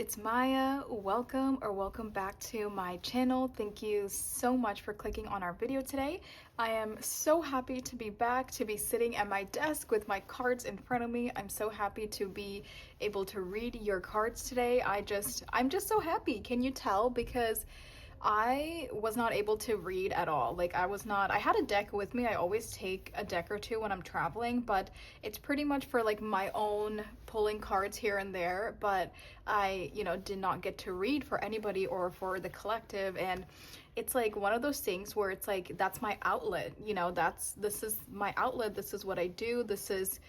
it's Maya. Welcome back to my channel. Thank you so much for clicking on our video today. I am so happy to be back, to be sitting at my desk with my cards in front of me. I'm so happy to be able to read your cards today. I'm just so happy. Can you tell? Because I was not able to read at all. Like I had a deck with me. I always take a deck or two when I'm traveling, but it's pretty much for like my own pulling cards here and there. But I, did not get to read for anybody or for the collective. And it's like one of those things where it's like, that's my outlet, this is my outlet. This is what I do. This is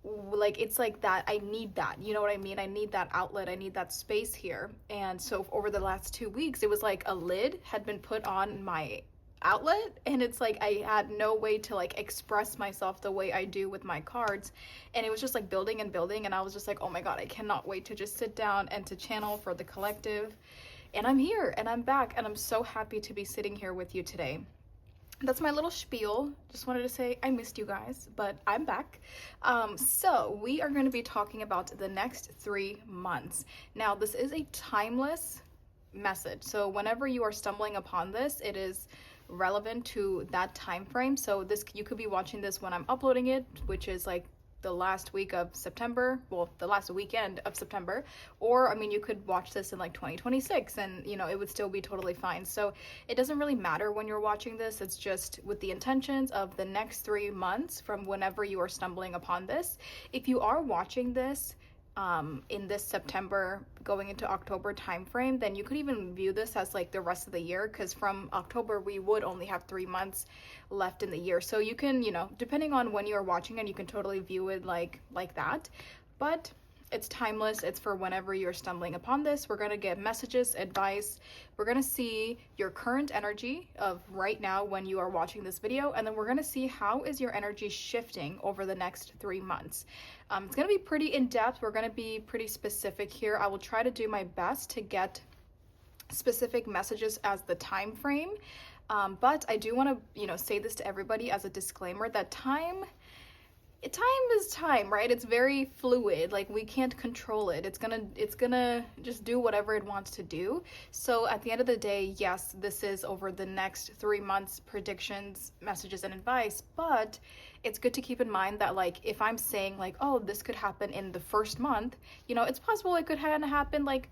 like, it's like that. I need that, you know what I mean? I need that outlet. I need that space here. And so over the last 2 weeks, it was like a lid had been put on my outlet, and it's like I had no way to like express myself the way I do with my cards, and it was just like building and building, and I was just like, oh my god, I cannot wait to just sit down and to channel for the collective. And I'm here and I'm back, and I'm so happy to be sitting here with you today. That's my little spiel. Just wanted to say I missed you guys, but I'm back. So we are going to be talking about the next 3 months. Now, this is a timeless message. So whenever you are stumbling upon this, it is relevant to that time frame. So you could be watching this when I'm uploading it, which is like the last week of September, well, the last weekend of September, or I mean, you could watch this in like 2026 and it would still be totally fine. So it doesn't really matter when you're watching this. It's just with the intentions of the next 3 months from whenever you are stumbling upon this. If you are watching this in this September going into October timeframe, then you could even view this as like the rest of the year, because from October we would only have 3 months left in the year. So you can, depending on when you're watching it, you can totally view it like that. But it's timeless. It's for whenever you're stumbling upon this. We're going to get messages, advice. We're going to see your current energy of right now when you are watching this video. And then we're going to see how is your energy shifting over the next 3 months. It's going to be pretty in-depth. We're going to be pretty specific here. I will try to do my best to get specific messages as the time frame. But I do want to, say this to everybody as a disclaimer that time is time, right? It's very fluid. Like, we can't control it. It's gonna just do whatever it wants to do. So at the end of the day, yes, this is over the next 3 months predictions, messages, and advice, but it's good to keep in mind that, like, if I'm saying like, oh, this could happen in the first month, it's possible it could happen like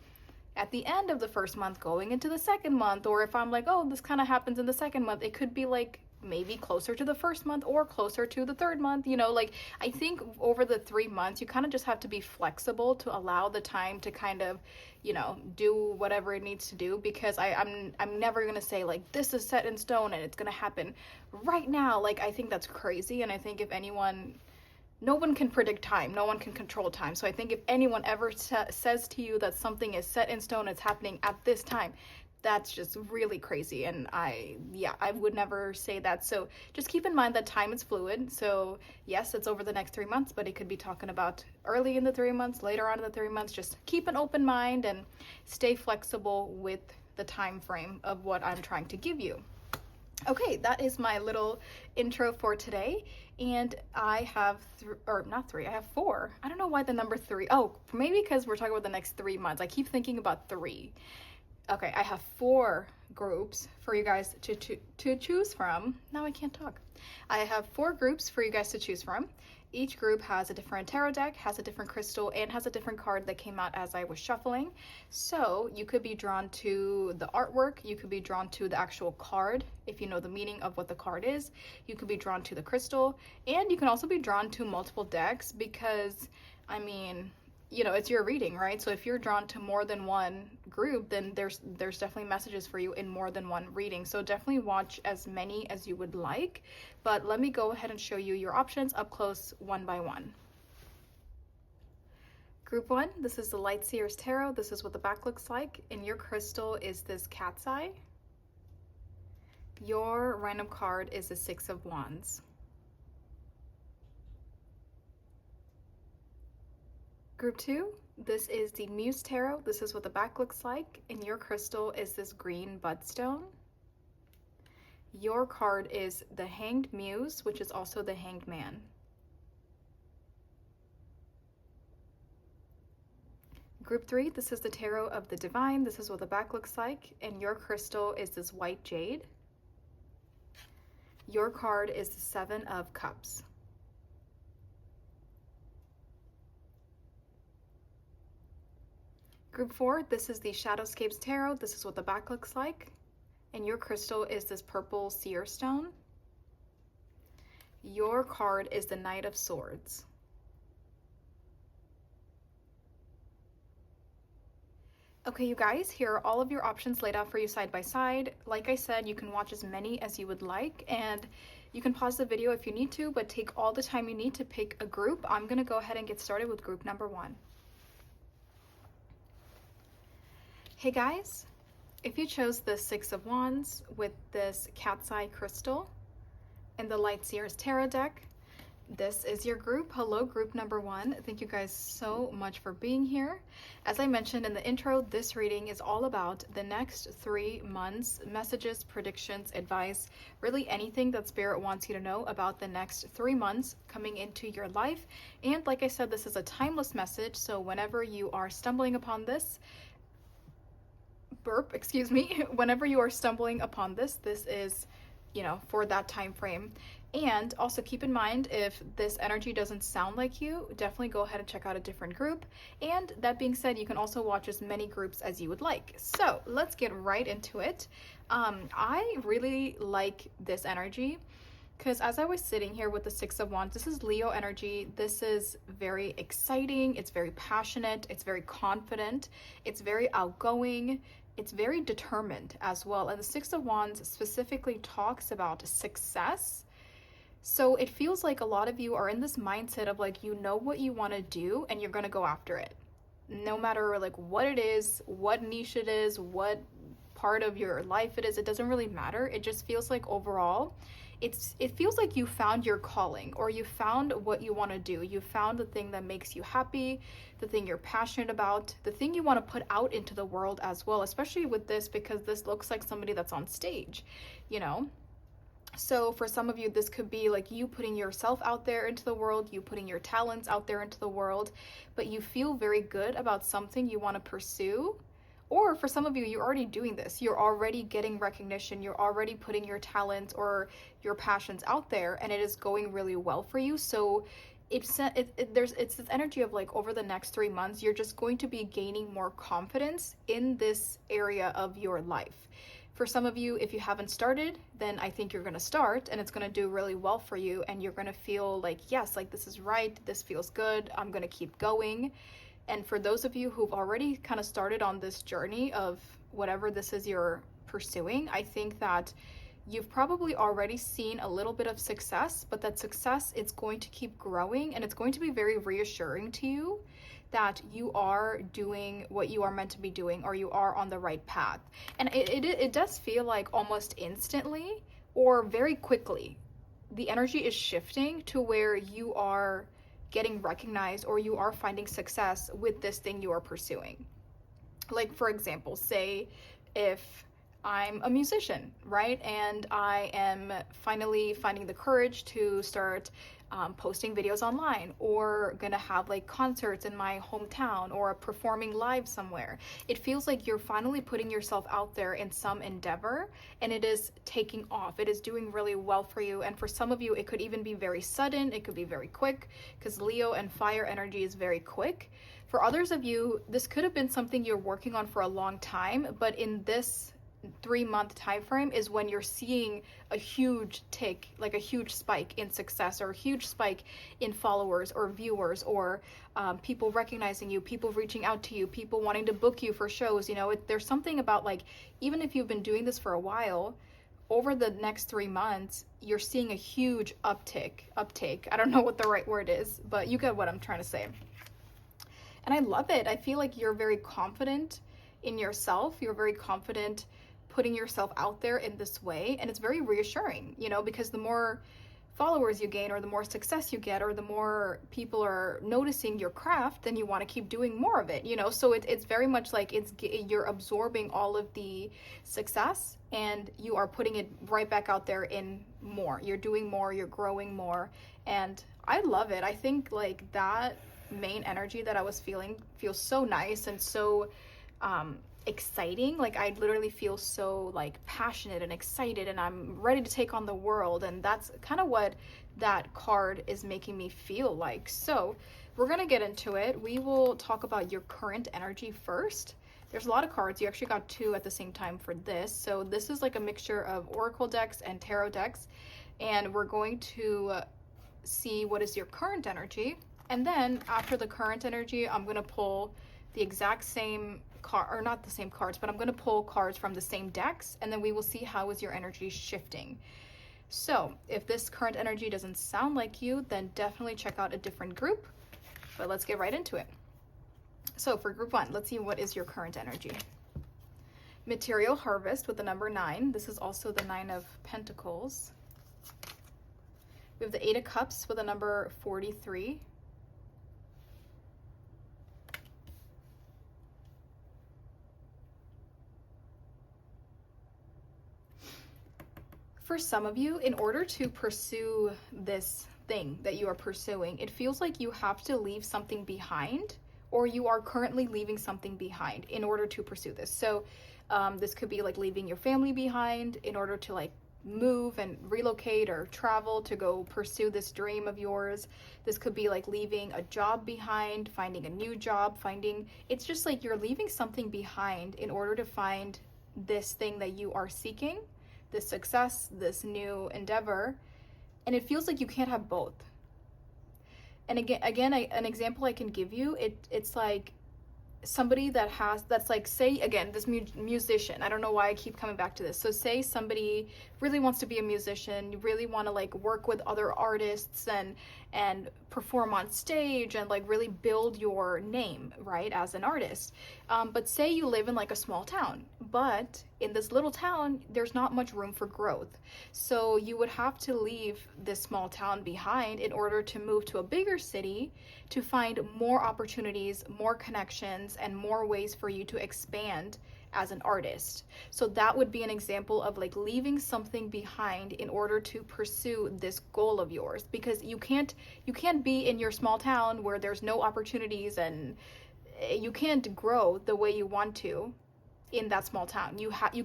at the end of the first month going into the second month. Or if I'm like, oh, this kind of happens in the second month, it could be like maybe closer to the first month or closer to the third month. Like, I think over the 3 months you kind of just have to be flexible to allow the time to kind of do whatever it needs to do, because I'm never gonna say like this is set in stone and it's gonna happen right now. Like, I think that's crazy, and I think if anyone, no one can predict time, no one can control time. So I think if anyone ever says to you that something is set in stone, it's happening at this time, that's just really crazy. And I would never say that. So just keep in mind that time is fluid. So yes, it's over the next 3 months, but it could be talking about early in the 3 months, later on in the 3 months. Just keep an open mind and stay flexible with the time frame of what I'm trying to give you. Okay, that is my little intro for today, and I have I have 4. I don't know why the number 3. Oh, maybe because we're talking about the next 3 months. I keep thinking about 3. Okay, I have 4 groups for you guys to choose from. Now I can't talk. I have 4 groups for you guys to choose from. Each group has a different tarot deck, has a different crystal, and has a different card that came out as I was shuffling. So you could be drawn to the artwork, you could be drawn to the actual card, if you know the meaning of what the card is. You could be drawn to the crystal, and you can also be drawn to multiple decks, because, I mean, it's your reading, right? So if you're drawn to more than one group, then there's definitely messages for you in more than one reading. So definitely watch as many as you would like. But let me go ahead and show you your options up close, one by one. Group 1, this is the Light Seers Tarot. This is what the back looks like. And your crystal is this cat's eye. Your random card is the 6 of Wands. Group 2, this is the Muse Tarot. This is what the back looks like, and your crystal is this green budstone. Your card is the Hanged Muse, which is also the Hanged Man. Group 3, this is the Tarot of the Divine. This is what the back looks like. And your crystal is this white jade. Your card is the Seven of Cups. Group 4, this is the Shadowscapes Tarot. This is what the back looks like. And your crystal is this purple seer stone. Your card is the Knight of Swords. Okay, you guys, here are all of your options laid out for you side by side. Like I said, you can watch as many as you would like, and you can pause the video if you need to, but take all the time you need to pick a group. I'm going to go ahead and get started with group number 1. Hey guys, if you chose the Six of Wands with this cat's eye crystal and the Light Seers Tarot deck, this is your group. Hello, group number 1. Thank you guys so much for being here. As I mentioned in the intro, this reading is all about the next 3 months, messages, predictions, advice, really anything that Spirit wants you to know about the next 3 months coming into your life. And like I said, this is a timeless message, so whenever you are stumbling upon this, whenever you are stumbling upon this is, you know, for that time frame. And also keep in mind, if this energy doesn't sound like you, definitely go ahead and check out a different group. And that being said, you can also watch as many groups as you would like. So let's get right into it. I really like this energy because as I was sitting here with the Six of Wands, this is Leo energy. This is very exciting. It's very passionate. It's very confident. It's very outgoing. It's very determined as well. And the Six of Wands specifically talks about success. So it feels like a lot of you are in this mindset of like, you know what you want to do and you're going to go after it. No matter like what it is, what niche it is, what part of your life it is, it doesn't really matter. It just feels like overall, it feels like you found your calling, or you found what you want to do. You found the thing that makes you happy, the thing you're passionate about, the thing you want to put out into the world as well, especially with this, because this looks like somebody that's on stage, you know? So for some of you, this could be like you putting yourself out there into the world, you putting your talents out there into the world, but you feel very good about something you want to pursue. Or for some of you, you're already doing this. You're already getting recognition. You're already putting your talents or your passions out there, and it is going really well for you. So it's this energy of like over the next 3 months, you're just going to be gaining more confidence in this area of your life. For some of you, if you haven't started, then I think you're going to start, and it's going to do really well for you, and you're going to feel like, yes, like this is right. This feels good. I'm going to keep going. And for those of you who've already kind of started on this journey of whatever this is you're pursuing, I think that you've probably already seen a little bit of success, but that success, it's going to keep growing, and it's going to be very reassuring to you that you are doing what you are meant to be doing, or you are on the right path. And it does feel like almost instantly or very quickly, the energy is shifting to where you are getting recognized, or you are finding success with this thing you are pursuing. Like, for example, say if I'm a musician, right? And I am finally finding the courage to start posting videos online, or gonna have like concerts in my hometown, or performing live somewhere. It feels like you're finally putting yourself out there in some endeavor, and it is taking off. It is doing really well for you. And for some of you, it could even be very sudden. It could be very quick, because Leo and fire energy is very quick. For others of you, this could have been something you're working on for a long time, but in this 3-month time frame is when you're seeing a huge tick, like a huge spike in success, or a huge spike in followers or viewers, or people recognizing you, people reaching out to you, people wanting to book you for shows. You know, there's something about like, even if you've been doing this for a while, over the next 3 months, you're seeing a huge uptake. I don't know what the right word is, but you get what I'm trying to say. And I love it. I feel like you're very confident in yourself. You're very confident putting yourself out there in this way, and it's very reassuring, you know, because the more followers you gain, or the more success you get, or the more people are noticing your craft, then you want to keep doing more of it, you know. So it's very much like you're absorbing all of the success, and you are putting it right back out there in more. You're doing more, you're growing more, and I love it. I think like that main energy that I was feeling feels so nice and so exciting. Like I literally feel so like passionate and excited, and I'm ready to take on the world, and that's kind of what that card is making me feel like. So we're gonna get into it. We will talk about your current energy first. There's a lot of cards. You actually got two at the same time for this. So this is like a mixture of oracle decks and tarot decks, and we're going to see what is your current energy. And then after the current energy, I'm going to pull the exact same card, or not the same cards, but I'm going to pull cards from the same decks, and then we will see how is your energy shifting. So if this current energy doesn't sound like you, then definitely check out a different group. But let's get right into it. So for group one, let's see what is your current energy. Material harvest with the number 9. This is also the 9 of Pentacles. We have the 8 of Cups with the number 43. For some of you, in order to pursue this thing that you are pursuing, it feels like you have to leave something behind, or you are currently leaving something behind in order to pursue this. So this could be like leaving your family behind in order to like move and relocate or travel to go pursue this dream of yours. This could be like leaving a job behind, finding a new job, it's just like you're leaving something behind in order to find this thing that you are seeking, this success, this new endeavor, and it feels like you can't have both. And again, an example I can give you, it's like somebody that's like, say again, this musician, I don't know why I keep coming back to this. So say somebody really wants to be a musician, you really want to like work with other artists and perform on stage and like really build your name, right, as an artist. But say you live in like a small town, but in this little town, there's not much room for growth. So you would have to leave this small town behind in order to move to a bigger city to find more opportunities, more connections, and more ways for you to expand as an artist. So that would be an example of like leaving something behind in order to pursue this goal of yours, because you can't be in your small town where there's no opportunities and you can't grow the way you want to in that small town.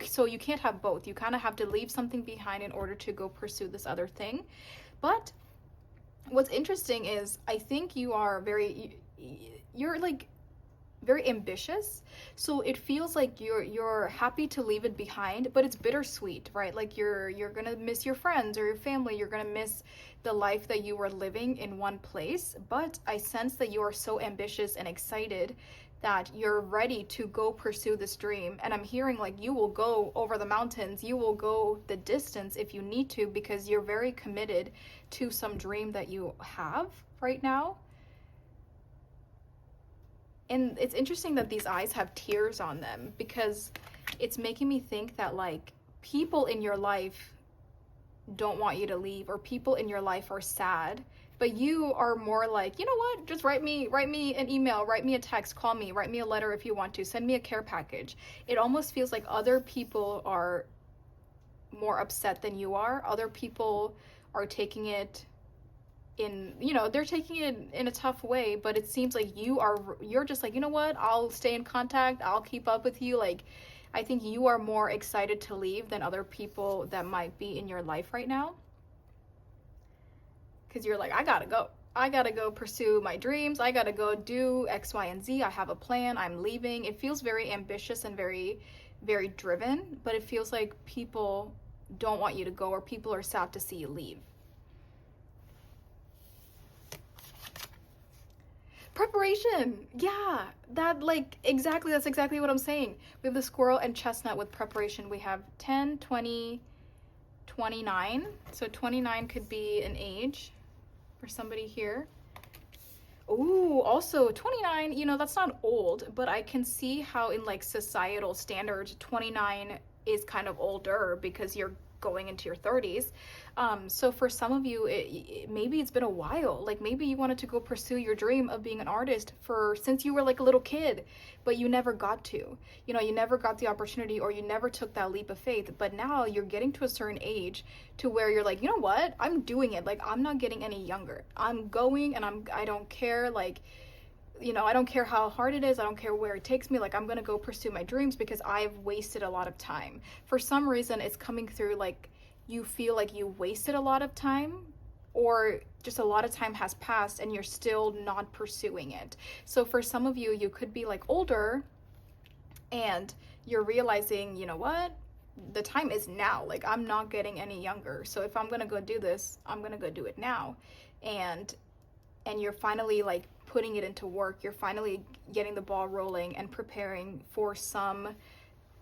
So you can't have both. You kind of have to leave something behind in order to go pursue this other thing. But what's interesting is I think you're like very ambitious, so it feels like you're happy to leave it behind, but it's bittersweet, right? Like you're gonna miss your friends or your family, you're gonna miss the life that you were living in one place. But I sense that you are so ambitious and excited that you're ready to go pursue this dream, and I'm hearing like you will go over the mountains, you will go the distance if you need to, because you're very committed to some dream that you have right now. And it's interesting that these eyes have tears on them, because it's making me think that like people in your life don't want you to leave, or people in your life are sad, but you are more like, you know what, just write me an email, write me a text, call me, write me a letter if you want to, send me a care package. It almost feels like other people are more upset than you are. Other people are taking it in, they're taking it in a tough way, but it seems like you're just like, you know what, I'll stay in contact, I'll keep up with you. Like, I think you are more excited to leave than other people that might be in your life right now, because you're like, I gotta go pursue my dreams, I gotta go do X, Y, and Z, I have a plan, I'm leaving. It feels very ambitious and very, very driven, but it feels like people don't want you to go, or people are sad to see you leave. Preparation. Yeah, that's exactly what I'm saying. We have the squirrel and chestnut with preparation. We have 10, 20, 29. So 29 could be an age for somebody here. Ooh, also 29, that's not old, but I can see how in like societal standards, 29 is kind of older because you're going into your 30s. So for some of you, maybe it's been a while. Like maybe you wanted to go pursue your dream of being an artist since you were like a little kid, but you never got to. You never got the opportunity, or you never took that leap of faith. But now you're getting to a certain age to where you're like, you know what? I'm doing it. Like I'm not getting any younger. I'm going, and I don't care. Like you know, I don't care how hard it is, I don't care where it takes me, like I'm gonna go pursue my dreams because I've wasted a lot of time. For some reason it's coming through like you feel like you wasted a lot of time, or just a lot of time has passed and you're still not pursuing it. So for some of you, you could be like older and you're realizing, you know what, the time is now. Like I'm not getting any younger, so if I'm gonna go do this, I'm gonna go do it now. And you're finally like putting it into work. You're finally getting the ball rolling and preparing for some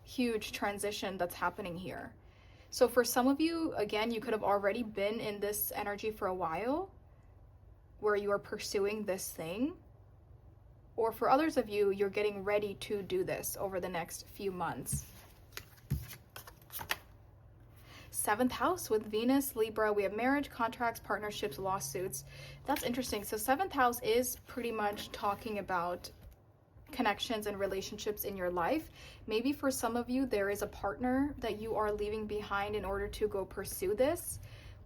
huge transition that's happening here. So for some of you, again, you could have already been in this energy for a while where you are pursuing this thing. Or for others of you, you're getting ready to do this over the next few months. 7th house with Venus, Libra, we have marriage, contracts, partnerships, lawsuits. That's interesting. So 7th house is pretty much talking about connections and relationships in your life. Maybe for some of you, there is a partner that you are leaving behind in order to go pursue this,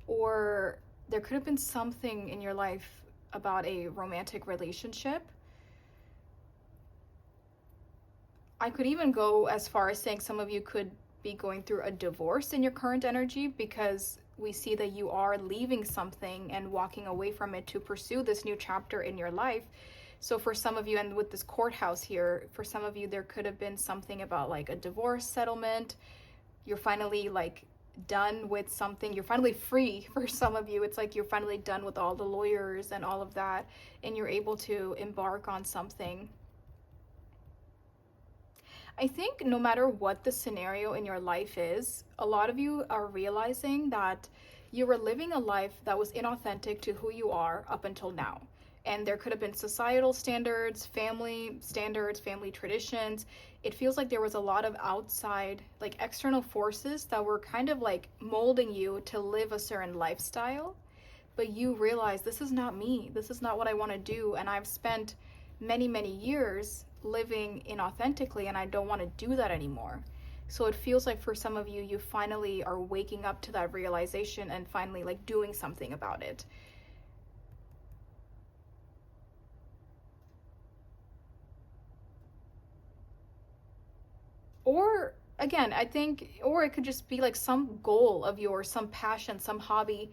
or there could have been something in your life about a romantic relationship. I could even go as far as saying some of you could be going through a divorce in your current energy, because we see that you are leaving something and walking away from it to pursue this new chapter in your life. So for some of you, and with this courthouse here, for some of you, there could have been something about like a divorce settlement. You're finally like done with something. You're finally free. For some of you, it's like you're finally done with all the lawyers and all of that, and you're able to embark on something. I think no matter what the scenario in your life is, a lot of you are realizing that you were living a life that was inauthentic to who you are up until now. And there could have been societal standards, family traditions. It feels like there was a lot of outside, like external forces that were kind of like molding you to live a certain lifestyle. But you realize, this is not me. This is not what I want to do. And I've spent many, many years living inauthentically, and I don't want to do that anymore. So it feels like for some of you, you finally are waking up to that realization and finally like doing something about it. Or again, I think, or it could just be like some goal of yours, some passion, some hobby,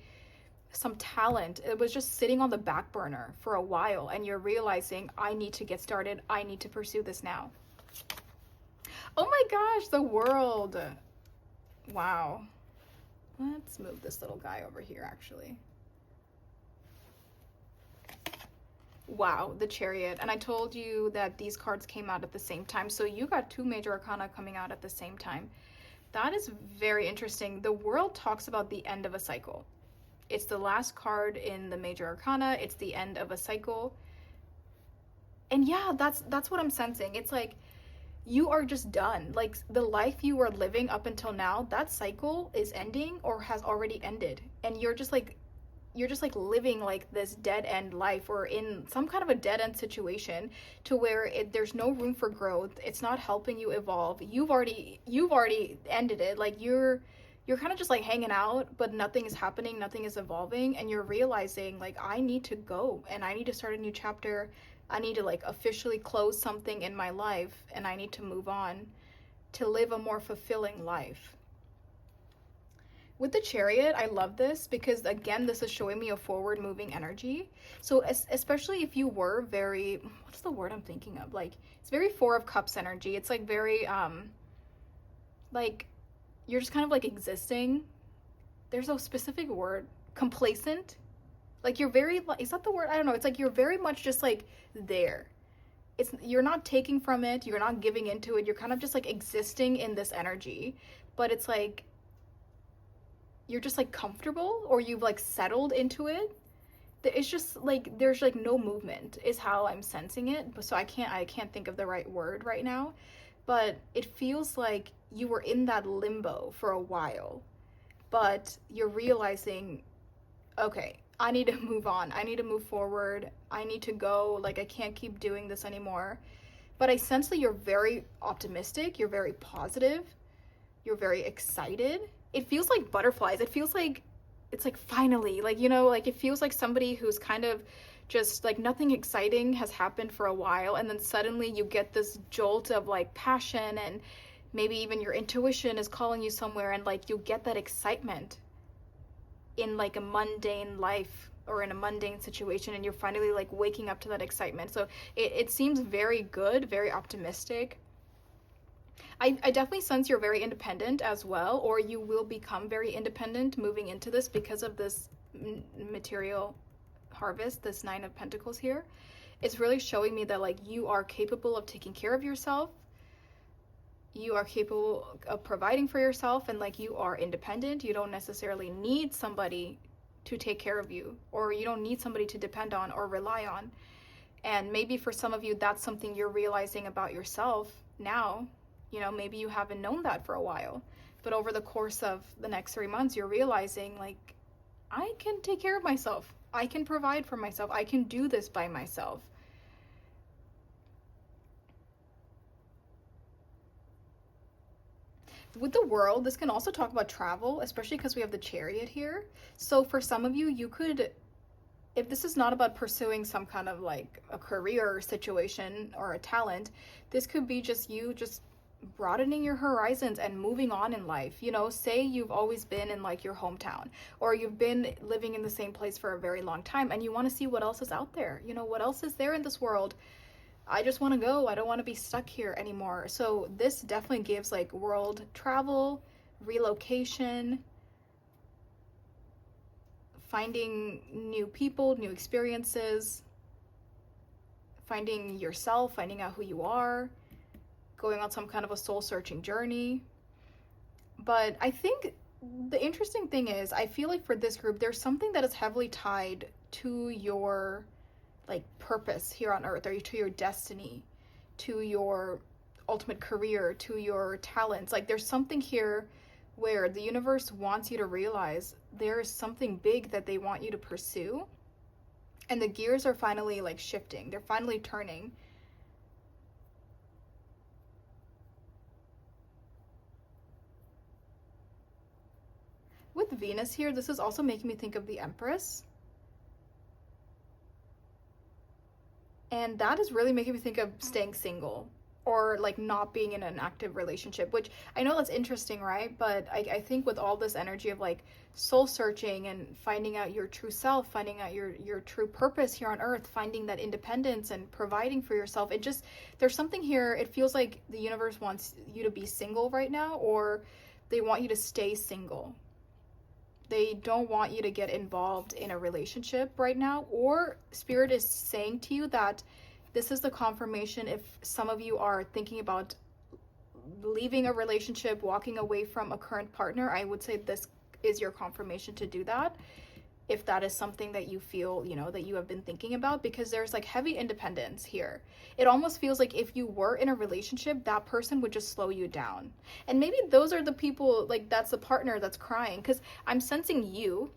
some talent. It was just sitting on the back burner for a while, and you're realizing, I need to get started. I need to pursue this now. Oh my gosh, the World. Wow. Let's move this little guy over here, actually. Wow, the Chariot. And I told you that these cards came out at the same time. So you got 2 major arcana coming out at the same time. That is very interesting. The World talks about the end of a cycle. It's the last card in the major arcana. It's the end of a cycle. And yeah, that's what I'm sensing. It's like you are just done. Like the life you were living up until now, that cycle is ending or has already ended. And you're just like living like this dead end life, or in some kind of a dead end situation to where there's no room for growth. It's not helping you evolve. You've already ended it. Like you're kind of just like hanging out, but nothing is happening, nothing is evolving, and you're realizing like, I need to go and I need to start a new chapter. I need to like officially close something in my life, and I need to move on to live a more fulfilling life. With the Chariot, I love this because, again, this is showing me a forward moving energy. So especially if you were very, what's the word I'm thinking of? Like, it's very 4 of Cups energy. It's like very, like, you're just kind of like existing. There's a specific word, complacent. Like you're very, is that the word? I don't know. It's like you're very much just like there. You're not taking from it. You're not giving into it. You're kind of just like existing in this energy. But it's like, you're just like comfortable, or you've like settled into it. It's just like there's like no movement is how I'm sensing it. So I can't think of the right word right now, but it feels like you were in that limbo for a while, but you're realizing, okay, I need to move on. I need to move forward. I need to go. Like I can't keep doing this anymore. But I sense that you're very optimistic. You're very positive. You're very excited. It feels like butterflies. It feels like it's like finally, like, you know, like it feels like somebody who's kind of just like nothing exciting has happened for a while, and then suddenly you get this jolt of like passion, and maybe even your intuition is calling you somewhere, and like you get that excitement in like a mundane life or in a mundane situation, and you're finally like waking up to that excitement. So it seems very good, very optimistic. I definitely sense you're very independent as well, or you will become very independent moving into this because of this material harvest, this Nine of Pentacles here. It's really showing me that like you are capable of taking care of yourself. You are capable of providing for yourself, and like you are independent. You don't necessarily need somebody to take care of you, or you don't need somebody to depend on or rely on. And maybe for some of you, that's something you're realizing about yourself now. You know, maybe you haven't known that for a while, but over the course of the next 3 months, you're realizing like, I can take care of myself. I can provide for myself. I can do this by myself. With the World, this can also talk about travel, especially because we have the Chariot here. So for some of you, you could, if this is not about pursuing some kind of like a career situation or a talent, this could be just you just broadening your horizons and moving on in life. You know, say you've always been in like your hometown, or you've been living in the same place for a very long time, and you want to see what else is out there. You know, what else is there in this world? I just want to go. I don't want to be stuck here anymore. So this definitely gives like world travel, relocation, finding new people, new experiences, finding yourself, finding out who you are, going on some kind of a soul-searching journey. But I think the interesting thing is, I feel like for this group, there's something that is heavily tied to your like purpose here on earth, or to your destiny, to your ultimate career, to your talents. Like there's something here where the universe wants you to realize there is something big that they want you to pursue, and the gears are finally like shifting. They're finally turning. With Venus here, this is also making me think of the Empress. And that is really making me think of staying single, or like not being in an active relationship, which I know that's interesting, right? But I think with all this energy of like soul searching and finding out your true self, finding out your true purpose here on earth, finding that independence and providing for yourself, it just, there's something here. It feels like the universe wants you to be single right now, or they want you to stay single. They don't want you to get involved in a relationship right now, or Spirit is saying to you that this is the confirmation. If some of you are thinking about leaving a relationship, walking away from a current partner, I would say this is your confirmation to do that. If that is something that you feel, you know, that you have been thinking about, because there's like heavy independence here. It almost feels like if you were in a relationship, that person would just slow you down. And maybe those are the people, like that's the partner that's crying, because I'm sensing you,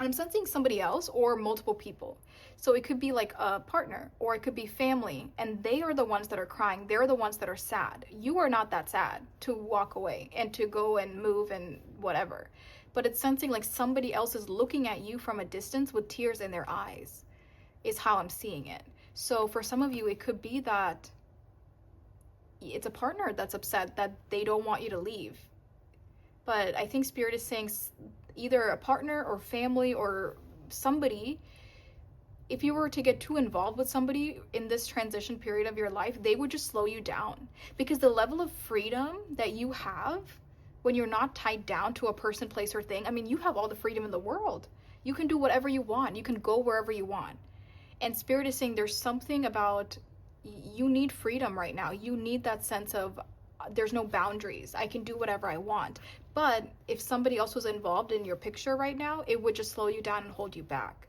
I'm sensing somebody else, or multiple people. So it could be like a partner, or it could be family, and they are the ones that are crying. They're the ones that are sad. You are not that sad to walk away and to go and move and whatever. But it's sensing like somebody else is looking at you from a distance with tears in their eyes, is how I'm seeing it. So for some of you, it could be that it's a partner that's upset that they don't want you to leave. But I think Spirit is saying either a partner or family or somebody, if you were to get too involved with somebody in this transition period of your life, they would just slow you down. Because the level of freedom that you have when you're not tied down to a person, place, or thing, I mean, you have all the freedom in the world. You can do whatever you want. You can go wherever you want. And Spirit is saying there's something about, you need freedom right now. You need that sense of there's no boundaries. I can do whatever I want. But if somebody else was involved in your picture right now, it would just slow you down and hold you back.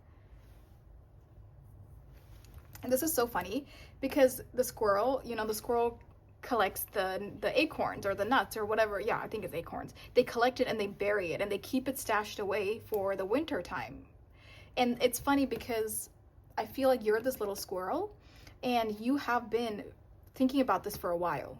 And this is so funny because the squirrel, you know, the squirrel collects the acorns or the nuts or whatever. Yeah, I think it's acorns. They collect it and they bury it and they keep it stashed away for the winter time. And it's funny because I feel like you're this little squirrel and you have been thinking about this for a while,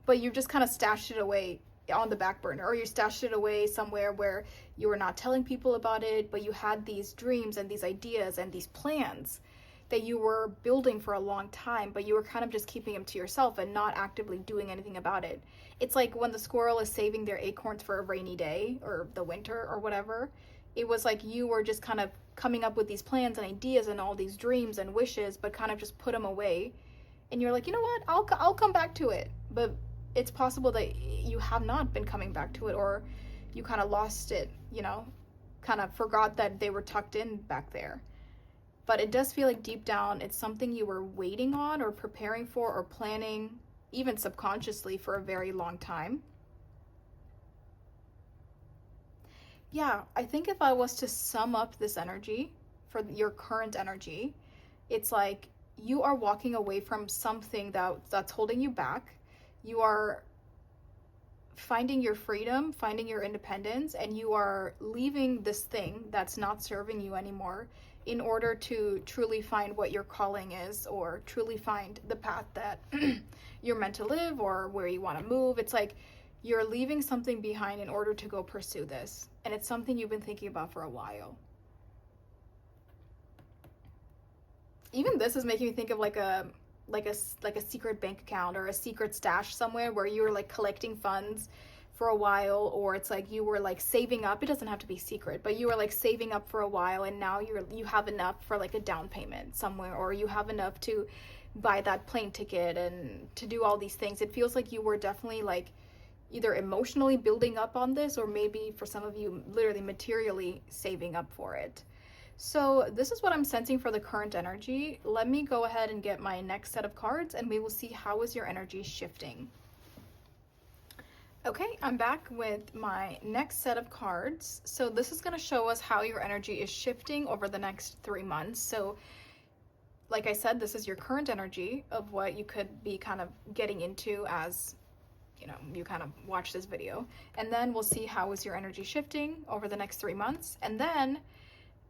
but you've just kind of stashed it away on the back burner, or you stashed it away somewhere where you were not telling people about it, but you had these dreams and these ideas and these plans. that you were building for a long time, but you were kind of just keeping them to yourself and not actively doing anything about it. It's like when the squirrel is saving their acorns for a rainy day or the winter or whatever. It was like you were just kind of coming up with these plans and ideas and all these dreams and wishes, but kind of just put them away. And you're like, you know what, I'll come back to it. But it's possible that you have not been coming back to it, or you kind of lost it, you know, kind of forgot that they were tucked in back there. But it does feel like deep down it's something you were waiting on or preparing for or planning, even subconsciously, for a very long time. Yeah, I think if I was to sum up this energy for your current energy, it's like you are walking away from something that's holding you back. You are finding your freedom, finding your independence, and you are leaving this thing that's not serving you anymore in order to truly find what your calling is, or truly find the path that you're meant to live, or where you want to move. It's like you're leaving something behind in order to go pursue this, and it's something you've been thinking about for a while. Even this is making me think of like a secret bank account or a secret stash somewhere where you were like collecting funds for a while, or it's like you were like saving up. It doesn't have to be secret, but you were like saving up for a while, and now you have enough for like a down payment somewhere, or you have enough to buy that plane ticket and to do all these things. It feels like you were definitely like either emotionally building up on this, or maybe for some of you literally materially saving up for it. So this is what I'm sensing for the current energy. Let me go ahead and get my next set of cards, and we will see how is your energy shifting. Okay, I'm back with my next set of cards. So this is going to show us how your energy is shifting over the next 3 months. So like I said, this is your current energy of what you could be kind of getting into as, you know, you kind of watch this video. And then we'll see how is your energy shifting over the next 3 months. And then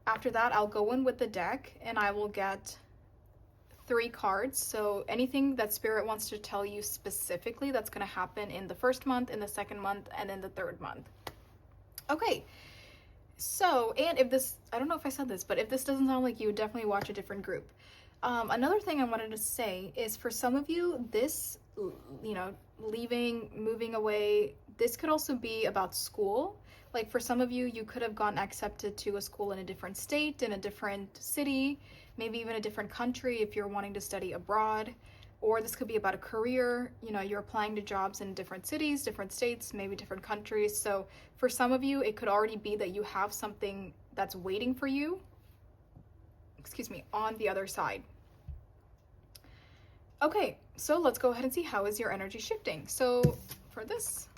after that, I'll go in with the deck and I will get 3 cards. So anything that Spirit wants to tell you specifically that's going to happen in the first month, in the second month, and in the third month. Okay. So, and if this, I don't know if I said this, but if this doesn't sound like you, definitely watch a different group. Another thing I wanted to say is, for some of you, this, you know, leaving, moving away, this could also be about school. Like for some of you, you could have gotten accepted to a school in a different state, in a different city, maybe even a different country if you're wanting to study abroad. Or this could be about a career. You know, you're applying to jobs in different cities, different states, maybe different countries. So for some of you, it could already be that you have something that's waiting for you, on the other side. Okay, so let's go ahead and see how is your energy shifting. So for this,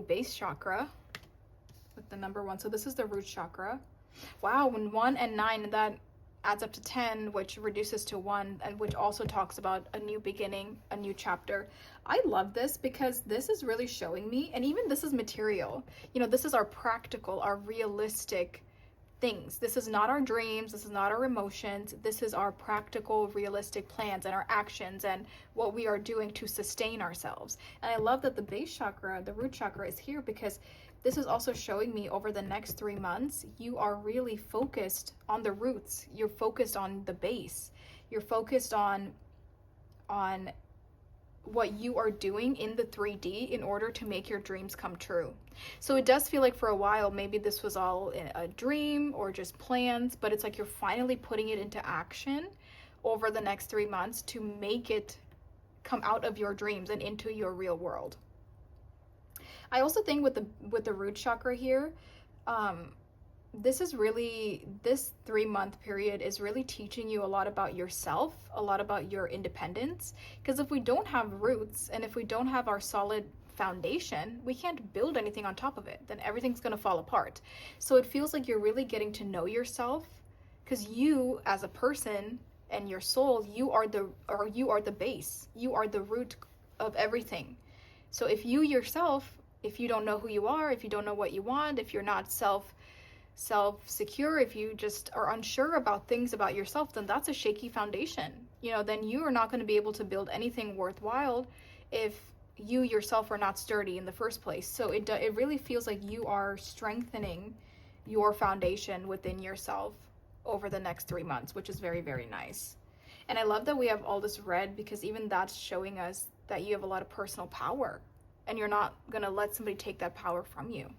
base chakra with the number 1. So this is the root chakra. Wow, when 1 and 9, that adds up to 10, which reduces to 1, and which also talks about a new beginning, a new chapter. I love this because this is really showing me, and even this is material. You know, this is our practical, our realistic things. This is not our dreams. This is not our emotions. This is our practical, realistic plans and our actions and what we are doing to sustain ourselves. And I love that the base chakra, the root chakra, is here because this is also showing me over the next 3 months, you are really focused on the roots. You're focused on the base. You're focused on what you are doing in the 3D in order to make your dreams come true. So it does feel like for a while, maybe this was all a dream or just plans, but it's like you're finally putting it into action over the next 3 months to make it come out of your dreams and into your real world. I also think with the root chakra here, this 3-month period is really teaching you a lot about yourself, a lot about your independence. Because if we don't have roots and if we don't have our solid foundation, we can't build anything on top of it. Then everything's going to fall apart. So it feels like you're really getting to know yourself, because you as a person and your soul, you are the base. You are the root of everything. So if you yourself, if you don't know who you are, if you don't know what you want, if you're not self-secure, if you just are unsure about things about yourself, then that's a shaky foundation. You know, then you are not going to be able to build anything worthwhile if you yourself are not sturdy in the first place. So it really feels like you are strengthening your foundation within yourself over the next 3 months, which is very, very nice. And I love that we have all this red, because even that's showing us that you have a lot of personal power and you're not gonna let somebody take that power from you.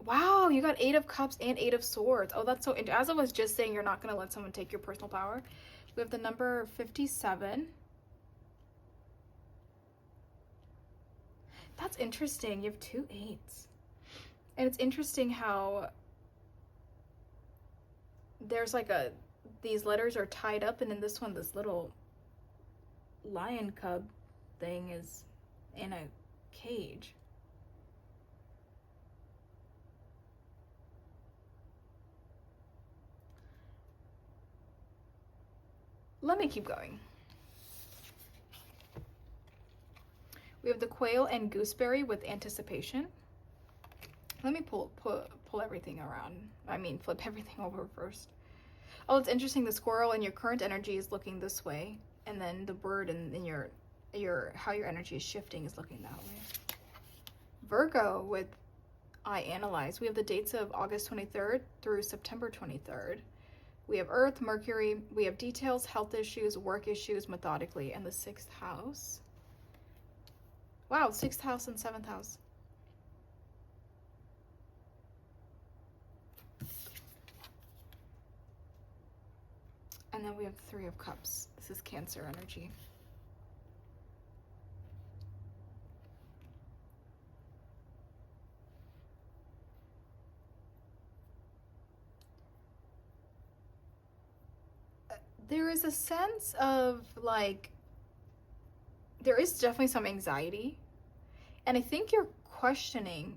Wow, you got 8 of Cups and 8 of Swords. Oh, that's so interesting. As I was just saying, you're not gonna let someone take your personal power. We have the number 57. That's interesting. You have 2 8s. And it's interesting how there's like these letters are tied up, and in this one, this little lion cub thing is in a cage. Let me keep going. We have the quail and gooseberry with anticipation. Let me pull everything around. I mean, flip everything over first. Oh, it's interesting. The squirrel in your current energy is looking this way, and then the bird in your how your energy is shifting is looking that way. Virgo with I analyze. We have the dates of August 23rd through September 23rd. We have Earth, Mercury. We have details, health issues, work issues, methodically, and the 6th house. Wow, 6th house and 7th house. And then we have the 3 of Cups. This is Cancer energy. There is a sense of like, there is definitely some anxiety. And I think you're questioning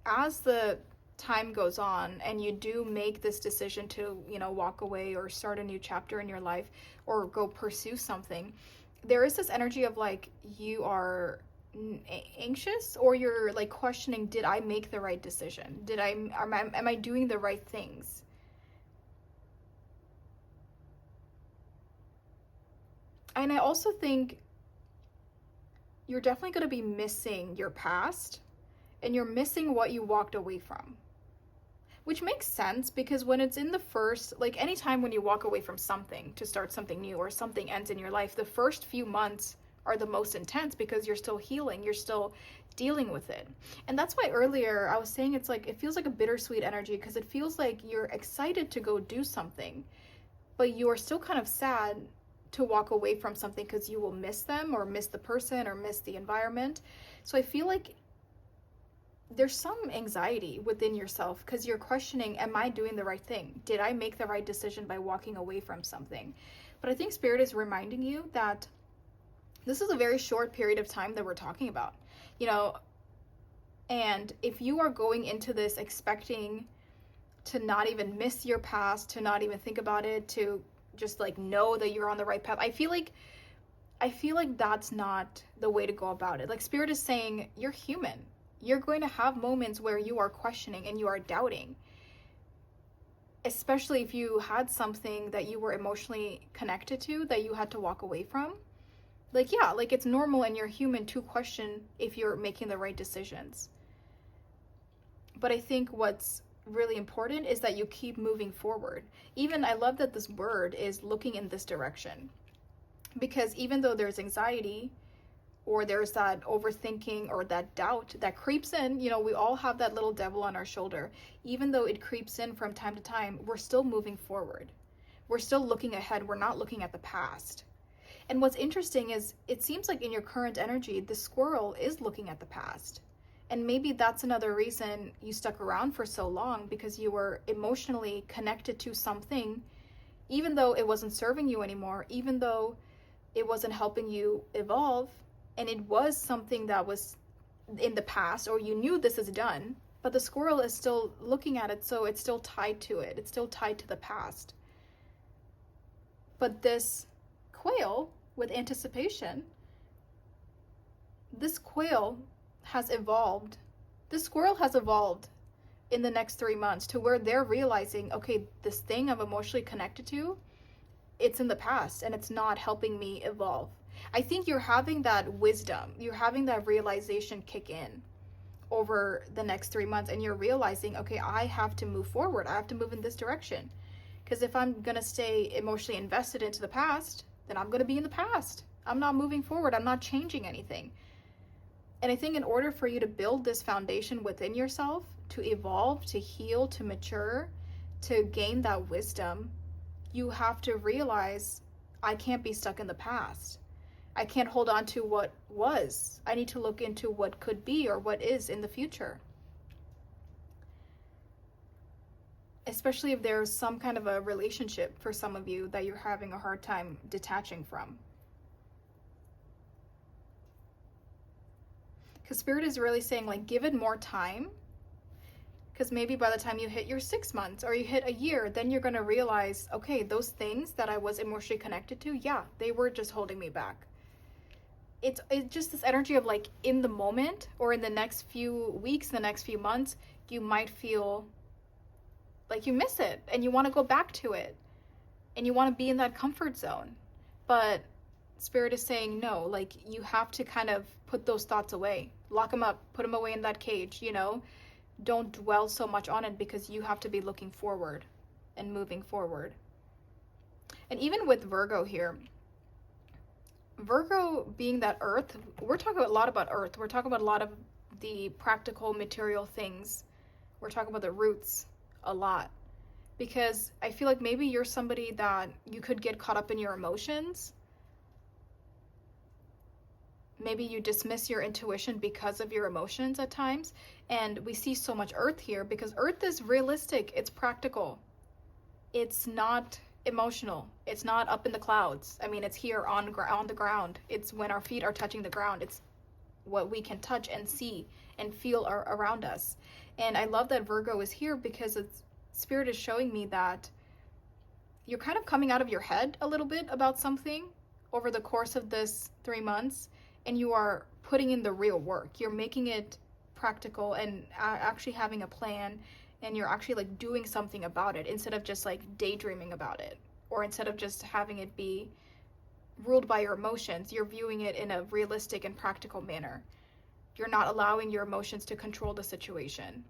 as the time goes on and you do make this decision to, you know, walk away or start a new chapter in your life or go pursue something. There is this energy of like, you are anxious, or you're like questioning, did I make the right decision? Am I doing the right things? And I also think you're definitely going to be missing your past, and you're missing what you walked away from. Which makes sense, because when it's in the first, like anytime when you walk away from something to start something new or something ends in your life, the first few months are the most intense because you're still healing, you're still dealing with it. And that's why earlier I was saying it's like, it feels like a bittersweet energy, because it feels like you're excited to go do something, but you are still kind of sad to walk away from something because you will miss them or miss the person or miss the environment. So I feel like there's some anxiety within yourself because you're questioning, am I doing the right thing? Did I make the right decision by walking away from something? But I think Spirit is reminding you that this is a very short period of time that we're talking about, you know, and if you are going into this expecting to not even miss your past, to not even think about it, to just like know that you're on the right path, I feel like that's not the way to go about it. Like Spirit is saying, you're human. You're going to have moments where you are questioning and you are doubting, especially if you had something that you were emotionally connected to that you had to walk away from. Like, yeah, like it's normal and you're human to question if you're making the right decisions. But I think what's really important is that you keep moving forward. Even I love that this bird is looking in this direction, because even though there's anxiety or there's that overthinking or that doubt that creeps in, you know, we all have that little devil on our shoulder. Even though it creeps in from time to time, we're still moving forward. We're still looking ahead. We're not looking at the past. And what's interesting is it seems like in your current energy, the squirrel is looking at the past. And maybe that's another reason you stuck around for so long, because you were emotionally connected to something, even though it wasn't serving you anymore, even though it wasn't helping you evolve, and it was something that was in the past, or you knew this is done, but the squirrel is still looking at it, so it's still tied to it. It's still tied to the past. But this quail with anticipation, this quail has evolved. This squirrel has evolved in the next 3 months to where they're realizing, okay, this thing I'm emotionally connected to, it's in the past and it's not helping me evolve. I think you're having that wisdom, you're having that realization kick in, over the next 3 months, and you're realizing, okay, I have to move forward. I have to move in this direction. Because if I'm going to stay emotionally invested into the past, then I'm going to be in the past. I'm not moving forward. I'm not changing anything. And I think in order for you to build this foundation within yourself, to evolve, to heal, to mature, to gain that wisdom, you have to realize, I can't be stuck in the past. I can't hold on to what was. I need to look into what could be or what is in the future. Especially if there's some kind of a relationship for some of you that you're having a hard time detaching from. Because Spirit is really saying, like, give it more time. Because maybe by the time you hit your 6 months or you hit a year, then you're going to realize, okay, those things that I was emotionally connected to, yeah, they were just holding me back. It's just this energy of, like, in the moment or in the next few weeks, the next few months, you might feel like you miss it and you want to go back to it and you want to be in that comfort zone. But Spirit is saying, no, like, you have to kind of put those thoughts away, lock them up, put them away in that cage, you know? Don't dwell so much on it, because you have to be looking forward and moving forward. And even with Virgo here, Virgo being that earth, we're talking a lot about earth. We're talking about a lot of the practical material things. We're talking about the roots a lot, because I feel like maybe you're somebody that you could get caught up in your emotions. Maybe you dismiss your intuition because of your emotions at times. And we see so much earth here because earth is realistic. It's practical. It's not emotional. It's not up in the clouds. I mean, it's here on the ground. It's when our feet are touching the ground. It's what we can touch and see and feel around us. And I love that Virgo is here, because Spirit is showing me that you're kind of coming out of your head a little bit about something over the course of this 3 months. And you are putting in the real work. You're making it practical and actually having a plan, and you're actually, like, doing something about it instead of just, like, daydreaming about it, or instead of just having it be ruled by your emotions. You're viewing it in a realistic and practical manner. You're not allowing your emotions to control the situation.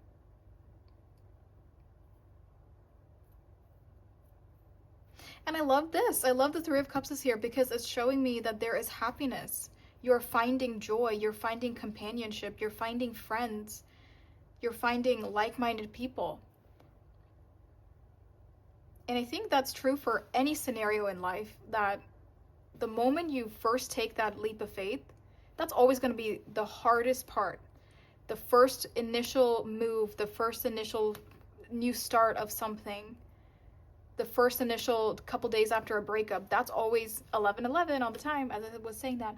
And I love this. I love the Three of Cups is here, because it's showing me that there is happiness. You're finding joy, you're finding companionship, you're finding friends, you're finding like-minded people. And I think that's true for any scenario in life, that the moment you first take that leap of faith, that's always going to be the hardest part. The first initial move, the first initial new start of something, the first initial couple days after a breakup, that's always 11/11 all the time, as I was saying that.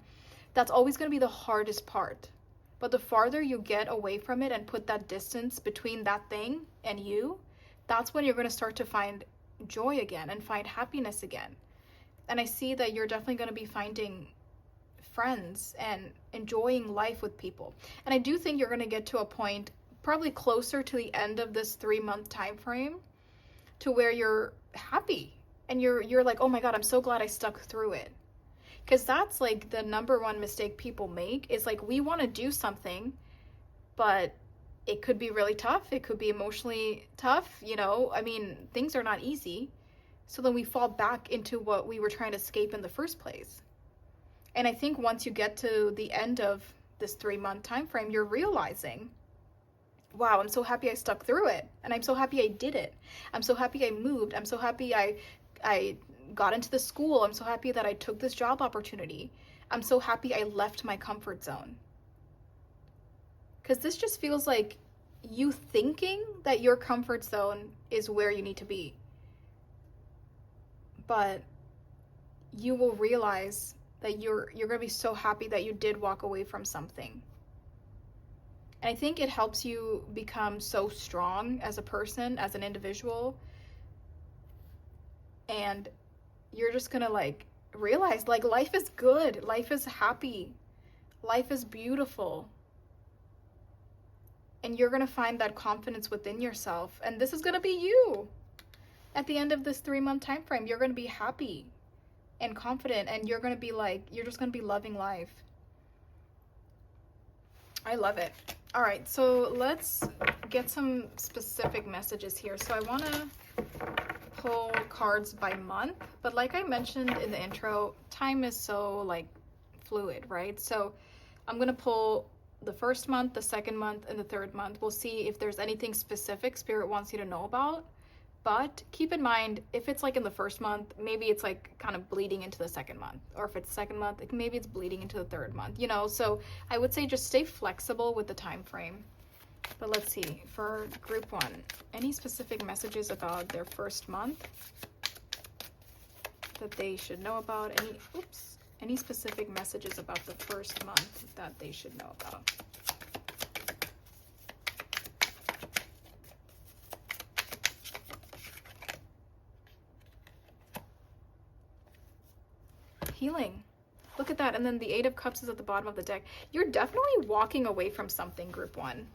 That's always going to be the hardest part. But the farther you get away from it and put that distance between that thing and you, that's when you're going to start to find joy again and find happiness again. And I see that you're definitely going to be finding friends and enjoying life with people. And I do think you're going to get to a point probably closer to the end of this 3-month time frame to where you're happy and you're like, oh my God, I'm so glad I stuck through it. Because that's, like, the number one mistake people make, is, like, we want to do something, but it could be really tough. It could be emotionally tough, you know? I mean, things are not easy. So then we fall back into what we were trying to escape in the first place. And I think once you get to the end of this 3-month time frame, you're realizing, wow, I'm so happy I stuck through it. And I'm so happy I did it. I'm so happy I moved. I'm so happy I got into the school. I'm so happy that I took this job opportunity. I'm so happy I left my comfort zone. Because this just feels like you thinking that your comfort zone is where you need to be. But you will realize that you're going to be so happy that you did walk away from something. And I think it helps you become so strong as a person, as an individual. And you're just gonna, like, realize, like, life is good, life is happy, life is beautiful, and you're gonna find that confidence within yourself. And this is gonna be you at the end of this 3-month time frame. You're gonna be happy and confident, and you're gonna be, like, you're just gonna be loving life. I love it. All right, so let's get some specific messages here. So I want to pull cards by month, but like I mentioned in the intro, time is so like fluid, right? So I'm going to pull the first month, the second month, and the third month. We'll see if there's anything specific Spirit wants you to know about. But keep in mind, if it's like in the first month, maybe it's like kind of bleeding into the second month. Or if it's second month, maybe it's bleeding into the third month, you know? So I would say just stay flexible with the time frame. But let's see, for group one, any specific messages about their first month that they should know about? Any specific messages about the first month that they should know about? Healing. Look at that. And then the Eight of Cups is at the bottom of the deck. You're definitely walking away from something, group one.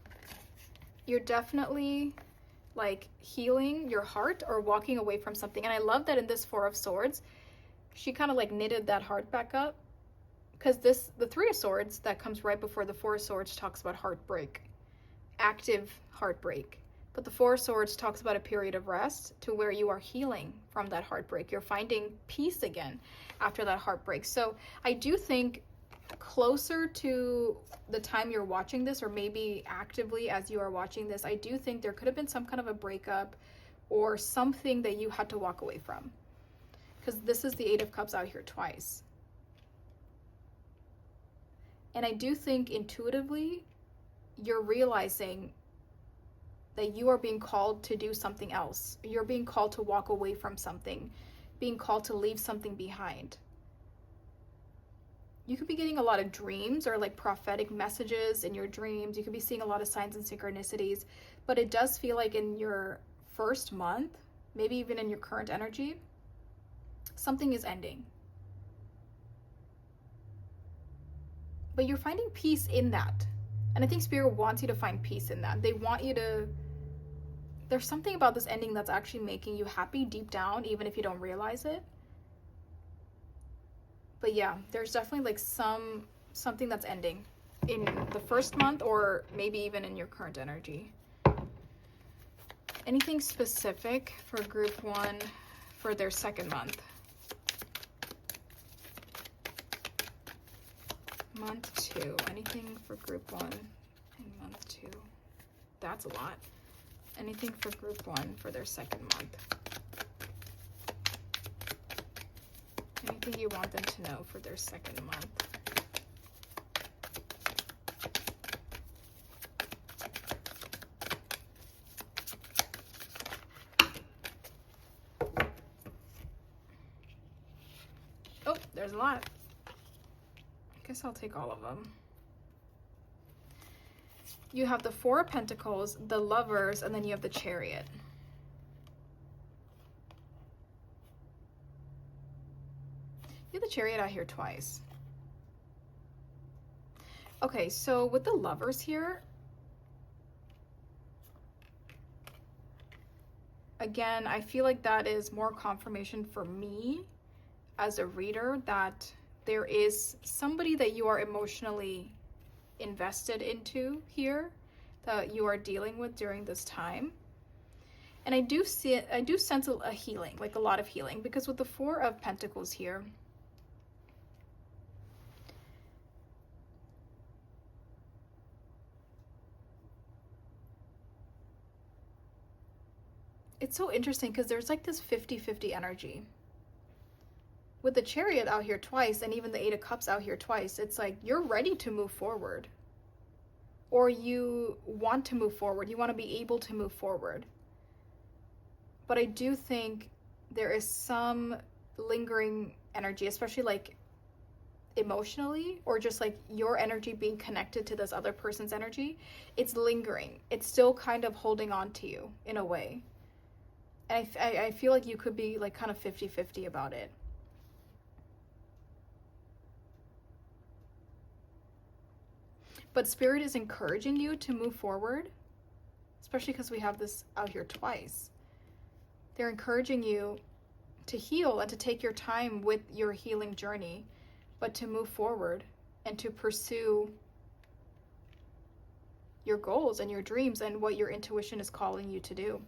You're definitely like healing your heart or walking away from something. And I love that in this Four of Swords, she kind of like knitted that heart back up. Because the Three of Swords that comes right before the Four of Swords talks about heartbreak, active heartbreak. But the Four of Swords talks about a period of rest to where you are healing from that heartbreak. You're finding peace again after that heartbreak. So I do think closer to the time you're watching this, or maybe actively as you are watching this, I do think there could have been some kind of a breakup or something that you had to walk away from. Because this is the Eight of Cups out here twice. And I do think intuitively you're realizing that you are being called to do something else. You're being called to walk away from something, being called to leave something behind. You could be getting a lot of dreams or like prophetic messages in your dreams. You could be seeing a lot of signs and synchronicities, but it does feel like in your first month, maybe even in your current energy, something is ending. But you're finding peace in that. And I think Spirit wants you to find peace in that. They want you to, there's something about this ending that's actually making you happy deep down, even if you don't realize it. But yeah, there's definitely like something that's ending in the first month or maybe even in your current energy. Anything specific for group one for their second month? Month two. Anything for group one in month two? That's a lot. Anything for group one for their second month? Anything you want them to know for their second month? Oh, there's a lot. I guess I'll take all of them. You have the Four of Pentacles, the Lovers, and then you have the Chariot. You have the Chariot out here twice. Okay, so with the Lovers here, again, I feel like that is more confirmation for me as a reader that there is somebody that you are emotionally invested into here that you are dealing with during this time. And I do sense a healing, like a lot of healing, because with the Four of Pentacles here, it's so interesting because there's like this 50-50 energy. With the Chariot out here twice and even the Eight of Cups out here twice, it's like you're ready to move forward. Or you want to move forward. You want to be able to move forward. But I do think there is some lingering energy, especially like emotionally, or just like your energy being connected to this other person's energy. It's lingering. It's still kind of holding on to you in a way. And I feel like you could be like kind of 50-50 about it. But Spirit is encouraging you to move forward, especially because we have this out here twice. They're encouraging you to heal and to take your time with your healing journey, but to move forward and to pursue your goals and your dreams and what your intuition is calling you to do.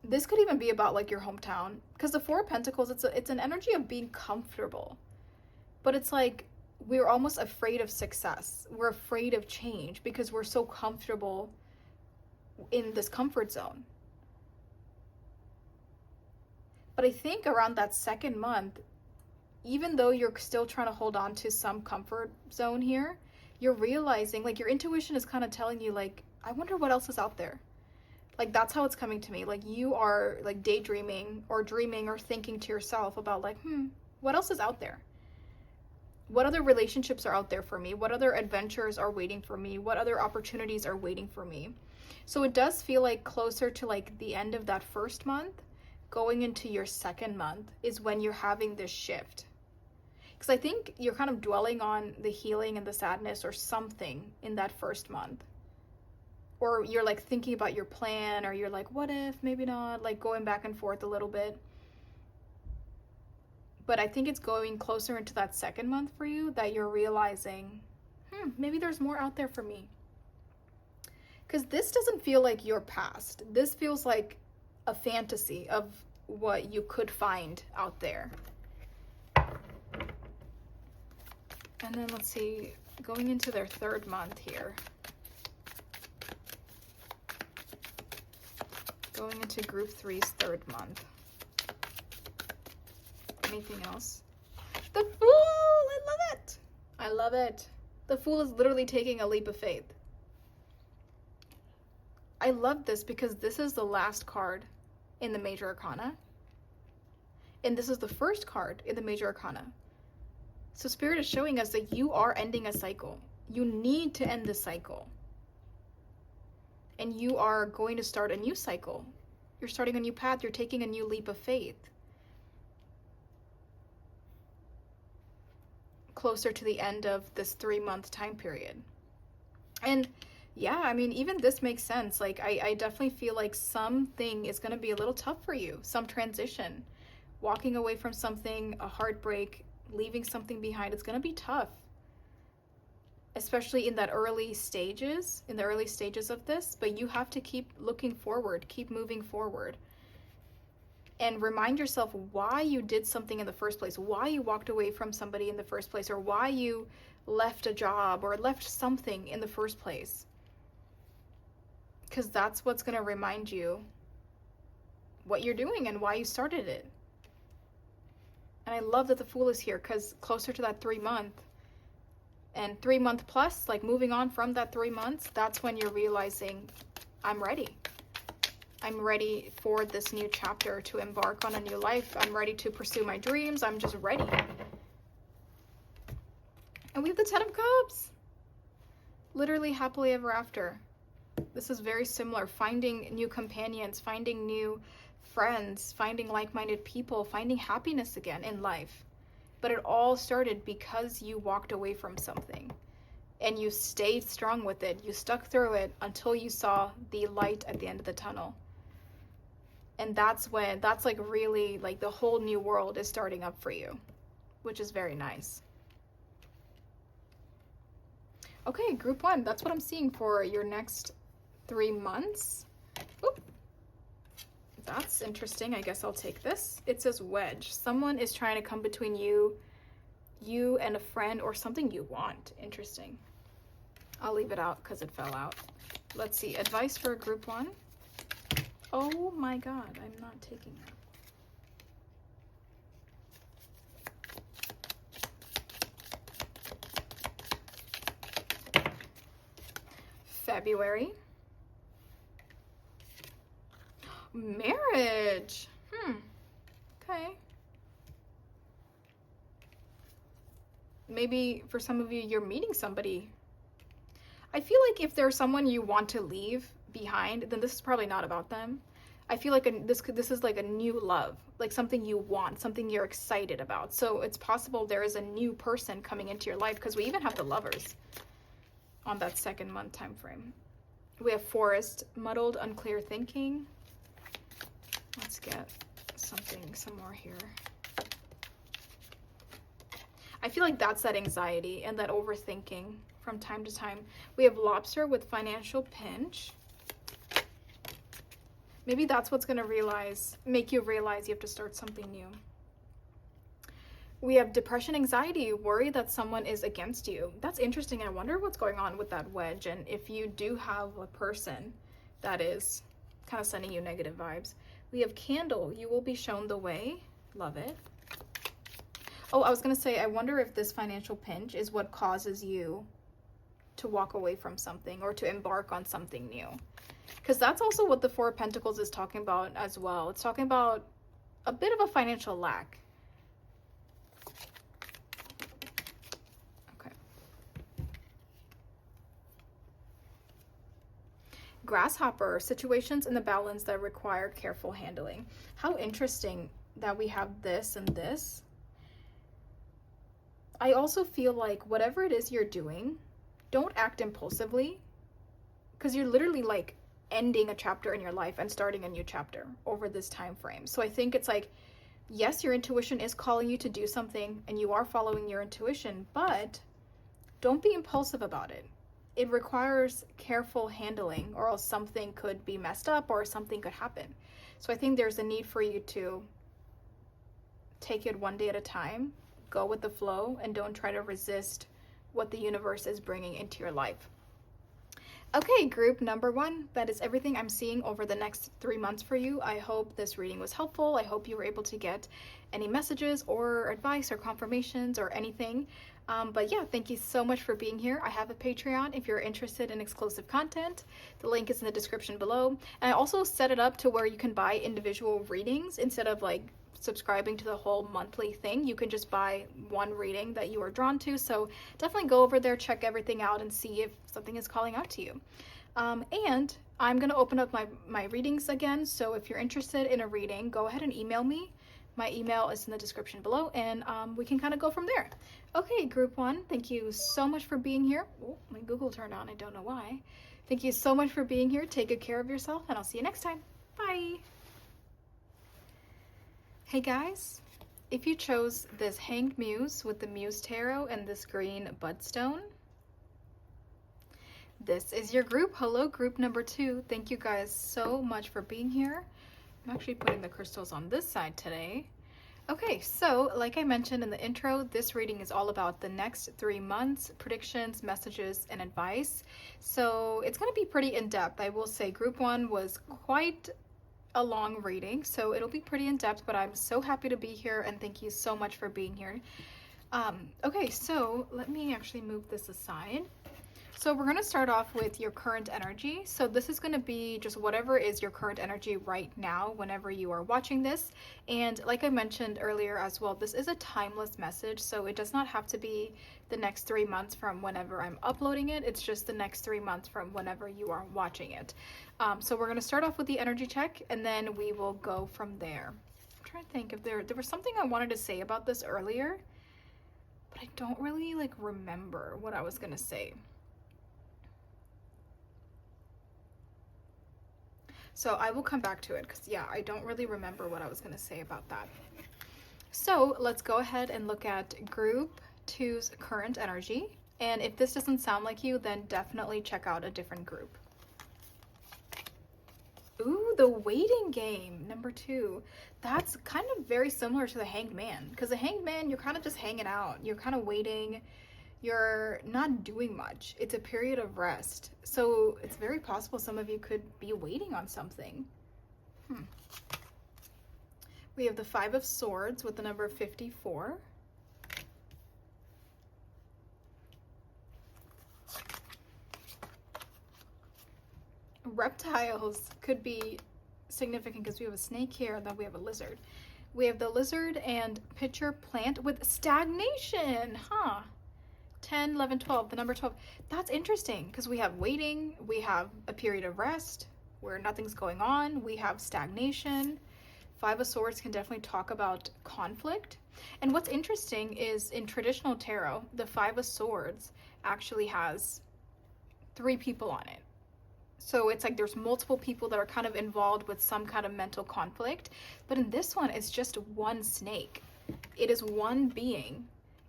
This could even be about like your hometown, because the Four of Pentacles, it's an energy of being comfortable, but it's like we're almost afraid of success. We're afraid of change because we're so comfortable in this comfort zone. But I think around that second month, even though you're still trying to hold on to some comfort zone here, you're realizing, like, your intuition is kind of telling you, like, I wonder what else is out there. Like, that's how it's coming to me. Like, you are like daydreaming or dreaming or thinking to yourself about like, what else is out there? What other relationships are out there for me? What other adventures are waiting for me? What other opportunities are waiting for me? So it does feel like closer to like the end of that first month, going into your second month is when you're having this shift. Because I think you're kind of dwelling on the healing and the sadness or something in that first month. Or you're like thinking about your plan, or you're like, what if, maybe not, like going back and forth a little bit. But I think it's going closer into that second month for you that you're realizing, maybe there's more out there for me. Because this doesn't feel like your past. This feels like a fantasy of what you could find out there. And then let's see, going into their third month here. Going into group 3's third month. Anything else? The Fool! I love it! I love it. The Fool is literally taking a leap of faith. I love this because this is the last card in the Major Arcana. And this is the first card in the Major Arcana. So Spirit is showing us that you are ending a cycle. You need to end this cycle. And you are going to start a new cycle. You're starting a new path. You're taking a new leap of faith. Closer to the end of this 3-month time period. And yeah, I mean, even this makes sense. Like, I definitely feel like something is going to be a little tough for you. Some transition. Walking away from something, a heartbreak, leaving something behind. It's going to be tough. Especially in that early stages, of this, but you have to keep looking forward, keep moving forward. And remind yourself why you did something in the first place, why you walked away from somebody in the first place, or why you left a job or left something in the first place. Because that's what's going to remind you what you're doing and why you started it. And I love that the Fool is here, because closer to that 3-month, and 3-month plus, like moving on from that 3 months, that's when you're realizing, I'm ready. I'm ready for this new chapter, to embark on a new life. I'm ready to pursue my dreams. I'm just ready. And we have the 10 of Cups. Literally happily ever after. This is very similar. Finding new companions, finding new friends, finding like-minded people, finding happiness again in life. But it all started because you walked away from something and you stayed strong with it. You stuck through it until you saw the light at the end of the tunnel. And that's like really like the whole new world is starting up for you, which is very nice. Okay, group 1, that's what I'm seeing for your next 3 months. Oop. That's interesting. I guess I'll take this. It says wedge. Someone is trying to come between you and a friend or something you want. Interesting. I'll leave it out because it fell out. Let's see. Advice for group 1. Oh my God, I'm not taking that. February. Marriage. Okay. Maybe for some of you, you're meeting somebody. I feel like if there's someone you want to leave behind, then this is probably not about them. I feel like this is like a new love, like something you want, something you're excited about. So it's possible there is a new person coming into your life, because we even have the Lovers on that 2nd month time frame. We have Forest, muddled, unclear thinking. Let's get some more here. I feel like that's that anxiety and that overthinking. from time to time. We have lobster with financial pinch. Maybe that's what's going to make you realize you have to start something new. We have depression, anxiety, worry that someone is against you. That's interesting. I wonder what's going on with that wedge, and if you do have a person that is kind of sending you negative vibes. We have candle. You will be shown the way. Love it. Oh, I was going to say, I wonder if this financial pinch is what causes you to walk away from something or to embark on something new. Because that's also what the Four of Pentacles is talking about as well. It's talking about a bit of a financial lack. Okay. Grasshopper, situations in the balance that require careful handling. How interesting that we have this and this. I also feel like whatever it is you're doing, don't act impulsively, because you're literally like ending a chapter in your life and starting a new chapter over this time frame. So I think it's like, yes, your intuition is calling you to do something and you are following your intuition, but don't be impulsive about it. It requires careful handling, or else something could be messed up or something could happen. So I think there's a need for you to take it one day at a time, go with the flow, and don't try to resist what the universe is bringing into your life. Okay, group number 1, that is everything I'm seeing over the next 3 months for you. I hope this reading was helpful. I hope you were able to get any messages or advice or confirmations or anything. But yeah, thank you so much for being here. I have a Patreon if you're interested in exclusive content. The link is in the description below. And I also set it up to where you can buy individual readings instead of like subscribing to the whole monthly thing. You can just buy one reading that you are drawn to. So definitely go over there, check everything out, and see if something is calling out to you. And I'm going to open up my readings again. So if you're interested in a reading, go ahead and email me. My email is in the description below, and we can kind of go from there. Okay, group 1, thank you so much for being here. Oh, my Google turned on. I don't know why. Thank you so much for being here. Take good care of yourself, and I'll see you next time. Bye. Hey guys, if you chose this Hanged Muse with the Muse Tarot and this green Budstone, this is your group. Hello, group number 2. Thank you guys so much for being here. I'm actually putting the crystals on this side today. Okay, so like I mentioned in the intro, this reading is all about the next 3 months, predictions, messages, and advice. So it's going to be pretty in-depth. I will say group 1 was quite a long reading, so it'll be pretty in-depth, but I'm so happy to be here, and thank you so much for being here. Okay, so let me actually move this aside. So we're going to start off with your current energy. So this is going to be just whatever is your current energy right now whenever you are watching this. And like I mentioned earlier as well, this is a timeless message, so it does not have to be the next 3 months from whenever I'm uploading it. It's just the next 3 months from whenever you are watching it. So we're going to start off with the energy check, and then we will go from there. I'm trying to think if there was something I wanted to say about this earlier, but I don't really like remember what I was going to say. So I will come back to it, because yeah, I don't really remember what I was going to say about that. So let's go ahead and look at group 2's current energy. And if this doesn't sound like you, then definitely check out a different group. Ooh, the waiting game, number 2. That's kind of very similar to the Hanged Man, because the Hanged Man, you're kind of just hanging out. You're kind of waiting. You're not doing much. It's a period of rest. So it's very possible some of you could be waiting on something. We have the 5 of Swords with the number 54. Reptiles could be significant because we have a snake here, and then we have a lizard. We have the lizard and pitcher plant with stagnation, 10, 11, 12, the number 12. That's interesting because we have waiting, we have a period of rest where nothing's going on, we have stagnation. 5 of Swords can definitely talk about conflict. And what's interesting is in traditional tarot, the 5 of Swords actually has 3 people on it. So it's like there's multiple people that are kind of involved with some kind of mental conflict. But in this one, it's just one snake. It is one being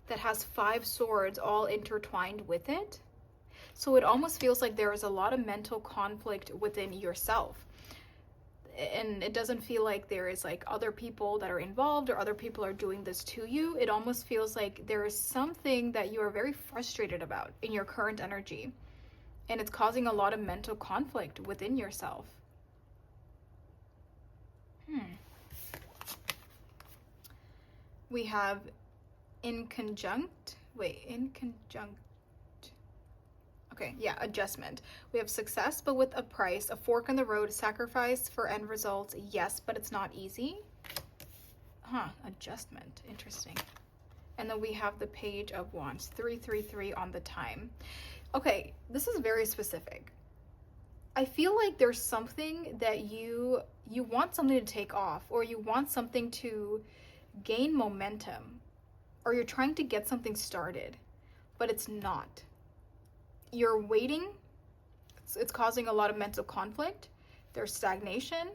that has 5 swords all intertwined with it. So it almost feels like there is a lot of mental conflict within yourself. And it doesn't feel like there is like other people that are involved or other people are doing this to you. It almost feels like there is something that you are very frustrated about in your current energy. And it's causing a lot of mental conflict within yourself. We have in conjunct. Okay, yeah, adjustment. We have success, but with a price, a fork in the road, sacrifice for end results, yes, but it's not easy. Adjustment, interesting. And then we have the Page of Wands, 333 on the time. Okay, this is very specific. I feel like there's something that you want something to take off, or you want something to gain momentum, or you're trying to get something started, but it's not. You're waiting. It's causing a lot of mental conflict. There's stagnation.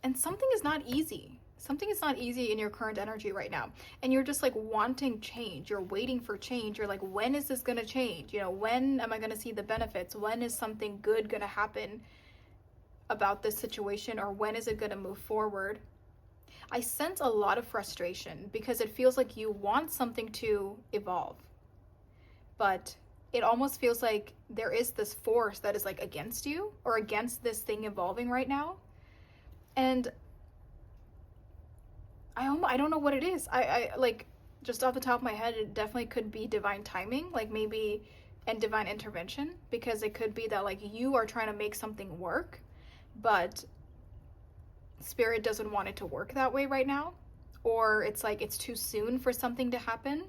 And something is not easy. Something is not easy in your current energy right now. And you're just like wanting change. You're waiting for change. You're like, when is this going to change? You know, when am I going to see the benefits? When is something good going to happen about this situation? Or when is it going to move forward? I sense a lot of frustration because it feels like you want something to evolve, but it almost feels like there is this force that is like against you or against this thing evolving right now. And I don't know what it is. I like, just off the top of my head, it definitely could be divine timing, like maybe, and divine intervention, because it could be that like you are trying to make something work, but Spirit doesn't want it to work that way right now, or it's like it's too soon for something to happen,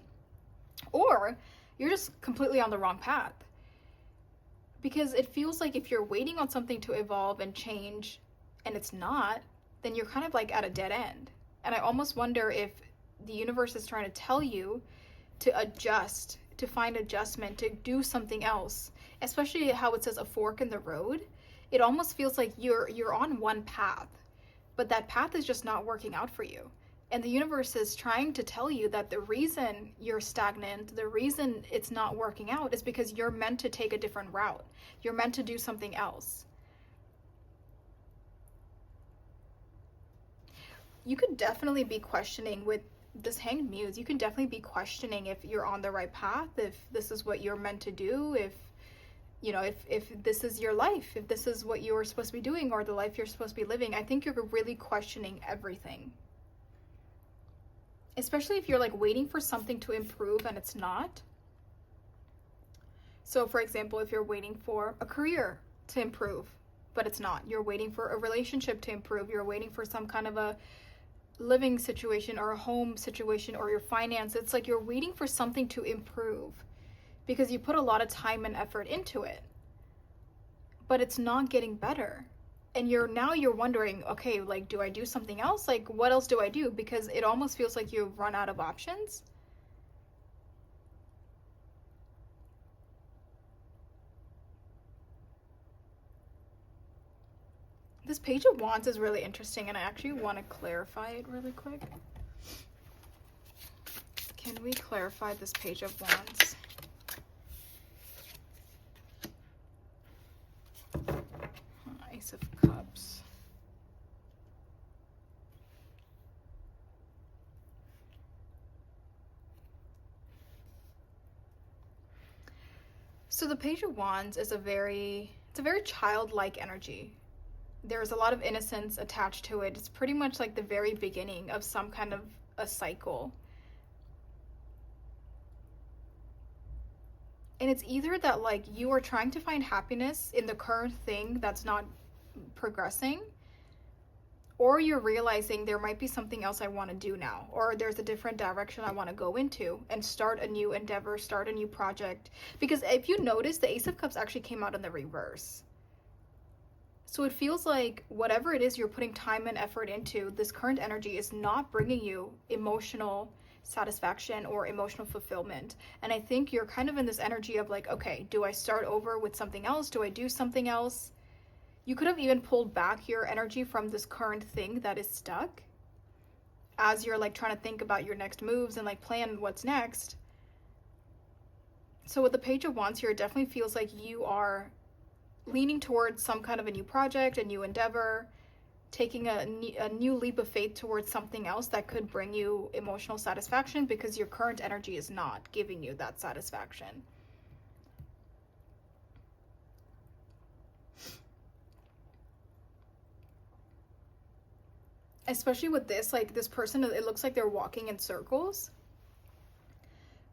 or you're just completely on the wrong path. Because it feels like if you're waiting on something to evolve and change and it's not, then you're kind of like at a dead end. And I almost wonder if the universe is trying to tell you to adjust, to find adjustment, to do something else, especially how it says a fork in the road. It almost feels like you're on one path, but that path is just not working out for you. And the universe is trying to tell you that the reason you're stagnant, the reason it's not working out, is because you're meant to take a different route. You're meant to do something else. You could definitely be questioning with this Hanged Muse. You can definitely be questioning if you're on the right path, if this is what you're meant to do, if you know, if this is your life, if this is what you're supposed to be doing or the life you're supposed to be living. I think you're really questioning everything. Especially if you're like waiting for something to improve and it's not. So for example, if you're waiting for a career to improve, but it's not. You're waiting for a relationship to improve. You're waiting for some kind of a living situation or a home situation or your finance. It's like you're waiting for something to improve because you put a lot of time and effort into it, but it's not getting better. And you're wondering, okay, like, do I do something else? Like, what else do I do? Because it almost feels like you've run out of options. This Page of Wands is really interesting, and I actually want to clarify it really quick. Can we clarify this Page of Wands? Ace of Cups. So the Page of Wands is a very childlike energy. There's a lot of innocence attached to it. It's pretty much like the very beginning of some kind of a cycle. And it's either that like you are trying to find happiness in the current thing that's not progressing, or you're realizing there might be something else I want to do now, or there's a different direction I want to go into and start a new endeavor, start a new project. Because if you notice, the Ace of Cups actually came out in the reverse. So it feels like whatever it is you're putting time and effort into, this current energy is not bringing you emotional satisfaction or emotional fulfillment. And I think you're kind of in this energy of like, okay, do I start over with something else? Do I do something else? You could have even pulled back your energy from this current thing that is stuck as you're like trying to think about your next moves and like plan what's next. So with the Page of Wands here, it definitely feels like you are leaning towards some kind of a new project, a new endeavor, taking a new leap of faith towards something else that could bring you emotional satisfaction, because your current energy is not giving you that satisfaction. Especially with this, like this person, it looks like they're walking in circles.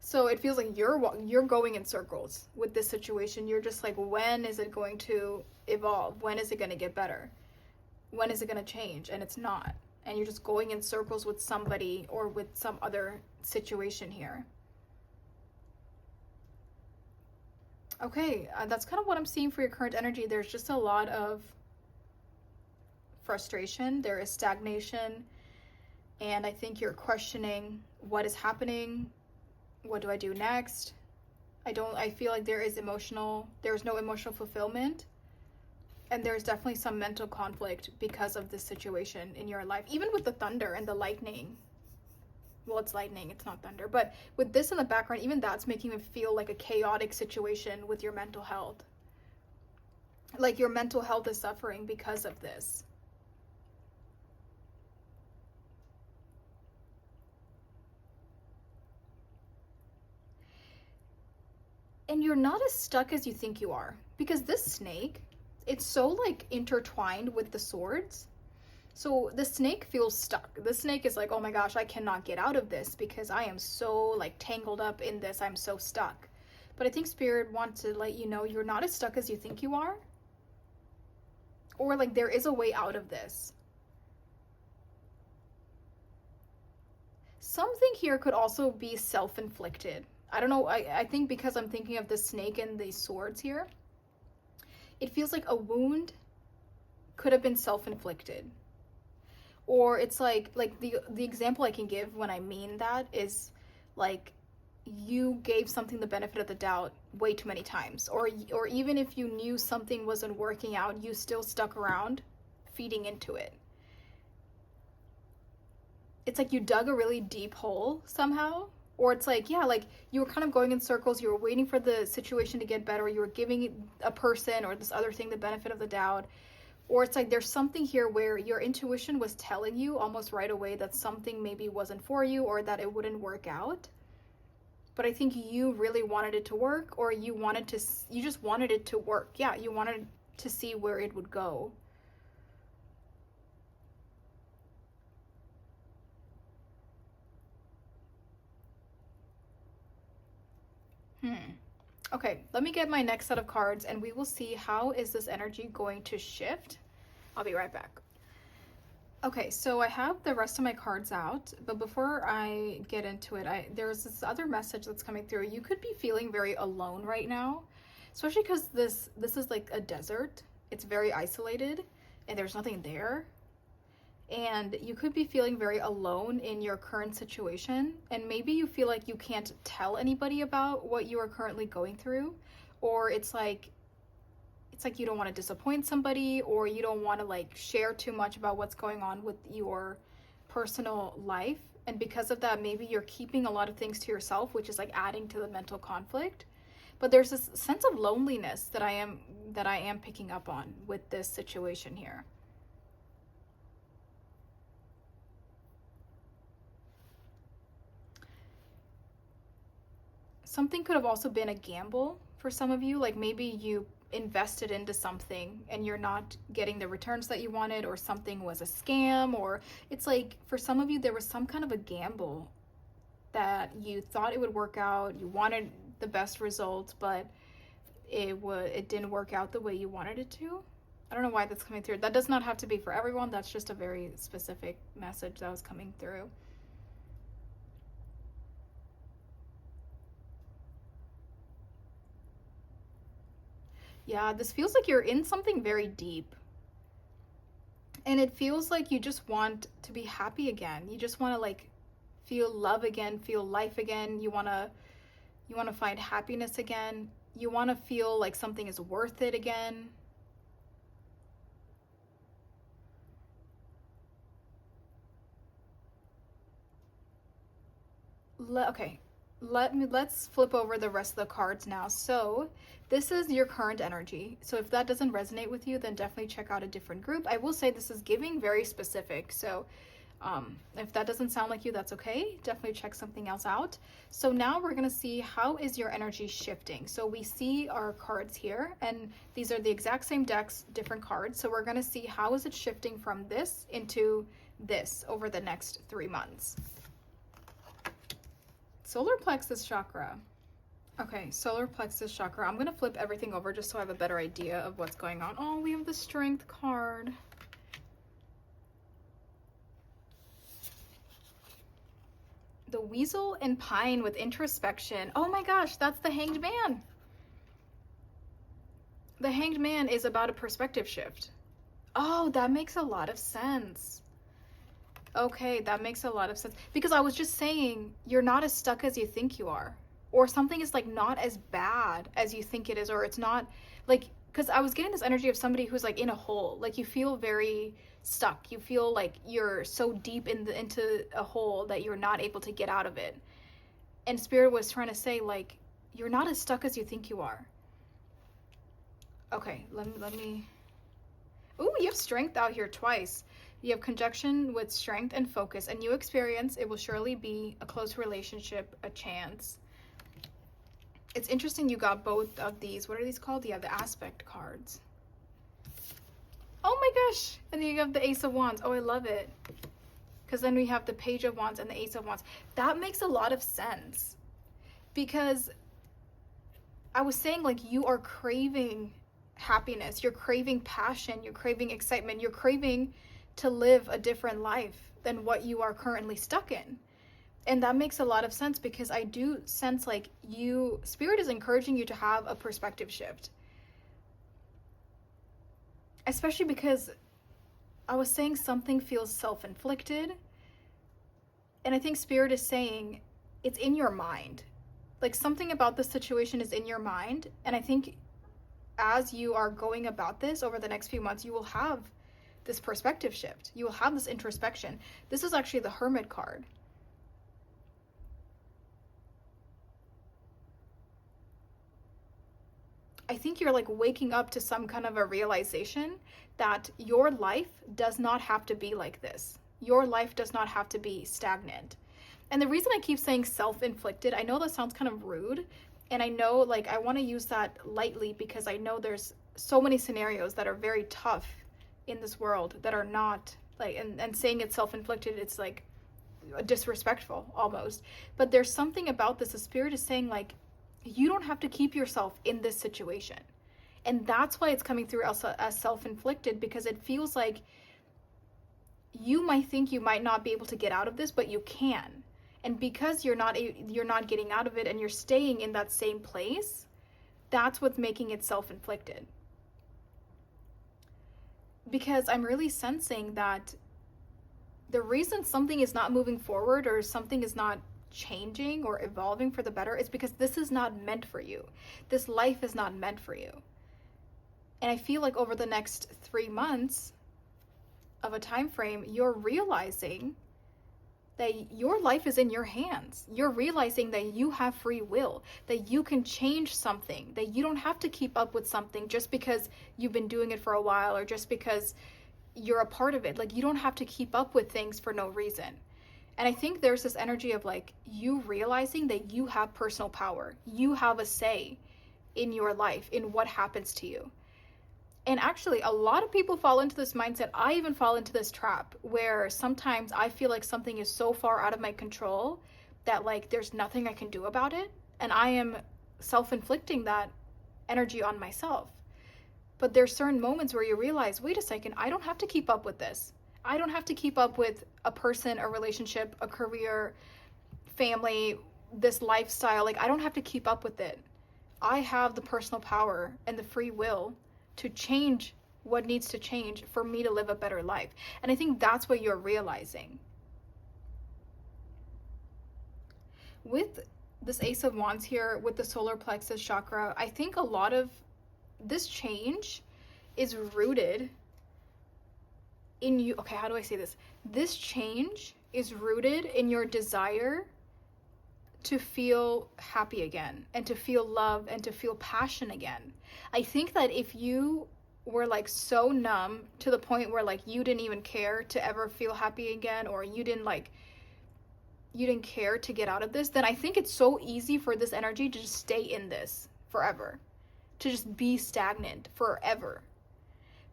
So it feels like you're going in circles with this situation. You're just like, when is it going to evolve? When is it going to get better? When is it going to change? And it's not. And you're just going in circles with somebody or with some other situation here. Okay, that's kind of what I'm seeing for your current energy. There's just a lot of frustration. There is stagnation. And I think you're questioning what is happening. What do I do next? I feel like there's no emotional fulfillment. And there's definitely some mental conflict because of this situation in your life. Even with the thunder and the lightning. Well, it's lightning, it's not thunder. But with this in the background, even that's making me feel like a chaotic situation with your mental health. Like your mental health is suffering because of this. And you're not as stuck as you think you are. Because this snake, it's so like intertwined with the swords. So the snake feels stuck. The snake is like, oh my gosh, I cannot get out of this because I am so like tangled up in this. I'm so stuck. But I think Spirit wants to let you know you're not as stuck as you think you are. Or like there is a way out of this. Something here could also be self-inflicted. I don't know, I think because I'm thinking of the snake and the swords here, it feels like a wound could have been self-inflicted. Or it's like the example I can give when I mean that is like you gave something the benefit of the doubt way too many times. Or even if you knew something wasn't working out, you still stuck around feeding into it. It's like you dug a really deep hole somehow. Or it's like, yeah, like you were kind of going in circles. You were waiting for the situation to get better. You were giving a person or this other thing the benefit of the doubt. Or it's like there's something here where your intuition was telling you almost right away that something maybe wasn't for you or that it wouldn't work out. But I think you really wanted it to work, or you just wanted it to work. Yeah, you wanted to see where it would go. Okay, let me get my next set of cards and we will see how is this energy going to shift. I'll be right back. Okay, so I have the rest of my cards out, but before I get into it, there's this other message that's coming through. You could be feeling very alone right now, especially because this is like a desert. It's very isolated and there's nothing there. And you could be feeling very alone in your current situation, and maybe you feel like you can't tell anybody about what you are currently going through, or it's like you don't want to disappoint somebody, or you don't want to like share too much about what's going on with your personal life, and because of that maybe you're keeping a lot of things to yourself, which is like adding to the mental conflict. But there's this sense of loneliness that I am picking up on with this situation here. Something could have also been a gamble for some of you. Like maybe you invested into something and you're not getting the returns that you wanted, or something was a scam, or it's like for some of you there was some kind of a gamble that you thought it would work out. You wanted the best results, but it didn't work out the way you wanted it to. I don't know why that's coming through. That does not have to be for everyone. That's just a very specific message that was coming through. Yeah, this feels like you're in something very deep. And it feels like you just want to be happy again. You just want to like feel love again, feel life again. You want to find happiness again. You want to feel like something is worth it again. Okay. let's flip over the rest of the cards now. So this is your current energy. So if that doesn't resonate with you, then definitely check out a different group. I will say this is giving very specific. So if that doesn't sound like you, that's okay. Definitely check something else out. So now we're going to see how is your energy shifting. So we see our cards here, and these are the exact same decks, different cards. So we're going to see how is it shifting from this into this over the next 3 months. Solar plexus chakra. Okay, solar plexus chakra. I'm going to flip everything over just so I have a better idea of what's going on. Oh, we have the strength card. The weasel and pine with introspection. Oh my gosh, that's the hanged man. The hanged man is about a perspective shift. Oh, that makes a lot of sense. Okay, that makes a lot of sense. Because I was just saying, you're not as stuck as you think you are. Or something is like not as bad as you think it is. Or it's not like, because I was getting this energy of somebody who's like in a hole. Like you feel very stuck. You feel like you're so deep into a hole that you're not able to get out of it. And Spirit was trying to say, like, you're not as stuck as you think you are. Okay, let me. Ooh, you have strength out here twice. You have conjunction with strength and focus. A new experience. It will surely be a close relationship, a chance. It's interesting you got both of these. What are these called? Yeah, the aspect cards. Oh my gosh. And then you have the Ace of Wands. Oh, I love it. Because then we have the Page of Wands and the Ace of Wands. That makes a lot of sense. Because I was saying, like, you are craving happiness. You're craving passion. You're craving excitement. You're craving to live a different life than what you are currently stuck in. And that makes a lot of sense because I do sense like Spirit is encouraging you to have a perspective shift. Especially because I was saying something feels self-inflicted. And I think Spirit is saying it's in your mind. Like something about this situation is in your mind. And I think as you are going about this over the next few months, you will have this perspective shift. You will have this introspection. This is actually the Hermit card. I think you're like waking up to some kind of a realization that your life does not have to be like this. Your life does not have to be stagnant. And the reason I keep saying self-inflicted, I know that sounds kind of rude. And I know like I want to use that lightly because I know there's so many scenarios that are very tough in this world that are not like, and saying it's self-inflicted, it's like disrespectful almost. But there's something about this. The Spirit is saying like, you don't have to keep yourself in this situation. And that's why it's coming through as self-inflicted, because it feels like you might think you might not be able to get out of this, but you can. And because you're not getting out of it and you're staying in that same place, that's what's making it self-inflicted. Because I'm really sensing that the reason something is not moving forward or something is not changing or evolving for the better is because this is not meant for you. This life is not meant for you. And I feel like over the next 3 months of a time frame, you're realizing that your life is in your hands. You're realizing that you have free will, that you can change something, that you don't have to keep up with something just because you've been doing it for a while or just because you're a part of it. Like you don't have to keep up with things for no reason. And I think there's this energy of like you realizing that you have personal power. You have a say in your life, in what happens to you. And actually, a lot of people fall into this mindset. I even fall into this trap where sometimes I feel like something is so far out of my control that like there's nothing I can do about it. And I am self-inflicting that energy on myself. But there's certain moments where you realize, wait a second, I don't have to keep up with this. I don't have to keep up with a person, a relationship, a career, family, this lifestyle. Like I don't have to keep up with it. I have the personal power and the free will to change what needs to change for me to live a better life. And I think that's what you're realizing. With this Ace of Wands here, with the solar plexus chakra, I think a lot of this change is rooted in you. Okay, how do I say this? This change is rooted in your desire to feel happy again, and to feel love, and to feel passion again. I think that if you were like so numb to the point where like you didn't even care to ever feel happy again, or you didn't care to get out of this, then I think it's so easy for this energy to just stay in this forever, to just be stagnant forever.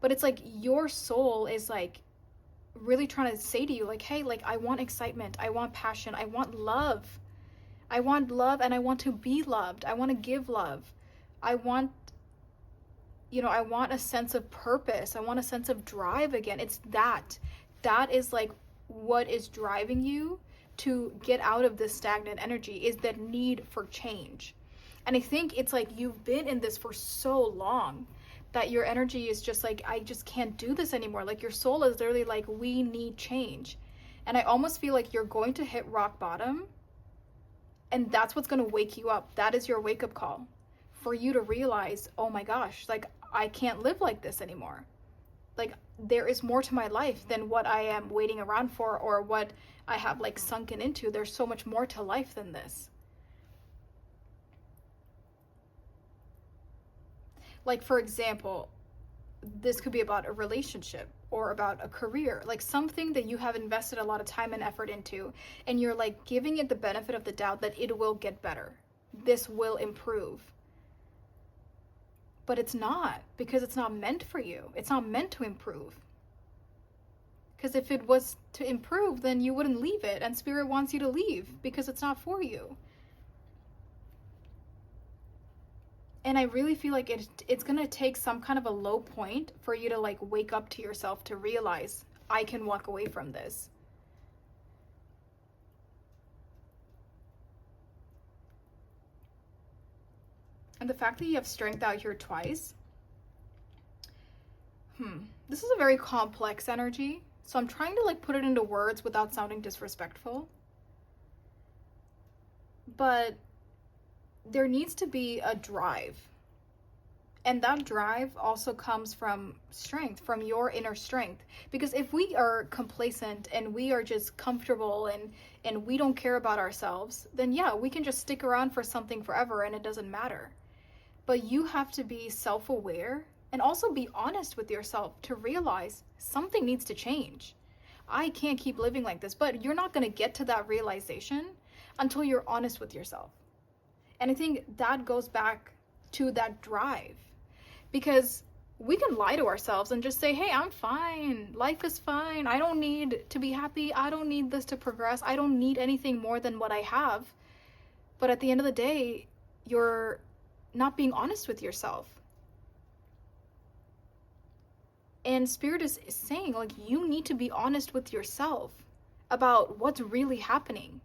But it's like your soul is like really trying to say to you, like, hey, like, I want excitement, I want passion, I want love, and I want to be loved, I want to give love, I want, I want a sense of purpose, I want a sense of drive again. It's that is like what is driving you to get out of this stagnant energy, is that need for change. And I think it's like you've been in this for so long that your energy is just like, I just can't do this anymore. Like your soul is literally like, we need change. And I almost feel like you're going to hit rock bottom, and that's what's going to wake you up. That is your wake-up call for you to realize, oh my gosh, like I can't live like this anymore. Like there is more to my life than what I am waiting around for, or what I have like sunken into. There's so much more to life than this. Like, for example, this could be about a relationship or about a career, like something that you have invested a lot of time and effort into, and you're like giving it the benefit of the doubt that it will get better. This will improve. But it's not, because it's not meant for you. It's not meant to improve. Because if it was to improve, then you wouldn't leave it, and Spirit wants you to leave because it's not for you. And I really feel like it's going to take some kind of a low point for you to like wake up to yourself, to realize I can walk away from this. And the fact that you have strength out here twice, this is a very complex energy. So I'm trying to like put it into words without sounding disrespectful. But there needs to be a drive. And that drive also comes from strength, from your inner strength. Because if we are complacent and we are just comfortable and we don't care about ourselves, then yeah, we can just stick around for something forever and it doesn't matter. But you have to be self-aware and also be honest with yourself to realize something needs to change. I can't keep living like this. But you're not going to get to that realization until you're honest with yourself. And I think that goes back to that drive, because we can lie to ourselves and just say, hey, I'm fine. Life is fine. I don't need to be happy. I don't need this to progress. I don't need anything more than what I have. But at the end of the day, you're not being honest with yourself. And Spirit is saying, like, you need to be honest with yourself about what's really happening.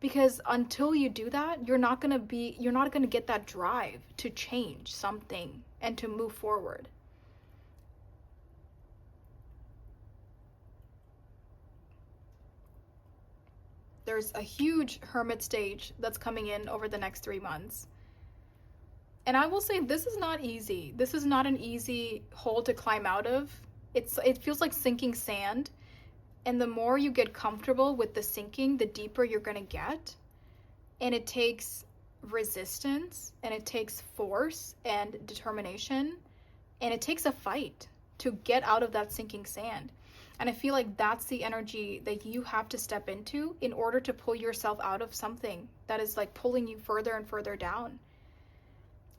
Because until you do that, you're not going to get that drive to change something and to move forward. There's a huge hermit stage that's coming in over the next 3 months. And I will say, this is not easy. This is not an easy hole to climb out of. It feels like sinking sand. And the more you get comfortable with the sinking, the deeper you're going to get. And it takes resistance, and it takes force and determination, and it takes a fight to get out of that sinking sand. And I feel like that's the energy that you have to step into in order to pull yourself out of something that is like pulling you further and further down.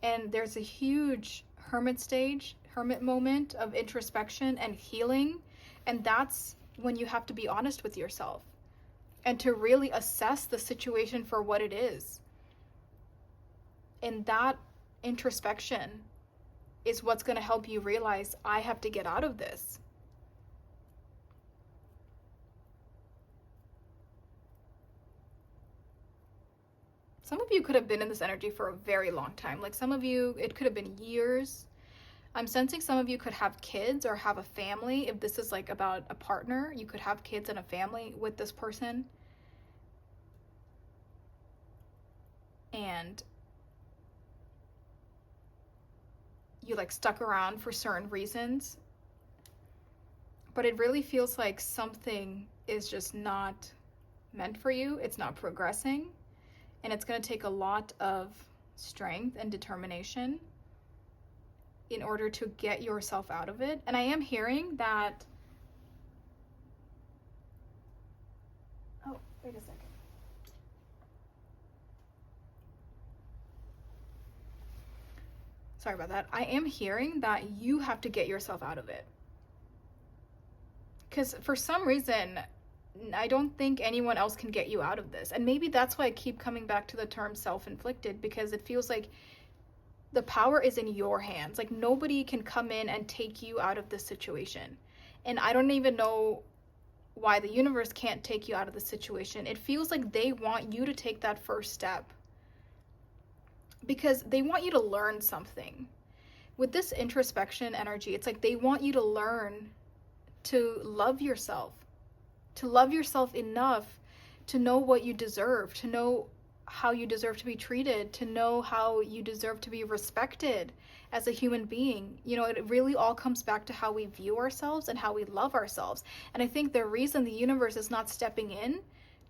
And there's a huge hermit moment of introspection and healing. And that's when you have to be honest with yourself and to really assess the situation for what it is. And that introspection is what's going to help you realize, I have to get out of this. Some of you could have been in this energy for a very long time. Like some of you, it could have been years. I'm sensing some of you could have kids or have a family. If this is like about a partner, you could have kids and a family with this person. And you like stuck around for certain reasons. But it really feels like something is just not meant for you. It's not progressing. And it's going to take a lot of strength and determination in order to get yourself out of it. And I am hearing that... Oh, wait a second. Sorry about that. I am hearing that you have to get yourself out of it. Because for some reason, I don't think anyone else can get you out of this. And maybe that's why I keep coming back to the term self-inflicted, because it feels like the power is in your hands. Like nobody can come in and take you out of this situation. And I don't even know why the universe can't take you out of the situation. It feels like they want you to take that first step, because they want you to learn something. With this introspection energy, it's like they want you to learn to love yourself enough to know what you deserve, to know how you deserve to be treated, to know how you deserve to be respected as a human being. You know, it really all comes back to how we view ourselves and how we love ourselves. And I think the reason the universe is not stepping in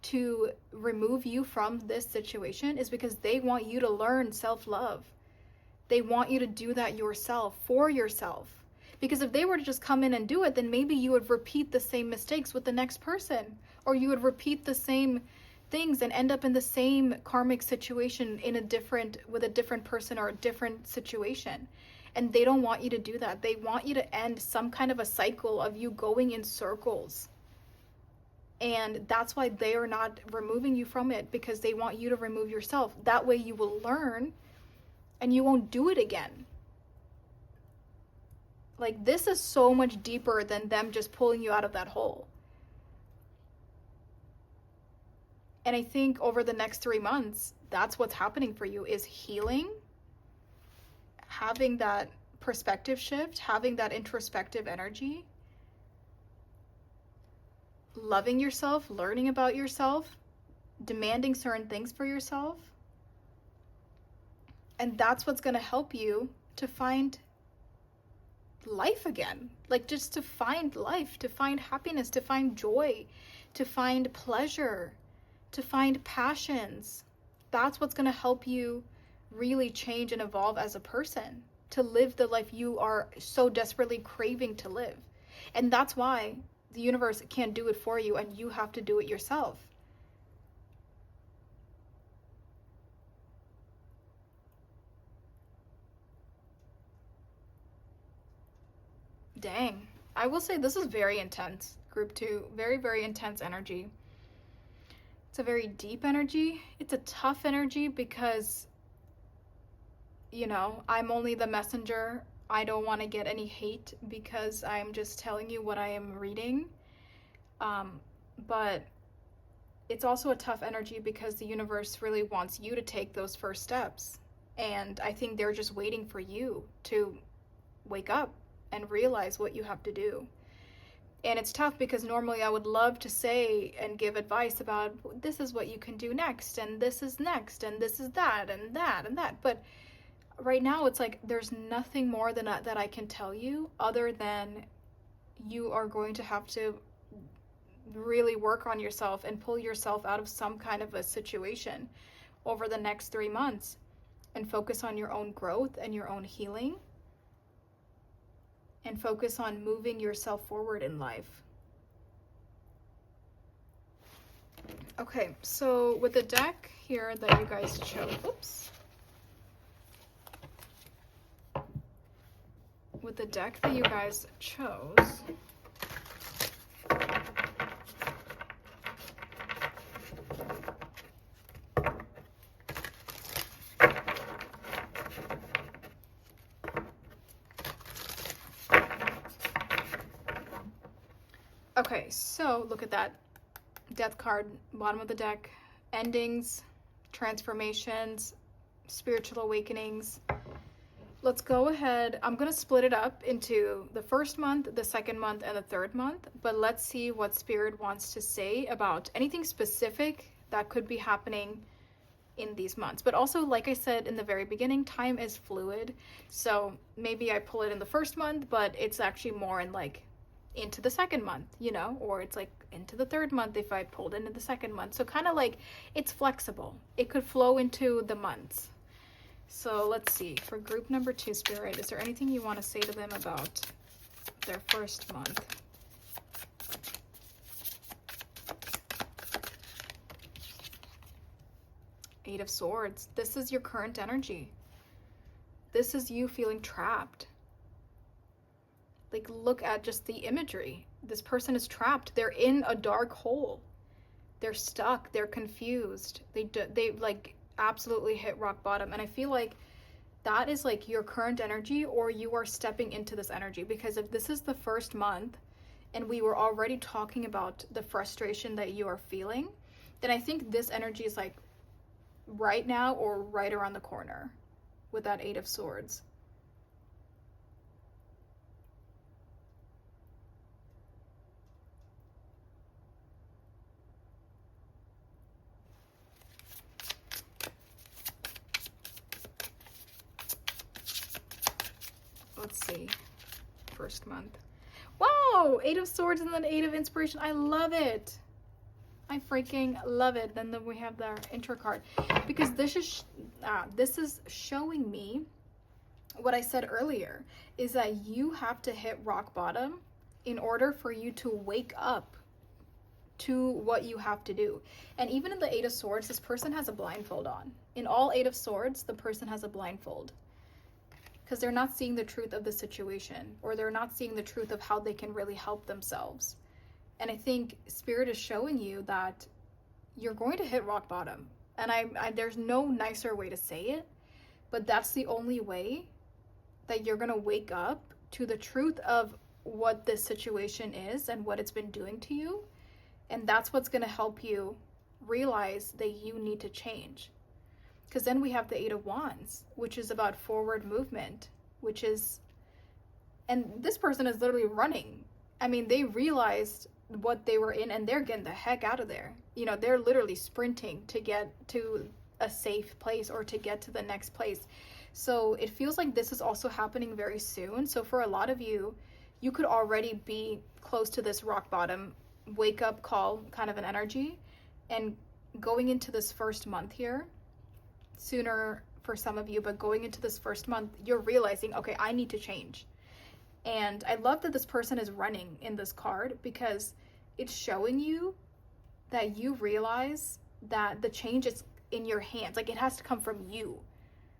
to remove you from this situation is because they want you to learn self-love. They want you to do that yourself, for yourself. Because if they were to just come in and do it, then maybe you would repeat the same mistakes with the next person, or you would repeat the same things and end up in the same karmic situation with a different person or a different situation. And they don't want you to do that. They want you to end some kind of a cycle of you going in circles. And that's why they are not removing you from it, because they want you to remove yourself. That way you will learn and you won't do it again. Like, this is so much deeper than them just pulling you out of that hole. And I think over the next 3 months, that's what's happening for you, is healing, having that perspective shift, having that introspective energy, loving yourself, learning about yourself, demanding certain things for yourself. And that's what's going to help you to find life again. Like, just to find life, to find happiness, to find joy, to find pleasure, to find passions. That's what's going to help you really change and evolve as a person, to live the life you are so desperately craving to live. And that's why the universe can't do it for you, and you have to do it yourself. Dang. I will say this is very intense, group 2. Very, very intense energy. It's a very deep energy. It's a tough energy because, you know, I'm only the messenger. I don't want to get any hate because I'm just telling you what I am reading. But it's also a tough energy because the universe really wants you to take those first steps. And I think they're just waiting for you to wake up and realize what you have to do. And it's tough because normally I would love to say and give advice about this is what you can do next, and this is next, and this is that, and that, and that. But right now it's like there's nothing more than that I can tell you, other than you are going to have to really work on yourself and pull yourself out of some kind of a situation over the next 3 months, and focus on your own growth and your own healing, and focus on moving yourself forward in life. Okay, so with the deck here that you guys chose, with the deck that you guys chose, okay, so look at that death card, bottom of the deck. Endings, transformations, spiritual awakenings. Let's go ahead. I'm going to split it up into the first month, the second month, and the third month. But let's see what Spirit wants to say about anything specific that could be happening in these months. But also, like I said in the very beginning, time is fluid. So maybe I pull it in the first month, but it's actually more in like into the second month, you know, or it's like into the third month if I pulled into the second month. So kind of like it's flexible. It could flow into the months. So let's see, for group number 2, Spirit, is there anything you want to say to them about their first month? Eight of Swords. This is your current energy. This is you feeling trapped. Like, look at just the imagery. This person is trapped. They're in a dark hole. They're stuck. They're confused. They like absolutely hit rock bottom. And I feel like that is like your current energy, or you are stepping into this energy. Because if this is the first month and we were already talking about the frustration that you are feeling, then I think this energy is like right now or right around the corner with that Eight of Swords. Let's see, first month. Wow, Eight of Swords and then Eight of Inspiration. I love it. I freaking love it. Then we have the intro card, because this is showing me what I said earlier, is that you have to hit rock bottom in order for you to wake up to what you have to do. And even in the Eight of Swords, this person has a blindfold on. In all Eight of Swords, the person has a blindfold, because they're not seeing the truth of the situation, or they're not seeing the truth of how they can really help themselves. And I think Spirit is showing you that you're going to hit rock bottom. And there's no nicer way to say it, but that's the only way that you're going to wake up to the truth of what this situation is and what it's been doing to you. And that's what's going to help you realize that you need to change. Because then we have the Eight of Wands, which is about forward movement, and this person is literally running. I mean, they realized what they were in and they're getting the heck out of there. You know, they're literally sprinting to get to a safe place or to get to the next place. So it feels like this is also happening very soon. So for a lot of you, you could already be close to this rock bottom, wake up call kind of an energy, and going into this first month here, sooner for some of you, but going into this first month, you're realizing, okay, I need to change. And I love that this person is running in this card, because it's showing you that you realize that the change is in your hands. Like, it has to come from you.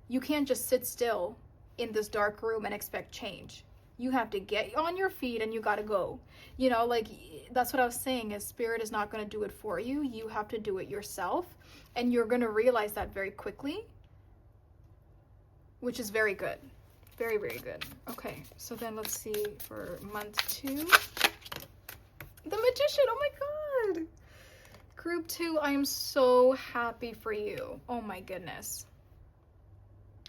You can't just sit still in this dark room and expect change. You have to get on your feet and you got to go. You know, like, that's what I was saying, is Spirit is not going to do it for you. You have to do it yourself. And you're going to realize that very quickly, which is very good. Very, very good. Okay, so then let's see for month 2. The Magician, oh my God. Group 2, I am so happy for you. Oh my goodness.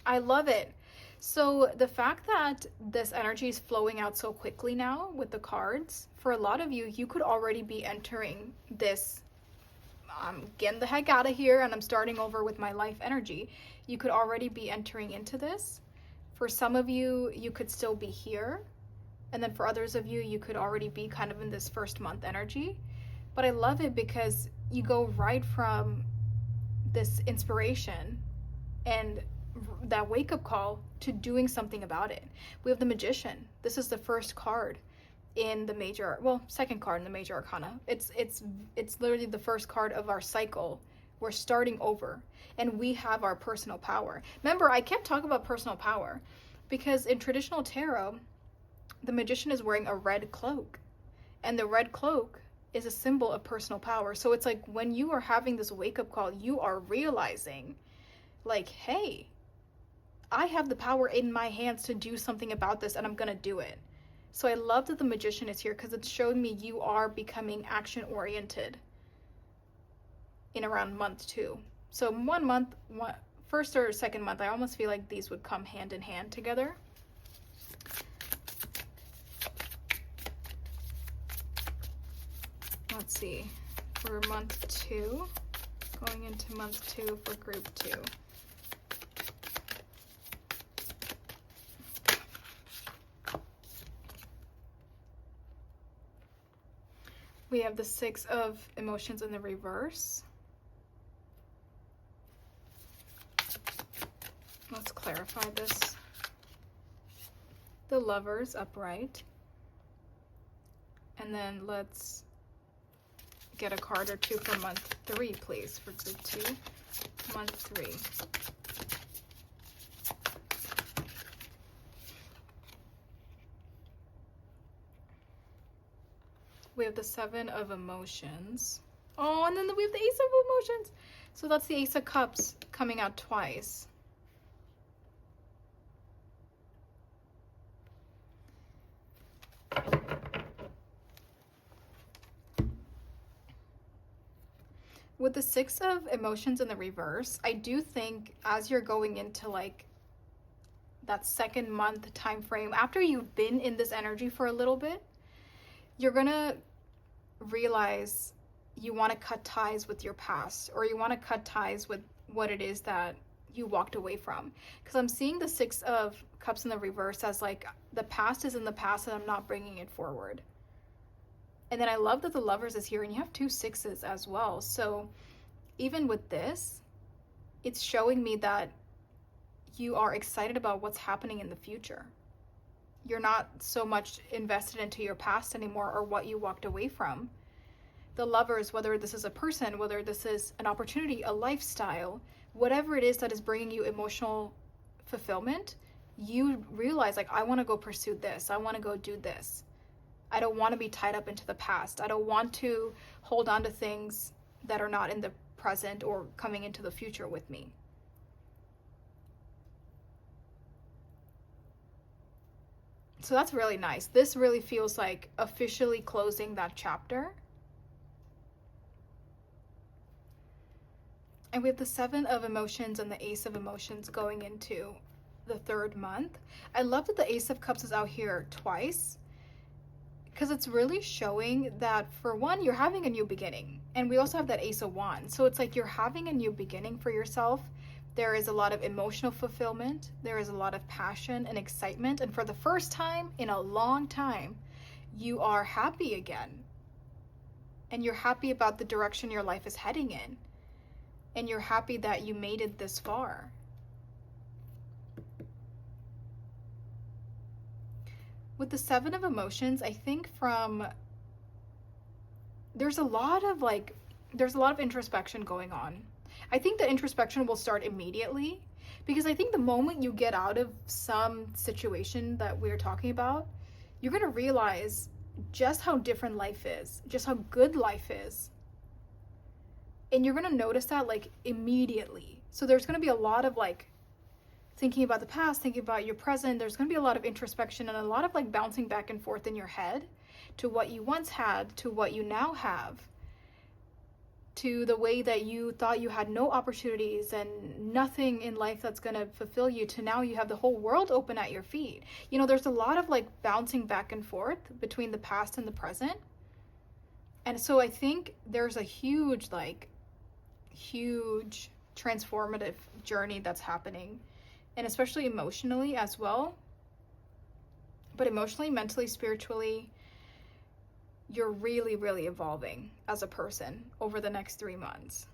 I love it. So the fact that this energy is flowing out so quickly now with the cards, for a lot of you, you could already be entering this, I'm getting the heck out of here and I'm starting over with my life energy. You could already be entering into this. For some of you, you could still be here. And then for others of you, you could already be kind of in this first month energy. But I love it because you go right from this inspiration and that wake-up call to doing something about it. We have the Magician. This is the first card in the major, well, second card in the major arcana. It's literally the first card of our cycle. We're starting over, and we have our personal power. Remember, I kept talking about personal power because in traditional tarot, the Magician is wearing a red cloak, and the red cloak is a symbol of personal power. So it's like when you are having this wake-up call, you are realizing, like, hey, I have the power in my hands to do something about this, and I'm gonna do it. So I love that the Magician is here because it's showing me you are becoming action-oriented in around month 2. So 1 month, first or second month, I almost feel like these would come hand in hand together. Let's see, for month 2, going into month 2 for group 2. We have the Six of Emotions in the reverse. Let's clarify this. The Lovers upright. And then let's get a card or two for month 3, please, for group 2, month 3. We have the Seven of Emotions. Oh, and then we have the Ace of Emotions. So that's the Ace of Cups coming out twice. With the Six of Emotions in the reverse, I do think as you're going into like that second month time frame, after you've been in this energy for a little bit, you're gonna realize you want to cut ties with your past, or you want to cut ties with what it is that you walked away from. Because I'm seeing the Six of Cups in the reverse as like the past is in the past and I'm not bringing it forward. And then I love that the Lovers is here and you have 2 sixes as well. So even with this, it's showing me that you are excited about what's happening in the future. You're not so much invested into your past anymore or what you walked away from. The Lovers, whether this is a person, whether this is an opportunity, a lifestyle, whatever it is that is bringing you emotional fulfillment, you realize like, I want to go pursue this. I want to go do this. I don't want to be tied up into the past. I don't want to hold on to things that are not in the present or coming into the future with me. So that's really nice. This really feels like officially closing that chapter. And we have the Seven of Emotions and the Ace of Emotions going into the 3rd month. I love that the Ace of Cups is out here twice, because it's really showing that, for one, you're having a new beginning. And we also have that Ace of Wands. So it's like you're having a new beginning for yourself. There is a lot of emotional fulfillment. There is a lot of passion and excitement. And for the first time in a long time, you are happy again. And you're happy about the direction your life is heading in. And you're happy that you made it this far. With the Seven of Emotions, I think there's a lot of introspection going on. I think the introspection will start immediately, because I think the moment you get out of some situation that we're talking about, you're going to realize just how different life is, just how good life is. And you're going to notice that like immediately. So there's going to be a lot of like thinking about the past, thinking about your present. There's going to be a lot of introspection and a lot of like bouncing back and forth in your head to what you once had, to what you now have, to the way that you thought you had no opportunities and nothing in life that's going to fulfill you, to now you have the whole world open at your feet. You know, there's a lot of like bouncing back and forth between the past and the present. And so I think there's a huge transformative journey that's happening, and especially emotionally as well. But emotionally, mentally, spiritually, you're really, really evolving as a person over the next 3 months.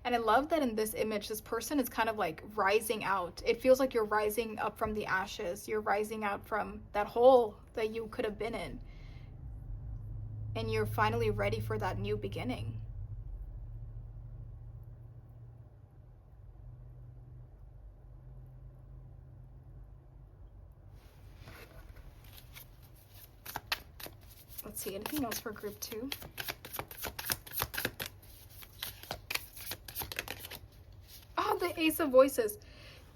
And I love that in this image, this person is kind of like rising out. It feels like you're rising up from the ashes. You're rising out from that hole that you could have been in. And you're finally ready for that new beginning. Let's see, anything else for group 2? Oh, the Ace of Voices.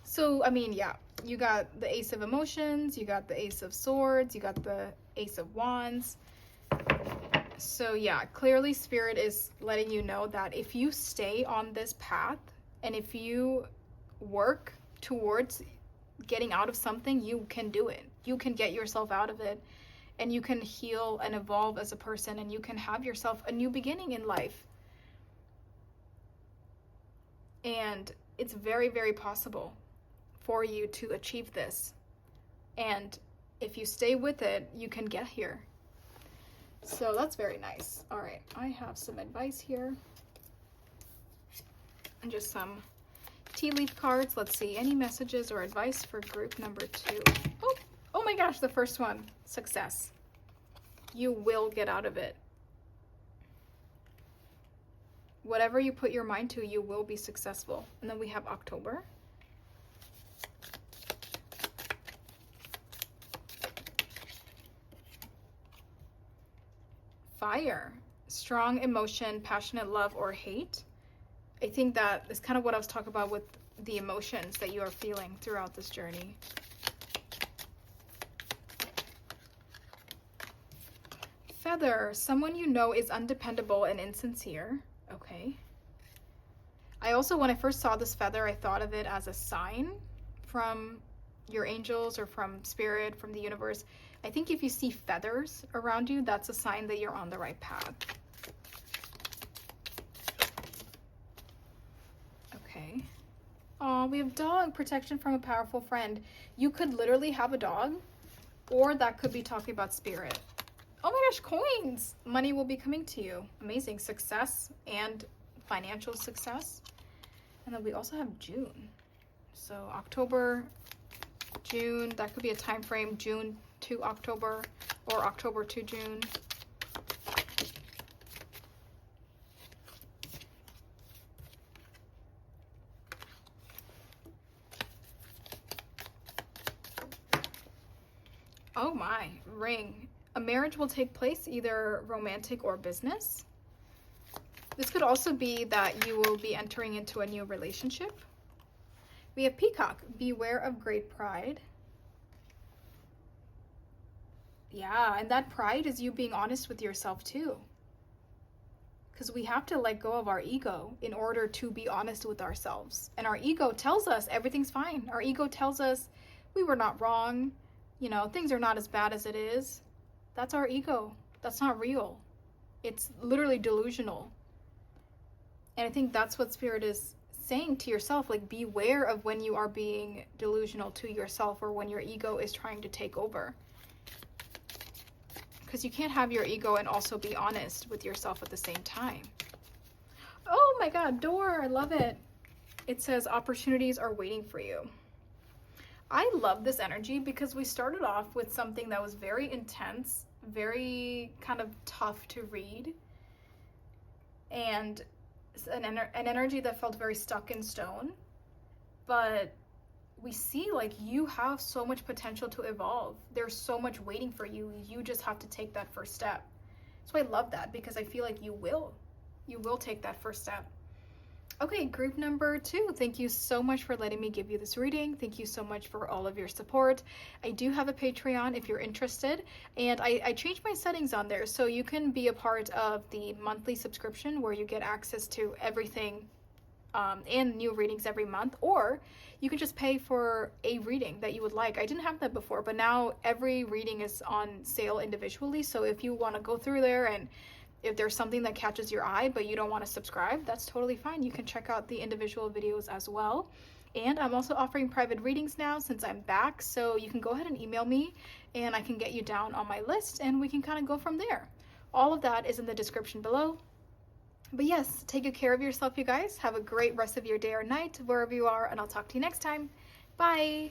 So, I mean, yeah, you got the Ace of Emotions, you got the Ace of Swords, you got the Ace of Wands. So yeah, clearly Spirit is letting you know that if you stay on this path and if you work towards getting out of something, you can do it. You can get yourself out of it, and you can heal and evolve as a person, and you can have yourself a new beginning in life. And it's very, very possible for you to achieve this. And if you stay with it, you can get here. So that's very nice. All right, I have some advice here. And just some tea leaf cards. Let's see, any messages or advice for group number 2? Oh my gosh, the first one, success. You will get out of it. Whatever you put your mind to, you will be successful. And then we have October. Fire, strong emotion, passionate love or hate. I think that is kind of what I was talking about with the emotions that you are feeling throughout this journey. Feather, someone you know is undependable and insincere. Okay. I also, when I first saw this feather, I thought of it as a sign from your angels or from spirit, from the universe. I think if you see feathers around you, that's a sign that you're on the right path. Okay. Oh, we have dog, protection from a powerful friend. You could literally have a dog, or that could be talking about spirit. Oh my gosh, coins! Money will be coming to you. Amazing. Success and financial success. And then we also have June. So October, June, that could be a time frame, June to October or October to June. Oh my, ring. A marriage will take place, either romantic or business. This could also be that you will be entering into a new relationship. We have Peacock, beware of great pride. Yeah, and that pride is you being honest with yourself too. Because we have to let go of our ego in order to be honest with ourselves. And our ego tells us everything's fine. Our ego tells us we were not wrong. You know, things are not as bad as it is. That's our ego. That's not real. It's literally delusional. And I think that's what Spirit is saying to yourself, like beware of when you are being delusional to yourself or when your ego is trying to take over. Because you can't have your ego and also be honest with yourself at the same time. Oh my God, door, I love it. It says opportunities are waiting for you. I love this energy because we started off with something that was very intense, very kind of tough to read, and an energy that felt very stuck in stone. But we see like you have so much potential to evolve. There's so much waiting for you. You just have to take that first step. So I love that because I feel like you will take that first step. Okay, group number 2, thank you so much for letting me give you this reading. Thank you so much for all of your support. I do have a Patreon if you're interested, and I changed my settings on there so you can be a part of the monthly subscription where you get access to everything and new readings every month, or you can just pay for a reading that you would like. I didn't have that before, but now every reading is on sale individually, so if you want to go through there and if there's something that catches your eye but you don't want to subscribe, that's totally fine. You can check out the individual videos as well. And I'm also offering private readings now since I'm back, so you can go ahead and email me and I can get you down on my list and we can kind of go from there. All of that is in the description below. But yes, take good care of yourself, you guys. Have a great rest of your day or night, wherever you are, and I'll talk to you next time. Bye!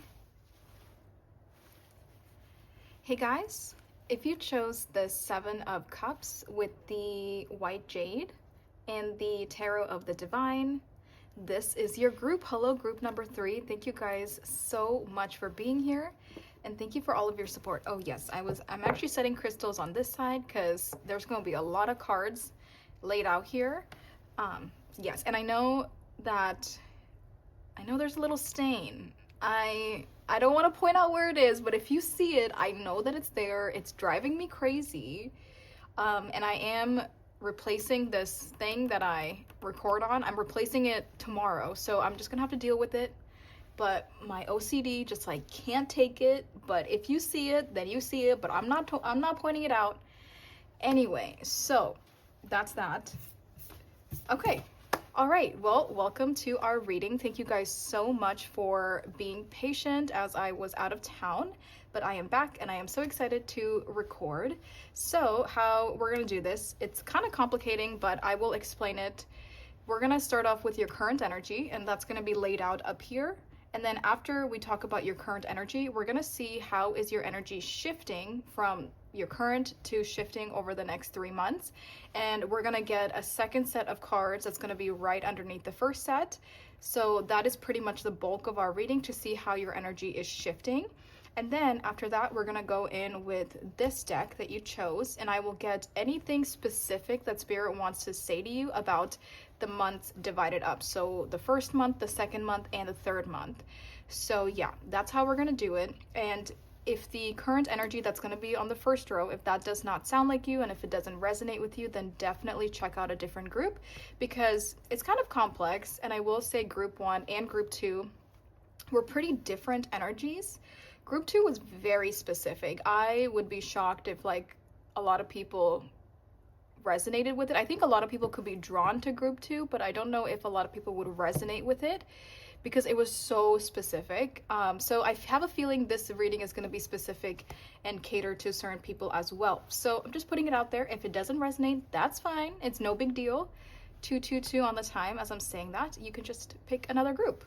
Hey guys! If you chose the 7 of Cups with the white jade and the Tarot of the Divine, this is your group. Hello, group number 3. Thank you guys so much for being here, and thank you for all of your support. Oh yes, I'm actually setting crystals on this side because there's going to be a lot of cards laid out here. Yes, and I know there's a little stain. I don't want to point out where it is, but if you see it, I know that it's there. It's driving me crazy. And I am replacing this thing that I record on. I'm replacing it tomorrow, so I'm just gonna have to deal with it. But my OCD just like can't take it. But if you see it, then you see it, but I'm not pointing it out. Anyway, so that's that. Okay, All right, well, welcome to our reading. Thank you guys so much for being patient as I was out of town, but I am back and I am so excited to record. So, how we're going to do this, it's kind of complicating, but I will explain it. We're going to start off with your current energy, and that's going to be laid out up here. And then after we talk about your current energy, we're going to see how is your energy shifting from your current to shifting over the next 3 months. And we're going to get a second set of cards that's going to be right underneath the first set. So that is pretty much the bulk of our reading to see how your energy is shifting. And then after that, we're going to go in with this deck that you chose, and I will get anything specific that Spirit wants to say to you about the months divided up. So the first month, the second month, and the third month. So yeah, that's how we're going to do it. And if the current energy that's going to be on the first row, if that does not sound like you and if it doesn't resonate with you, then definitely check out a different group because it's kind of complex. And I will say group 1 and group 2 were pretty different energies. Group 2 was very specific. I would be shocked if like a lot of people resonated with it. I think a lot of people could be drawn to group 2, but I don't know if a lot of people would resonate with it because it was so specific. So I have a feeling this reading is going to be specific and cater to certain people as well. So I'm just putting it out there. If it doesn't resonate, that's fine. It's no big deal. 222 on the time as I'm saying that. You can just pick another group.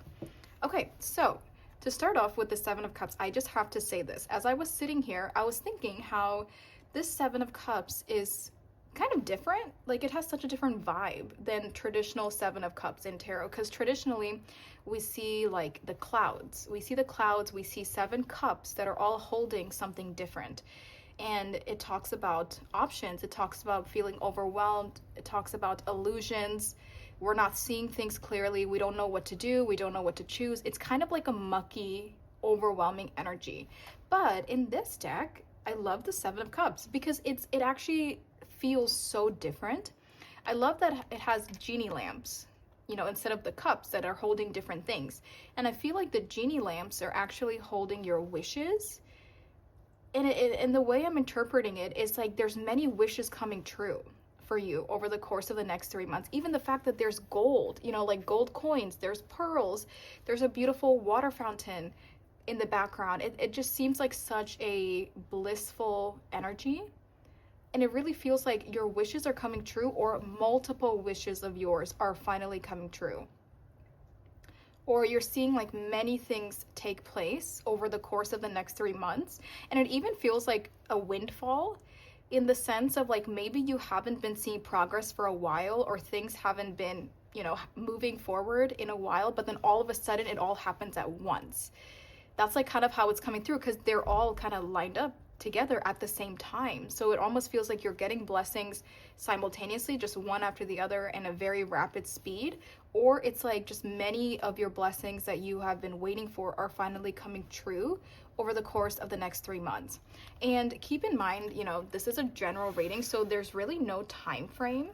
Okay, so to start off with the Seven of Cups, I just have to say this. As I was sitting here, I was thinking how this Seven of Cups is kind of different. Like it has such a different vibe than traditional Seven of Cups in tarot, because traditionally we see like the clouds. We see the clouds, we see 7 cups that are all holding something different. And it talks about options, it talks about feeling overwhelmed, it talks about illusions. We're not seeing things clearly. We don't know what to do. We don't know what to choose. It's kind of like a mucky, overwhelming energy. But in this deck, I love the Seven of Cups because it actually feels so different. I love that it has genie lamps, you know, instead of the cups that are holding different things. And I feel like the genie lamps are actually holding your wishes. And the way I'm interpreting it is like there's many wishes coming true for you over the course of the next 3 months. Even the fact that there's gold, you know, like gold coins, there's pearls, there's a beautiful water fountain in the background. It just seems like such a blissful energy. And it really feels like your wishes are coming true, or multiple wishes of yours are finally coming true. Or you're seeing like many things take place over the course of the next 3 months. And it even feels like a windfall, in the sense of like maybe you haven't been seeing progress for a while, or things haven't been, you know, moving forward in a while, but then all of a sudden it all happens at once. That's like kind of how it's coming through, because they're all kind of lined up together at the same time. So it almost feels like you're getting blessings simultaneously, just one after the other in a very rapid speed. Or it's like just many of your blessings that you have been waiting for are finally coming true over the course of the next 3 months. And keep in mind, you know, this is a general reading, so there's really no time frame.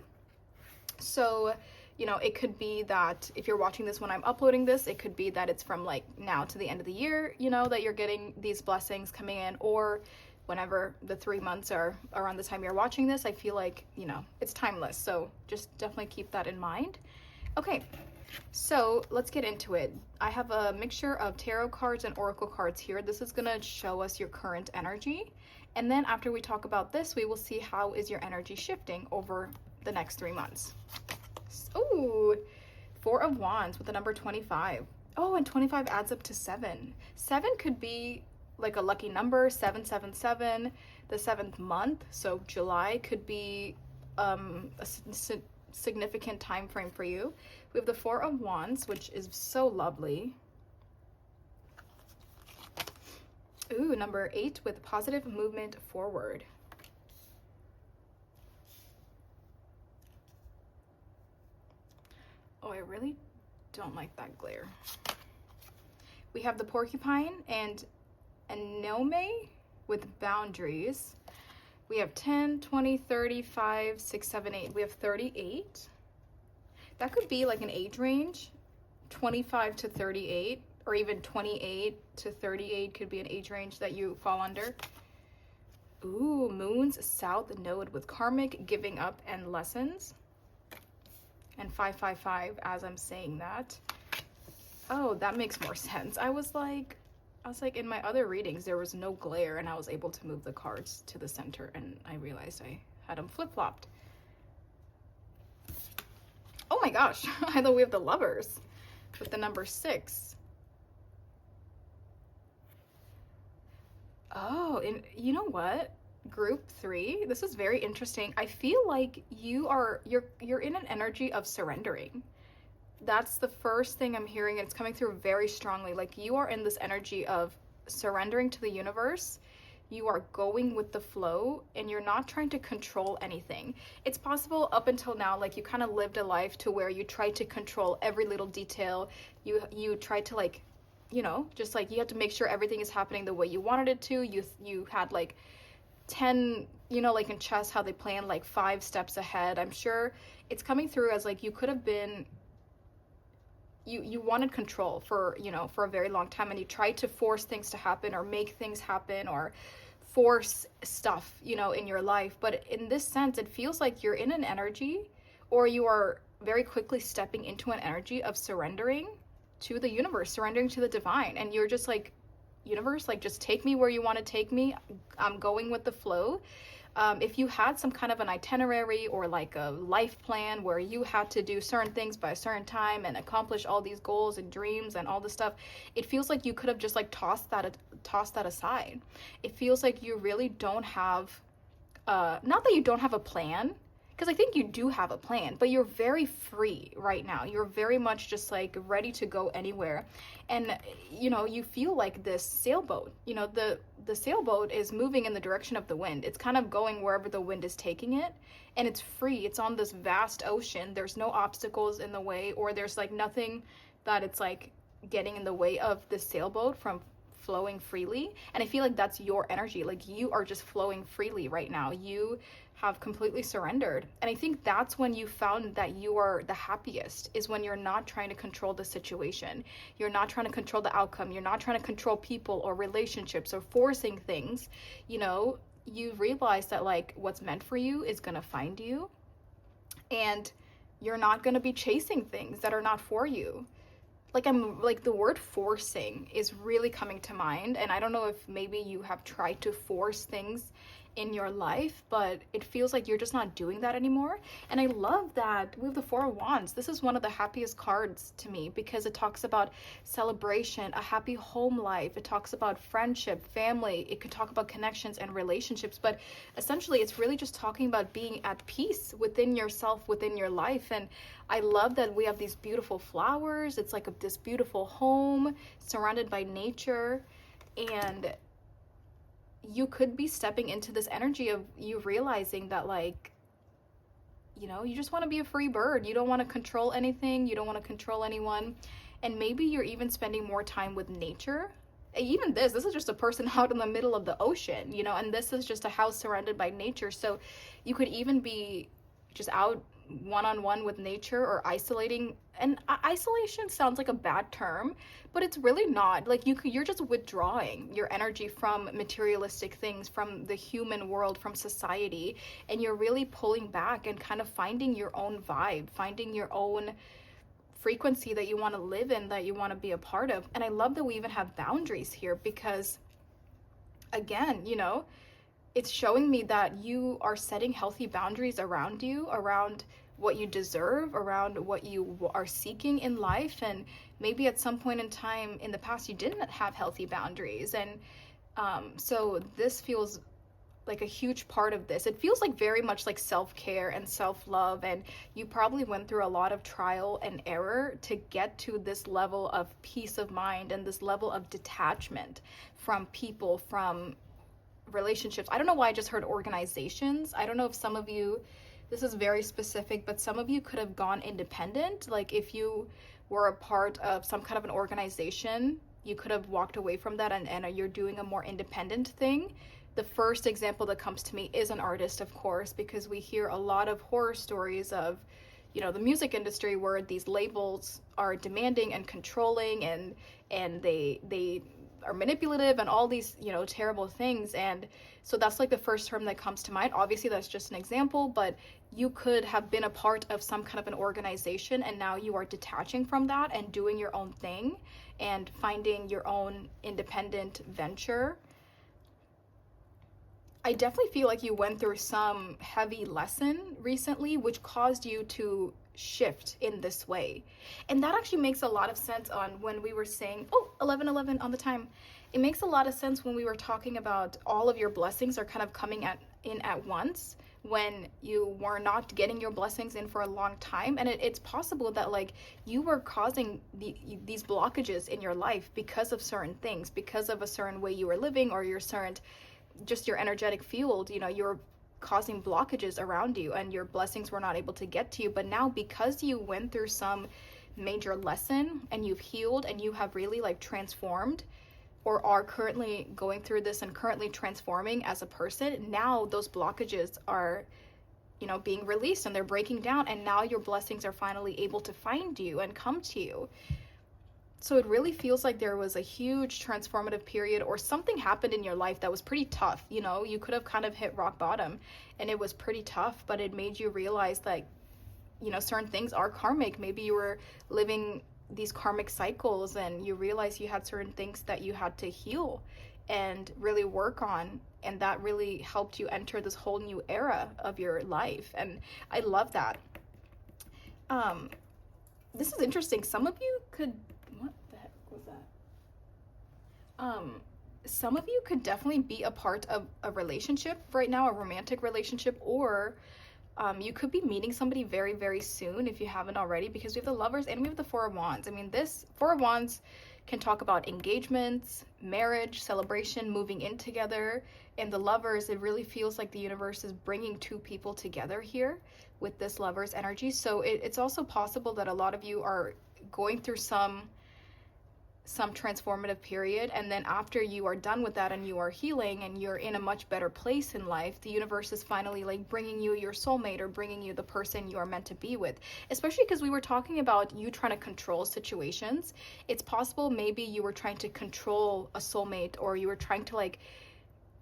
So, you know, it could be that if you're watching this when I'm uploading this, it could be that it's from like now to the end of the year, you know, that you're getting these blessings coming in, or whenever the 3 months are around the time you're watching this. I feel like, you know, it's timeless. So just definitely keep that in mind. Okay, so let's get into it. I have a mixture of tarot cards and oracle cards here. This is going to show us your current energy. And then after we talk about this, we will see how is your energy shifting over the next 3 months. Ooh, 4 of Wands with the number 25. Oh, and 25 adds up to 7. 7 could be like a lucky number, 777, the 7th month. So July could be a significant time frame for you. We have the 4 of Wands, which is so lovely. Ooh, number 8 with positive movement forward. Oh, I really don't like that glare. We have the porcupine and Anome with boundaries. We have 10, 20, 30, 5, 6, 7, 8. We have 38. That could be like an age range, 25 to 38, or even 28 to 38 could be an age range that you fall under. Ooh, Moon's South Node with karmic, giving up, and lessons. and 555 as I'm saying that. Oh, that makes more sense. I was like in my other readings there was no glare and I was able to move the cards to the center, and I realized I had them flip-flopped. Oh my gosh, I thought we have the Lovers with the number 6. Oh, and you know what? Group 3, this is very interesting. I feel like you're in an energy of surrendering. That's the first thing I'm hearing. It's coming through very strongly. Like you are in this energy of surrendering to the universe. You are going with the flow and you're not trying to control anything. It's possible up until now, like you kind of lived a life to where you tried to control every little detail. You tried to like, you know, just like you had to make sure everything is happening the way you wanted it to. You had like 10, you know, like in chess, how they plan like 5 steps ahead. I'm sure it's coming through as like you could have been, you wanted control for, you know, for a very long time, and you tried to force things to happen or make things happen or force stuff, you know, in your life. But in this sense, it feels like you're in an energy, or you are very quickly stepping into an energy of surrendering to the universe, surrendering to the divine, and you're just like, universe, like just take me where you want to take me. I'm going with the flow. If you had some kind of an itinerary or like a life plan where you had to do certain things by a certain time and accomplish all these goals and dreams and all this stuff, it feels like you could have just like tossed that aside. It feels like you really don't have, not that you don't have a plan, because I think you do have a plan, but you're very free right now. You're very much just like ready to go anywhere. And you know, you feel like this sailboat, you know, the sailboat is moving in the direction of the wind. It's kind of going wherever the wind is taking it, and it's free. It's on this vast ocean. There's no obstacles in the way, or there's like nothing that it's like getting in the way of the sailboat from flowing freely. And I feel like that's your energy. Like you are just flowing freely right now. You have completely surrendered. And I think that's when you found that you are the happiest, is when you're not trying to control the situation. You're not trying to control the outcome. You're not trying to control people or relationships or forcing things. You know, you realize that like what's meant for you is going to find you, and you're not going to be chasing things that are not for you. Like I'm like the word forcing is really coming to mind, and I don't know if maybe you have tried to force things in your life, but it feels like you're just not doing that anymore. And I love that we have the Four of Wands. This is one of the happiest cards to me because it talks about celebration, a happy home life. It talks about friendship, family. It could talk about connections and relationships, but essentially it's really just talking about being at peace within yourself, within your life. And I love that we have these beautiful flowers. It's like this beautiful home surrounded by nature, and you could be stepping into this energy of you realizing that like, you know, you just want to be a free bird. You don't want to control anything. You don't want to control anyone. And maybe you're even spending more time with nature. Even this is just a person out in the middle of the ocean, you know, and this is just a house surrounded by nature. So you could even be just out one-on-one with nature or isolating. And isolation sounds like a bad term, but it's really not. Like you're just withdrawing your energy from materialistic things, from the human world, from society, and you're really pulling back and kind of finding your own vibe, finding your own frequency that you want to live in, that you want to be a part of. And I love that we even have boundaries here, because again, you know, it's showing me that you are setting healthy boundaries around you, around what you deserve, around what you are seeking in life. And maybe at some point in time in the past you didn't have healthy boundaries, and so this feels like a huge part of this. It feels like very much like self-care and self-love, and you probably went through a lot of trial and error to get to this level of peace of mind and this level of detachment from people, from relationships. I don't know why I just heard organizations. I don't know if some of you, this is very specific, but some of you could have gone independent. Like if you were a part of some kind of an organization, you could have walked away from that, and you're doing a more independent thing. The first example that comes to me is an artist, of course, because we hear a lot of horror stories of, you know, the music industry where these labels are demanding and controlling, and they are manipulative and all these, you know, terrible things. And so that's like the first term that comes to mind. Obviously, that's just an example, but you could have been a part of some kind of an organization, and now you are detaching from that and doing your own thing and finding your own independent venture. I definitely feel like you went through some heavy lesson recently, which caused you to shift in this way. And that actually makes a lot of sense on when we were saying, oh, 11:11 on the time. It makes a lot of sense when we were talking about all of your blessings are kind of coming in at once, when you were not getting your blessings in for a long time. And it's possible that like you were causing these blockages in your life because of certain things, because of a certain way you were living, or your certain, just your energetic field, you know, you're causing blockages around you and your blessings were not able to get to you. But now, because you went through some major lesson and you've healed and you have really like transformed, or are currently going through this and currently transforming as a person, now those blockages are, you know, being released and they're breaking down, and now your blessings are finally able to find you and come to you. So it really feels like there was a huge transformative period, or something happened in your life that was pretty tough. You know, you could have kind of hit rock bottom and it was pretty tough, but it made you realize that, you know, certain things are karmic. Maybe you were living these karmic cycles and you realize you had certain things that you had to heal and really work on, and that really helped you enter this whole new era of your life. And I love that. This is interesting. Some of you could, what the heck was that? Some of you could definitely be a part of a relationship right now, a romantic relationship, or you could be meeting somebody very, very soon if you haven't already, because we have the Lovers and we have the Four of Wands. I mean, this Four of Wands can talk about engagements, marriage, celebration, moving in together. And the Lovers, it really feels like the universe is bringing two people together here with this Lovers energy. So it's also possible that a lot of you are going through some transformative period, and then after you are done with that and you are healing and you're in a much better place in life, the universe is finally like bringing you your soulmate, or bringing you the person you are meant to be with. Especially because we were talking about you trying to control situations. It's possible maybe you were trying to control a soulmate, or you were trying to like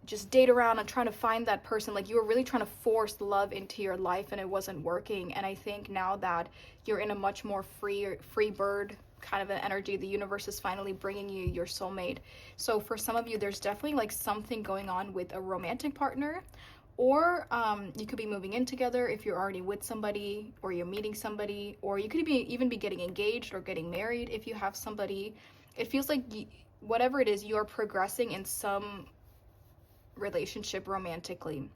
just date around and trying to find that person. Like you were really trying to force love into your life and it wasn't working. And I think now that you're in a much more free bird kind of an energy, the universe is finally bringing you your soulmate. So for some of you, there's definitely like something going on with a romantic partner, or you could be moving in together if you're already with somebody, or you're meeting somebody, or you could even be getting engaged or getting married if you have somebody. It feels like whatever it is, you are progressing in some relationship romantically.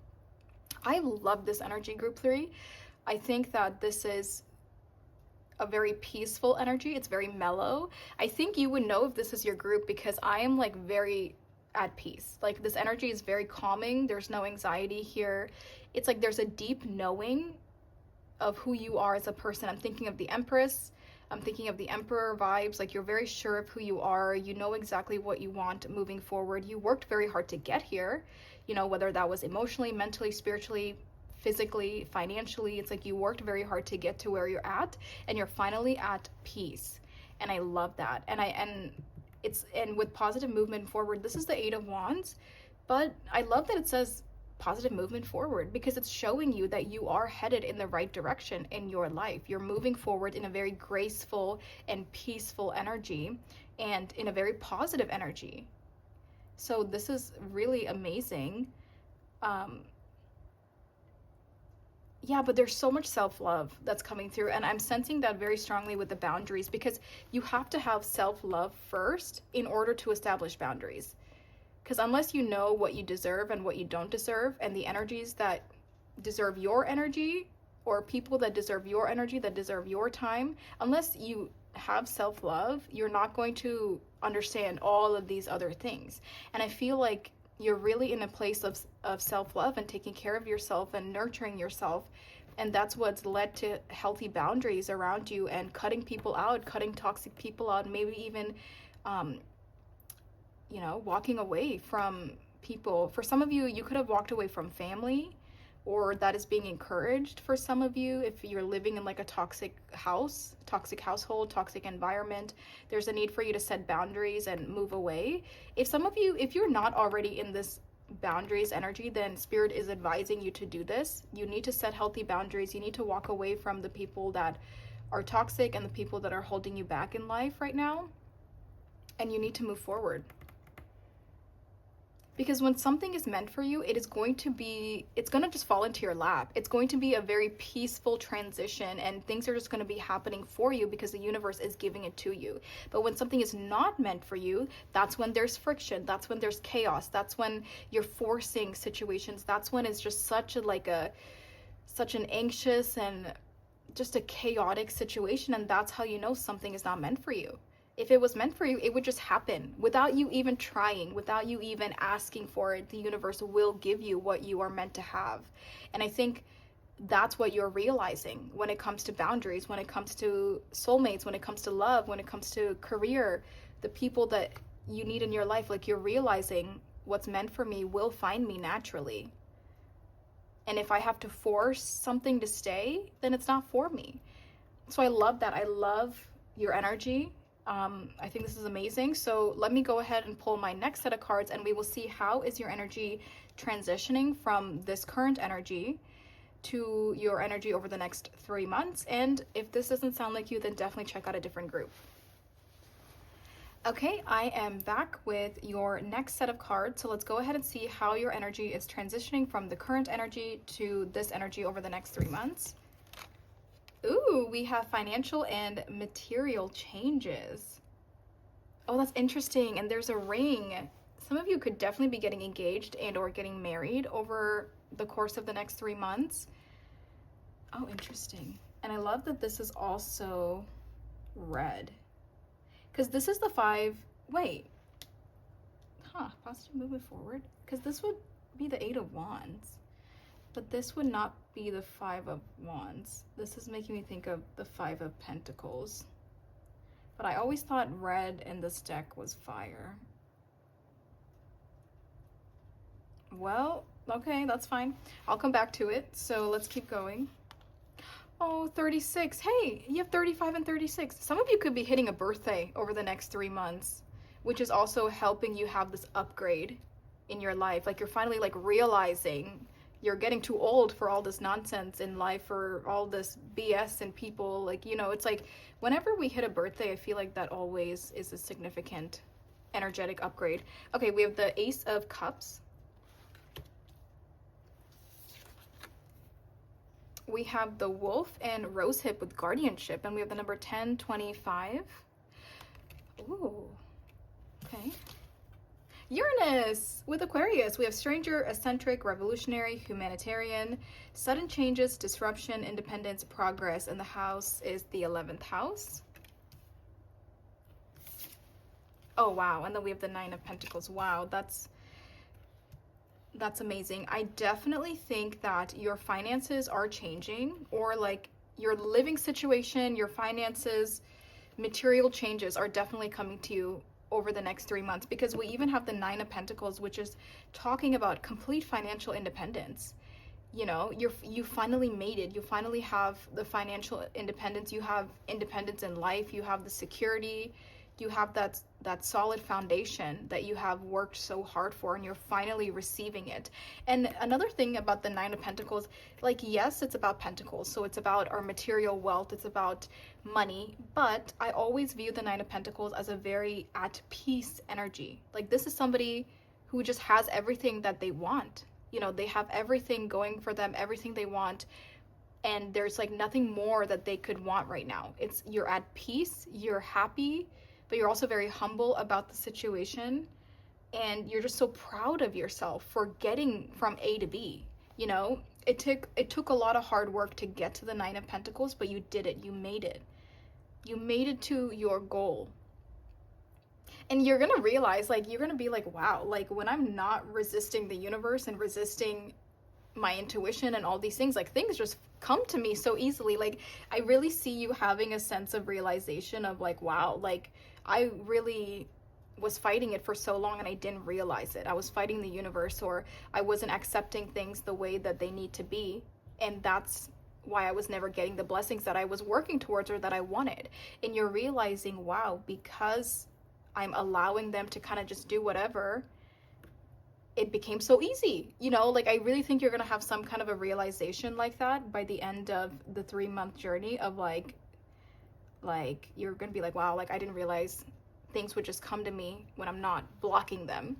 I love this energy, group 3. I think that this is a very peaceful energy. It's very mellow. I think you would know if this is your group, because I am like very at peace. Like this energy is very calming. There's no anxiety here. It's like there's a deep knowing of who you are as a person. I'm thinking of the Empress. I'm thinking of the Emperor vibes. Like you're very sure of who you are. You know exactly what you want moving forward. You worked very hard to get here, you know, whether that was emotionally, mentally, spiritually, physically, financially. It's like you worked very hard to get to where you're at, and you're finally at peace. And I love that. And with positive movement forward, this is the Eight of Wands, but I love that it says positive movement forward, because it's showing you that you are headed in the right direction in your life. You're moving forward in a very graceful and peaceful energy, and in a very positive energy. So this is really amazing. Yeah, but there's so much self-love that's coming through, and I'm sensing that very strongly with the boundaries, because you have to have self-love first in order to establish boundaries. Because unless you know what you deserve and what you don't deserve, and the energies that deserve your energy, or people that deserve your energy, that deserve your time, unless you have self-love, you're not going to understand all of these other things. And I feel like you're really in a place of self-love and taking care of yourself and nurturing yourself. And that's what's led to healthy boundaries around you, and cutting people out, cutting toxic people out, maybe even, you know, walking away from people. For some of you, you could have walked away from family, or that is being encouraged for some of you. If you're living in like a toxic household, toxic environment, there's a need for you to set boundaries and move away. If some of you, if you're not already in this boundaries energy, then Spirit is advising you to do this. You need to set healthy boundaries. You need to walk away from the people that are toxic and the people that are holding you back in life right now. And you need to move forward. Because when something is meant for you, it's going to just fall into your lap. It's going to be a very peaceful transition, and things are just going to be happening for you because the universe is giving it to you. But when something is not meant for you, that's when there's friction. That's when there's chaos. That's when you're forcing situations. That's when it's just such an anxious and just a chaotic situation. And that's how you know something is not meant for you. If it was meant for you, it would just happen without you even trying, without you even asking for it. The universe will give you what you are meant to have. And I think that's what you're realizing when it comes to boundaries, when it comes to soulmates, when it comes to love, when it comes to career, the people that you need in your life. Like, you're realizing what's meant for me will find me naturally. And if I have to force something to stay, then it's not for me. So I love that. I love your energy. I think this is amazing. So let me go ahead and pull my next set of cards, and we will see how is your energy transitioning from this current energy to your energy over the next 3 months. And if this doesn't sound like you, then definitely check out a different group. Okay, I am back with your next set of cards. So let's go ahead and see how your energy is transitioning from the current energy to this energy over the next 3 months. Ooh, we have financial and material changes. Oh, that's interesting. And there's a ring. Some of you could definitely be getting engaged and or getting married over the course of the next 3 months. Oh, interesting. And I love that this is also red. Because this is the 5, wait. Positive movement forward. Because this would be the 8 of Wands. But this would not be the 5 of Wands. This is making me think of the 5 of Pentacles. But I always thought red in this deck was fire. Well, okay, that's fine. I'll come back to it. So let's keep going. Oh, 36. Hey, you have 35 and 36. Some of you could be hitting a birthday over the next 3 months, which is also helping you have this upgrade in your life. Like, you're finally like realizing you're getting too old for all this nonsense in life, for all this BS and people. Like, you know, it's like whenever we hit a birthday, I feel like that always is a significant energetic upgrade. Okay, we have the Ace of Cups. We have the Wolf and Rosehip with Guardianship, and we have the number 1025. Ooh, okay. Uranus with Aquarius. We have stranger, eccentric, revolutionary, humanitarian, sudden changes, disruption, independence, progress, and the house is the 11th house. Oh, wow. And then we have the 9 of Pentacles. Wow, that's amazing. I definitely think that your finances are changing, or like your living situation, your finances, material changes are definitely coming to you over the next 3 months, because we even have the 9 of Pentacles, which is talking about complete financial independence. You know, you finally made it. You finally have the financial independence. You have independence in life. You have the security. You have that solid foundation that you have worked so hard for, and you're finally receiving it. And another thing about the 9 of Pentacles, like, yes, it's about pentacles, so it's about our material wealth, it's about money, but I always view the 9 of Pentacles as a very at peace energy. Like, this is somebody who just has everything that they want. You know, they have everything going for them, everything they want, and there's like nothing more that they could want right now. It's, you're at peace, you're happy, but you're also very humble about the situation, and you're just so proud of yourself for getting from A to B. You know, it took a lot of hard work to get to the 9 of Pentacles, but you did it. You made it. You made it to your goal. And you're gonna realize, like, you're gonna be like, wow, like, when I'm not resisting the universe and resisting my intuition and all these things, like, things just come to me so easily. Like, I really see you having a sense of realization of like, wow, like, I really was fighting it for so long and I didn't realize it. I was fighting the universe, or I wasn't accepting things the way that they need to be. And that's why I was never getting the blessings that I was working towards or that I wanted. And you're realizing, wow, because I'm allowing them to kind of just do whatever, it became so easy. You know, like I really think you're going to have some kind of a realization like that by the end of the 3-month journey of like you're going to be like, wow, like I didn't realize things would just come to me when I'm not blocking them.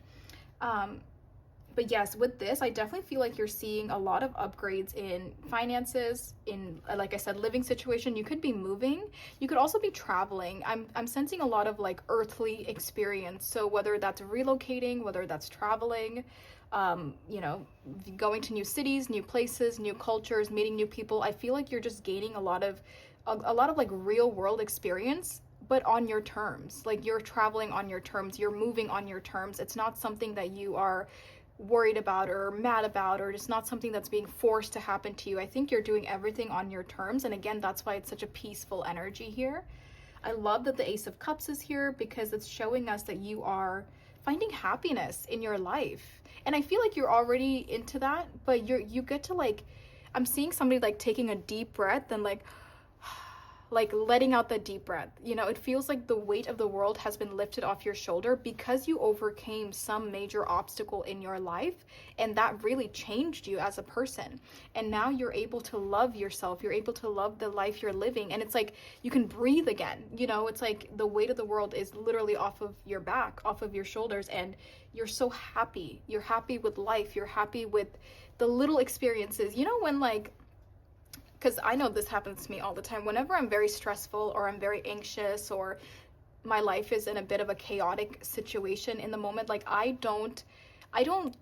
But yes, with this, I definitely feel like you're seeing a lot of upgrades in finances, in, like I said, living situation. You could be moving. You could also be traveling. I'm sensing a lot of like earthly experience. So whether that's relocating, whether that's traveling, you know, going to new cities, new places, new cultures, meeting new people, I feel like you're just gaining a lot of like real world experience, but on your terms. Like you're traveling on your terms, you're moving on your terms. It's not something that you are worried about or mad about, or just not something that's being forced to happen to you. I think you're doing everything on your terms. And again, that's why it's such a peaceful energy here. I love that the Ace of Cups is here because it's showing us that you are finding happiness in your life. And I feel like you're already into that, but you get to like, I'm seeing somebody like taking a deep breath and like letting out the deep breath. You know, it feels like the weight of the world has been lifted off your shoulder because you overcame some major obstacle in your life, and that really changed you as a person. And now you're able to love yourself, you're able to love the life you're living, and it's like you can breathe again. You know, it's like the weight of the world is literally off of your back, off of your shoulders, and you're so happy. You're happy with life, you're happy with the little experiences. You know, when like, because I know this happens to me all the time. Whenever I'm very stressful or I'm very anxious or my life is in a bit of a chaotic situation in the moment, like I don't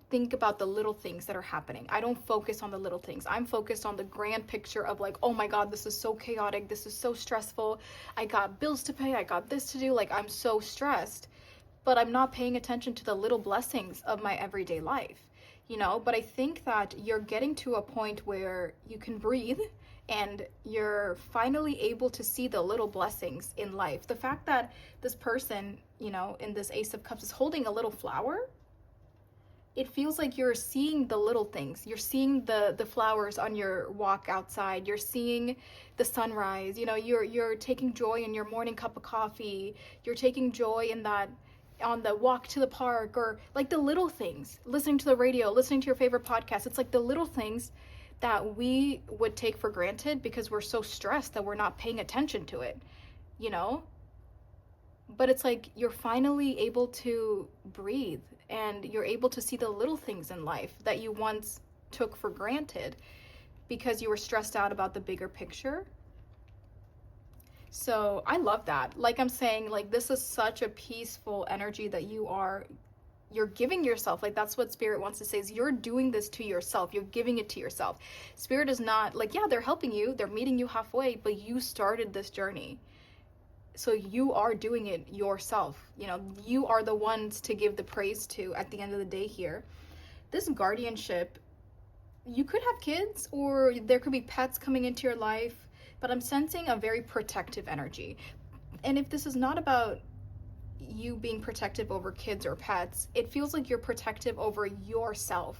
think about the little things that are happening. I don't focus on the little things. I'm focused on the grand picture of like, oh my God, this is so chaotic. This is so stressful. I got bills to pay. I got this to do. Like I'm so stressed, but I'm not paying attention to the little blessings of my everyday life, you know? But I think that you're getting to a point where you can breathe and you're finally able to see the little blessings in life. The fact that this person, you know, in this Ace of Cups is holding a little flower, it feels like you're seeing the little things. You're seeing the flowers on your walk outside. You're seeing the sunrise. You know, you're taking joy in your morning cup of coffee. You're taking joy in that on the walk to the park, or like the little things, listening to the radio, listening to your favorite podcast. It's like the little things that we would take for granted because we're so stressed that we're not paying attention to it, you know? But it's like you're finally able to breathe and you're able to see the little things in life that you once took for granted because you were stressed out about the bigger picture. So I love that. Like I'm saying, like this is such a peaceful energy that you're giving yourself. Like that's what Spirit wants to say, is you're doing this to yourself. You're giving it to yourself. Spirit is not like, yeah, they're helping you, they're meeting you halfway, but you started this journey. So you are doing it yourself. You know, you are the ones to give the praise to at the end of the day here. This guardianship, you could have kids or there could be pets coming into your life, but I'm sensing a very protective energy. And if this is not about you being protective over kids or pets, it feels like you're protective over yourself.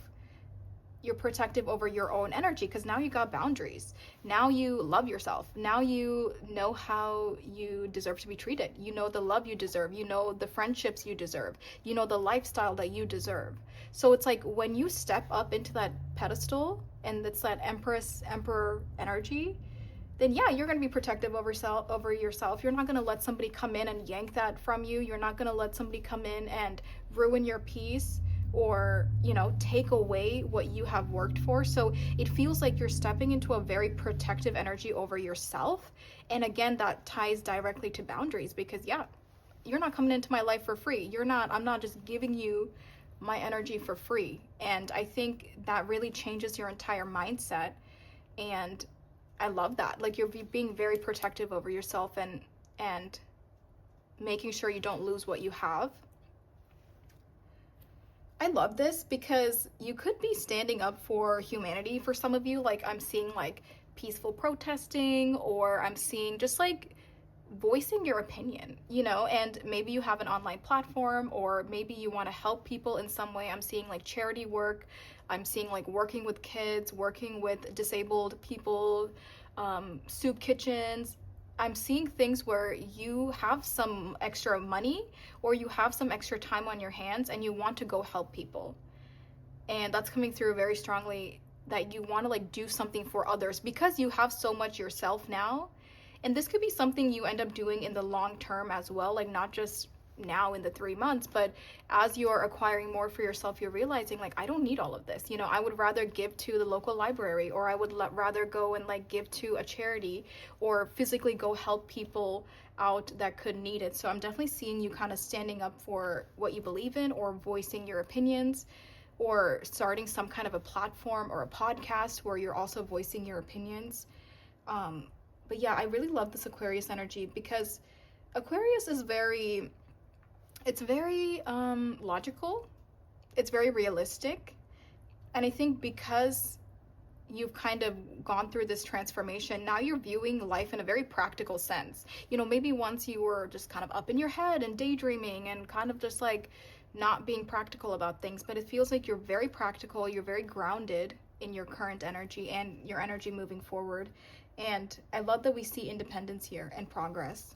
You're protective over your own energy because now you got boundaries. Now you love yourself. Now you know how you deserve to be treated. You know the love you deserve. You know the friendships you deserve. You know the lifestyle that you deserve. So it's like when you step up into that pedestal and it's that emperor energy, then yeah, you're going to be protective over yourself. You're not going to let somebody come in and yank that from you. You're not going to let somebody come in and ruin your peace or, you know, take away what you have worked for. So it feels like you're stepping into a very protective energy over yourself. And again, that ties directly to boundaries because yeah, you're not coming into my life for free. I'm not just giving you my energy for free. And I think that really changes your entire mindset. And I love that. Like you're being very protective over yourself and making sure you don't lose what you have. I love this because you could be standing up for humanity for some of you. Like I'm seeing like peaceful protesting, or I'm seeing just like voicing your opinion, you know, and maybe you have an online platform, or maybe you want to help people in some way. I'm seeing like charity work. I'm seeing like working with kids, working with disabled people, soup kitchens. I'm seeing things where you have some extra money or you have some extra time on your hands and you want to go help people. And that's coming through very strongly, that you want to like do something for others because you have so much yourself now. And this could be something you end up doing in the long term as well, like not just now in the 3 months, but as you're acquiring more for yourself, you're realizing like, I don't need all of this. You know, I would rather give to the local library, or I would rather go and like give to a charity, or physically go help people out that could need it. So I'm definitely seeing you kind of standing up for what you believe in, or voicing your opinions, or starting some kind of a platform or a podcast where you're also voicing your opinions. But yeah, I really love this Aquarius energy, because Aquarius is very logical. It's very realistic. And I think because you've kind of gone through this transformation, now you're viewing life in a very practical sense. You know, maybe once you were just kind of up in your head and daydreaming and kind of just like not being practical about things, but it feels like you're very practical, you're very grounded in your current energy and your energy moving forward. And I love that we see independence here and progress.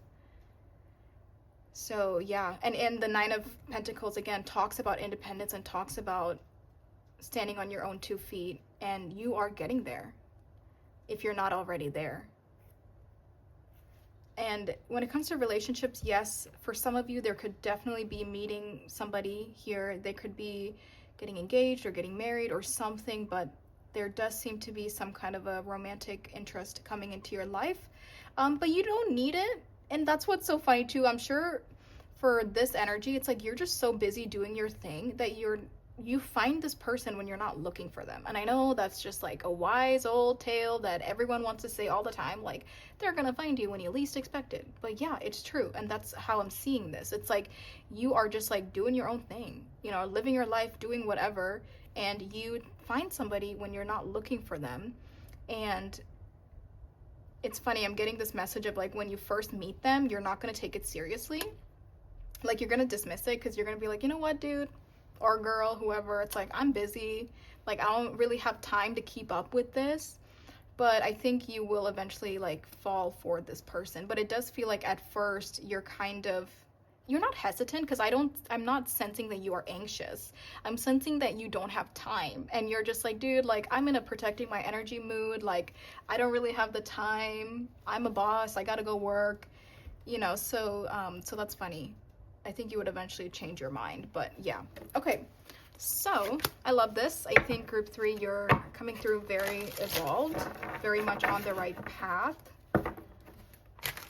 So yeah, and the Nine of Pentacles again talks about independence and talks about standing on your own 2 feet, and you are getting there if you're not already there. And when it comes to relationships, yes, for some of you, there could definitely be meeting somebody here. They could be getting engaged or getting married or something, but there does seem to be some kind of a romantic interest coming into your life. But you don't need it. And that's what's so funny too. I'm sure for this energy, it's like you're just so busy doing your thing that you find this person when you're not looking for them. And I know that's just like a wise old tale that everyone wants to say all the time, like they're gonna find you when you least expect it. But yeah, it's true. And that's how I'm seeing this. It's like you are just like doing your own thing, you know, living your life, doing whatever, and you find somebody when you're not looking for them. And it's funny, I'm getting this message of like, when you first meet them, you're not going to take it seriously. Like, you're going to dismiss it because you're going to be like, you know what, dude or girl, whoever, it's like, I'm busy. Like, I don't really have time to keep up with this. But I think you will eventually like fall for this person. But it does feel like at first you're not hesitant, because I'm not sensing that you are anxious. I'm sensing that you don't have time, and you're just like, dude, like, I'm in a protecting my energy mood. Like, I don't really have the time. I'm a boss. I gotta go work, you know. So that's funny. I think you would eventually change your mind, but yeah. Okay, so I love this. I think group 3, you're coming through very evolved, very much on the right path.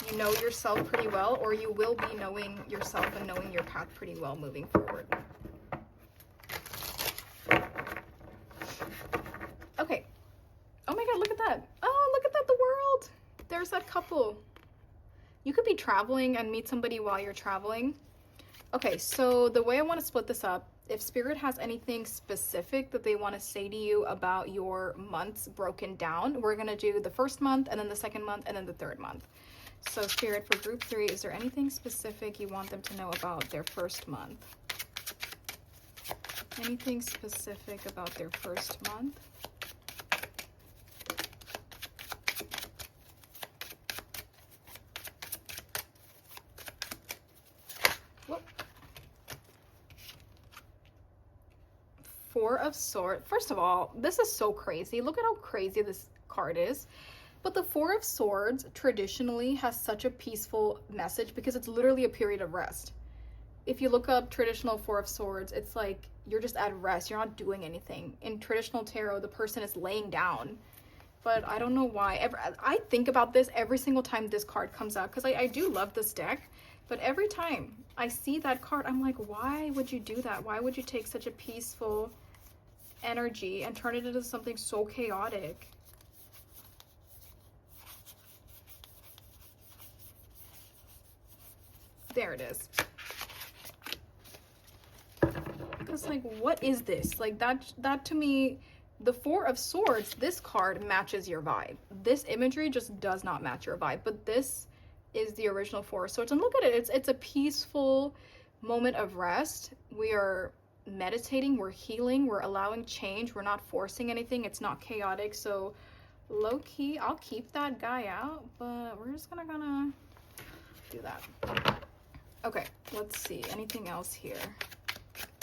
You know yourself pretty well, or you will be knowing yourself and knowing your path pretty well moving forward. Okay. Oh my god, look at that. Oh, look at that, the world. There's that couple. You could be traveling and meet somebody while you're traveling. Okay, so the way I want to split this up, if Spirit has anything specific that they want to say to you about your months broken down, we're going to do the first month, and then the second month, and then the third month. So Spirit, for group 3, is there anything specific you want them to know about their first month? Anything specific about their first month? Whoop. 4 of Swords. First of all, this is so crazy. Look at how crazy this card is. But the 4 of Swords traditionally has such a peaceful message because it's literally a period of rest. If you look up traditional 4 of Swords, it's like you're just at rest. You're not doing anything. In traditional tarot, the person is laying down. But I don't know why. I think about this every single time this card comes out, because I do love this deck. But every time I see that card, I'm like, why would you do that? Why would you take such a peaceful energy and turn it into something so chaotic? There it is. Because like, what is this? Like, that to me, the 4 of Swords, this card matches your vibe. This imagery just does not match your vibe, but this is the original Four of Swords. And look at it, it's a peaceful moment of rest. We are meditating, we're healing, we're allowing change, we're not forcing anything, it's not chaotic. So low-key, I'll keep that guy out, but we're just gonna do that. Okay, let's see, anything else here?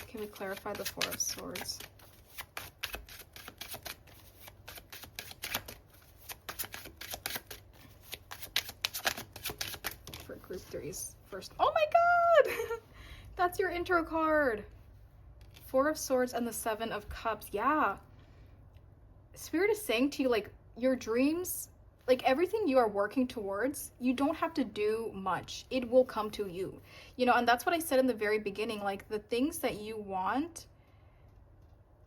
Can we clarify the Four of Swords? For group threes first. Oh my god! That's your intro card. Four of Swords and the Seven of Cups. Yeah. Spirit is saying to you, like, your dreams, like everything you are working towards, you don't have to do much. It will come to you. You know, and that's what I said in the very beginning. Like, the things that you want,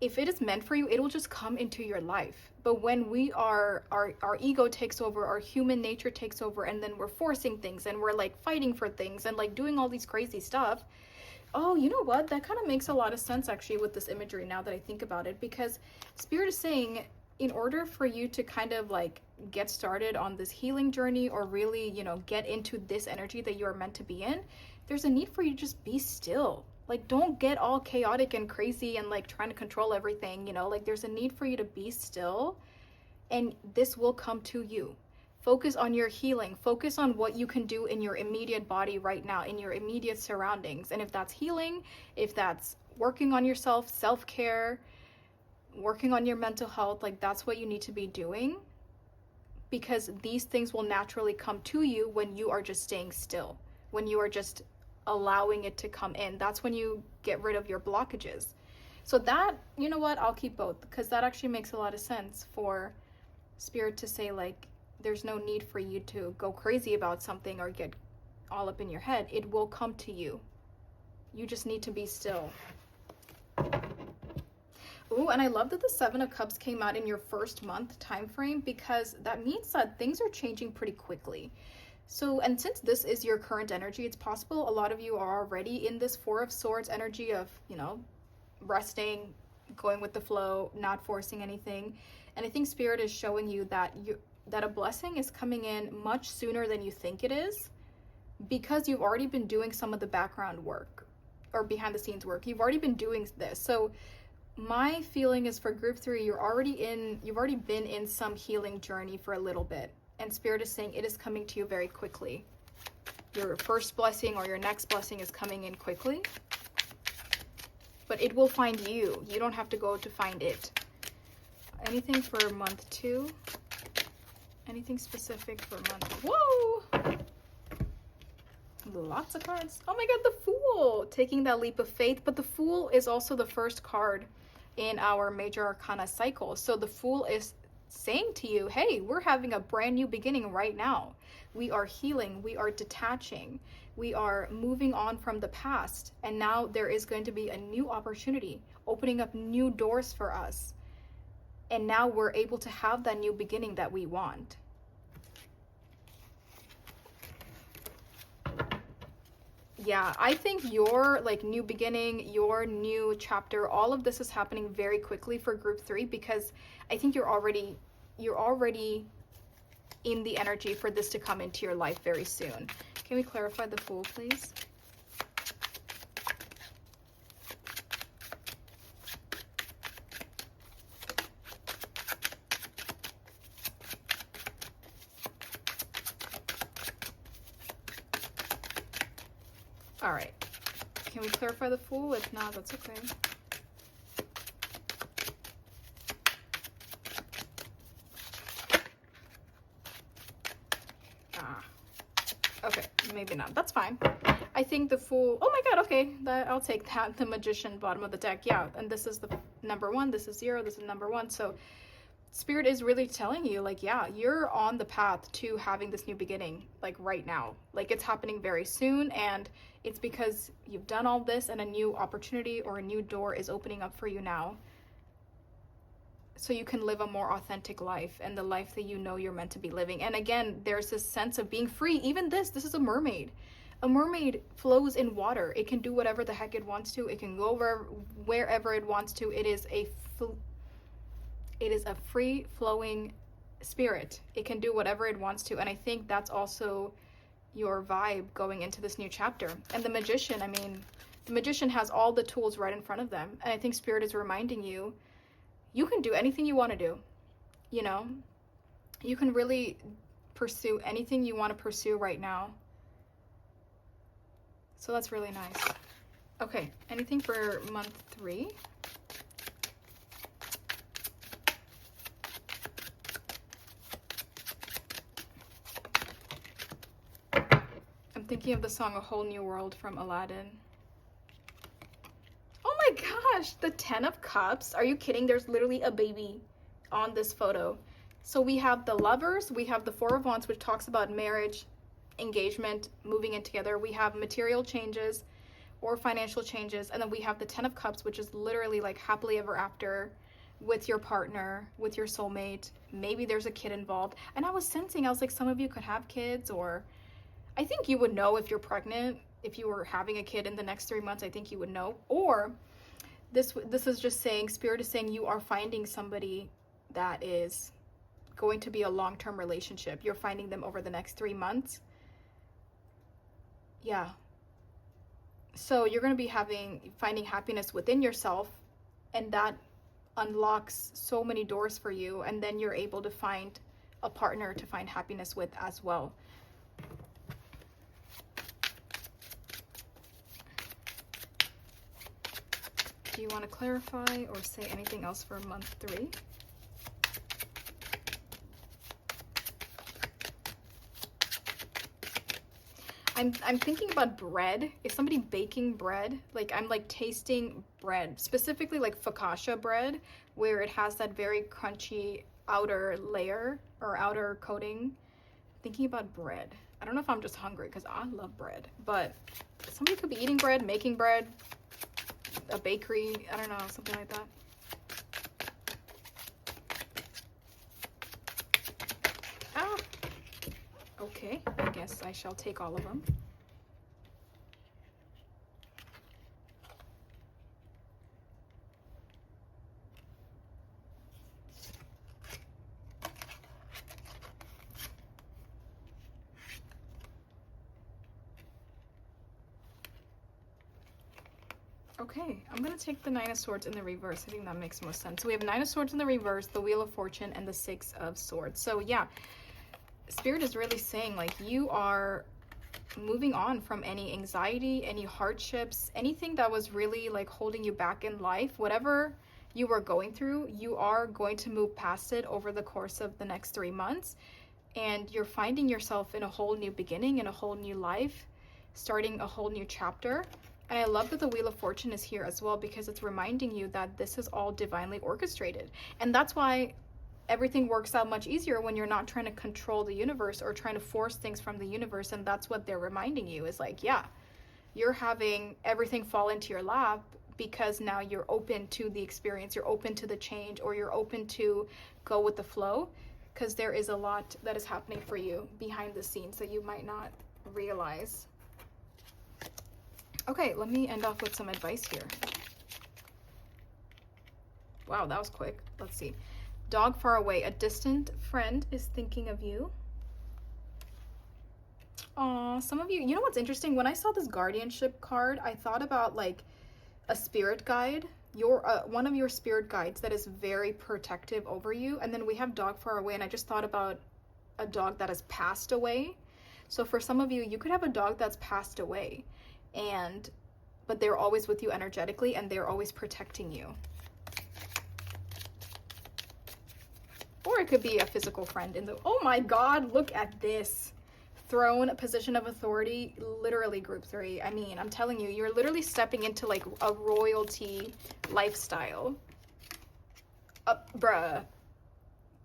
if it is meant for you, it will just come into your life. But when we are, our ego takes over, our human nature takes over, and then we're forcing things, and we're like fighting for things, and like doing all these crazy stuff. Oh, you know what? That kind of makes a lot of sense actually with this imagery now that I think about it, because Spirit is saying, in order for you to kind of like get started on this healing journey, or really, you know, get into this energy that you are meant to be in, there's a need for you to just be still. Like, don't get all chaotic and crazy and like trying to control everything, you know, like there's a need for you to be still, and this will come to you. Focus on your healing. Focus on what you can do in your immediate body right now, in your immediate surroundings. And if that's healing, if that's working on yourself, self-care, working on your mental health, like that's what you need to be doing, because these things will naturally come to you when you are just staying still, when you are just allowing it to come in. That's when you get rid of your blockages. So that, you know what, I'll keep both, because that actually makes a lot of sense for Spirit to say, like, there's no need for you to go crazy about something or get all up in your head. It will come to you. You just need to be still. Ooh, and I love that the Seven of Cups came out in your first month time frame, because that means that things are changing pretty quickly. So, and since this is your current energy, it's possible a lot of you are already in this Four of Swords energy of, you know, resting, going with the flow, not forcing anything. And I think Spirit is showing you that that a blessing is coming in much sooner than you think it is, because you've already been doing some of the background work or behind the scenes work. You've already been doing this. So my feeling is for group three, you've already been in some healing journey for a little bit, and Spirit is saying it is coming to you very quickly. Your first blessing or your next blessing is coming in quickly, but it will find you. You don't have to go to find it. Anything for month two? Anything specific for month? Whoa! Lots of cards. Oh my god, the Fool! Taking that leap of faith, but the Fool is also the first card in our major arcana cycle. So the Fool is saying to you, hey, we're having a brand new beginning right now. We are healing, we are detaching, we are moving on from the past, and now there is going to be a new opportunity, opening up new doors for us. And now we're able to have that new beginning that we want. Yeah, I think your like new beginning, your new chapter, all of this is happening very quickly for group three, because I think you're already in the energy for this to come into your life very soon. Can we clarify the Fool, please? All right. Can we clarify the Fool? If not, that's okay. Okay, maybe not. That's fine. I think the Fool... Oh my god, okay. I'll take that. The Magician, bottom of the deck. Yeah, and this is the number one. This is 0. This is number 1. So Spirit is really telling you, like, yeah, you're on the path to having this new beginning, like, right now. Like, it's happening very soon, and it's because you've done all this, and a new opportunity or a new door is opening up for you now. So you can live a more authentic life, and the life that you know you're meant to be living. And again, there's this sense of being free. Even this is a mermaid. A mermaid flows in water. It can do whatever the heck it wants to. It can go wherever it wants to. It is a free flowing spirit. It can do whatever it wants to. And I think that's also your vibe going into this new chapter. And the Magician, I mean, the Magician has all the tools right in front of them. And I think Spirit is reminding you, you can do anything you want to do. You know, you can really pursue anything you want to pursue right now. So that's really nice. Okay, anything for month 3? I'm thinking of the song A Whole New World from Aladdin. Oh my gosh, the 10 of Cups. Are you kidding? There's literally a baby on this photo. So we have the Lovers, we have the 4 of Wands, which talks about marriage, engagement, moving in together. We have material changes or financial changes, and then we have the 10 of Cups, which is literally like happily ever after with your partner, with your soulmate. Maybe there's a kid involved. And I was sensing, I was like, some of you could have kids, or I think you would know if you're pregnant, if you were having a kid in the next 3 months. I think you would know. Or this is just saying, Spirit is saying you are finding somebody that is going to be a long-term relationship. You're finding them over the next 3 months. Yeah. So you're going to be finding happiness within yourself, and that unlocks so many doors for you, and then you're able to find a partner to find happiness with as well. Do you want to clarify or say anything else for month 3? I'm thinking about bread. Is somebody baking bread? Like, I'm like tasting bread, specifically like focaccia bread, where it has that very crunchy outer layer or outer coating. Thinking about bread. I don't know if I'm just hungry because I love bread, but somebody could be eating bread, making bread, a bakery, I don't know, something like that. Ah, okay, I guess I shall take all of them. Okay, I'm going to take the 9 of Swords in the reverse. I think that makes most sense. So we have 9 of Swords in the reverse, the Wheel of Fortune, and the 6 of Swords. So yeah, Spirit is really saying, like, you are moving on from any anxiety, any hardships, anything that was really like holding you back in life. Whatever you were going through, you are going to move past it over the course of the next 3 months. And you're finding yourself in a whole new beginning, in a whole new life, starting a whole new chapter. And I love that the Wheel of Fortune is here as well, because it's reminding you that this is all divinely orchestrated. And that's why everything works out much easier when you're not trying to control the universe or trying to force things from the universe. And that's what they're reminding you is like, yeah, you're having everything fall into your lap because now you're open to the experience, you're open to the change, or you're open to go with the flow, because there is a lot that is happening for you behind the scenes that you might not realize. Okay, let me end off with some advice here. Wow, that was quick. Let's see. Dog far away. A distant friend is thinking of you. Aw, some of you, you know what's interesting? When I saw this guardianship card, I thought about like a spirit guide, one of your spirit guides that is very protective over you. And then we have dog far away, and I just thought about a dog that has passed away. So for some of you, you could have a dog that's passed away, but they're always with you energetically, and they're always protecting you. Or it could be a physical friend in the, oh my God, look at this. Throne, position of authority, literally group 3. I mean, I'm telling you, you're literally stepping into like a royalty lifestyle. Bruh,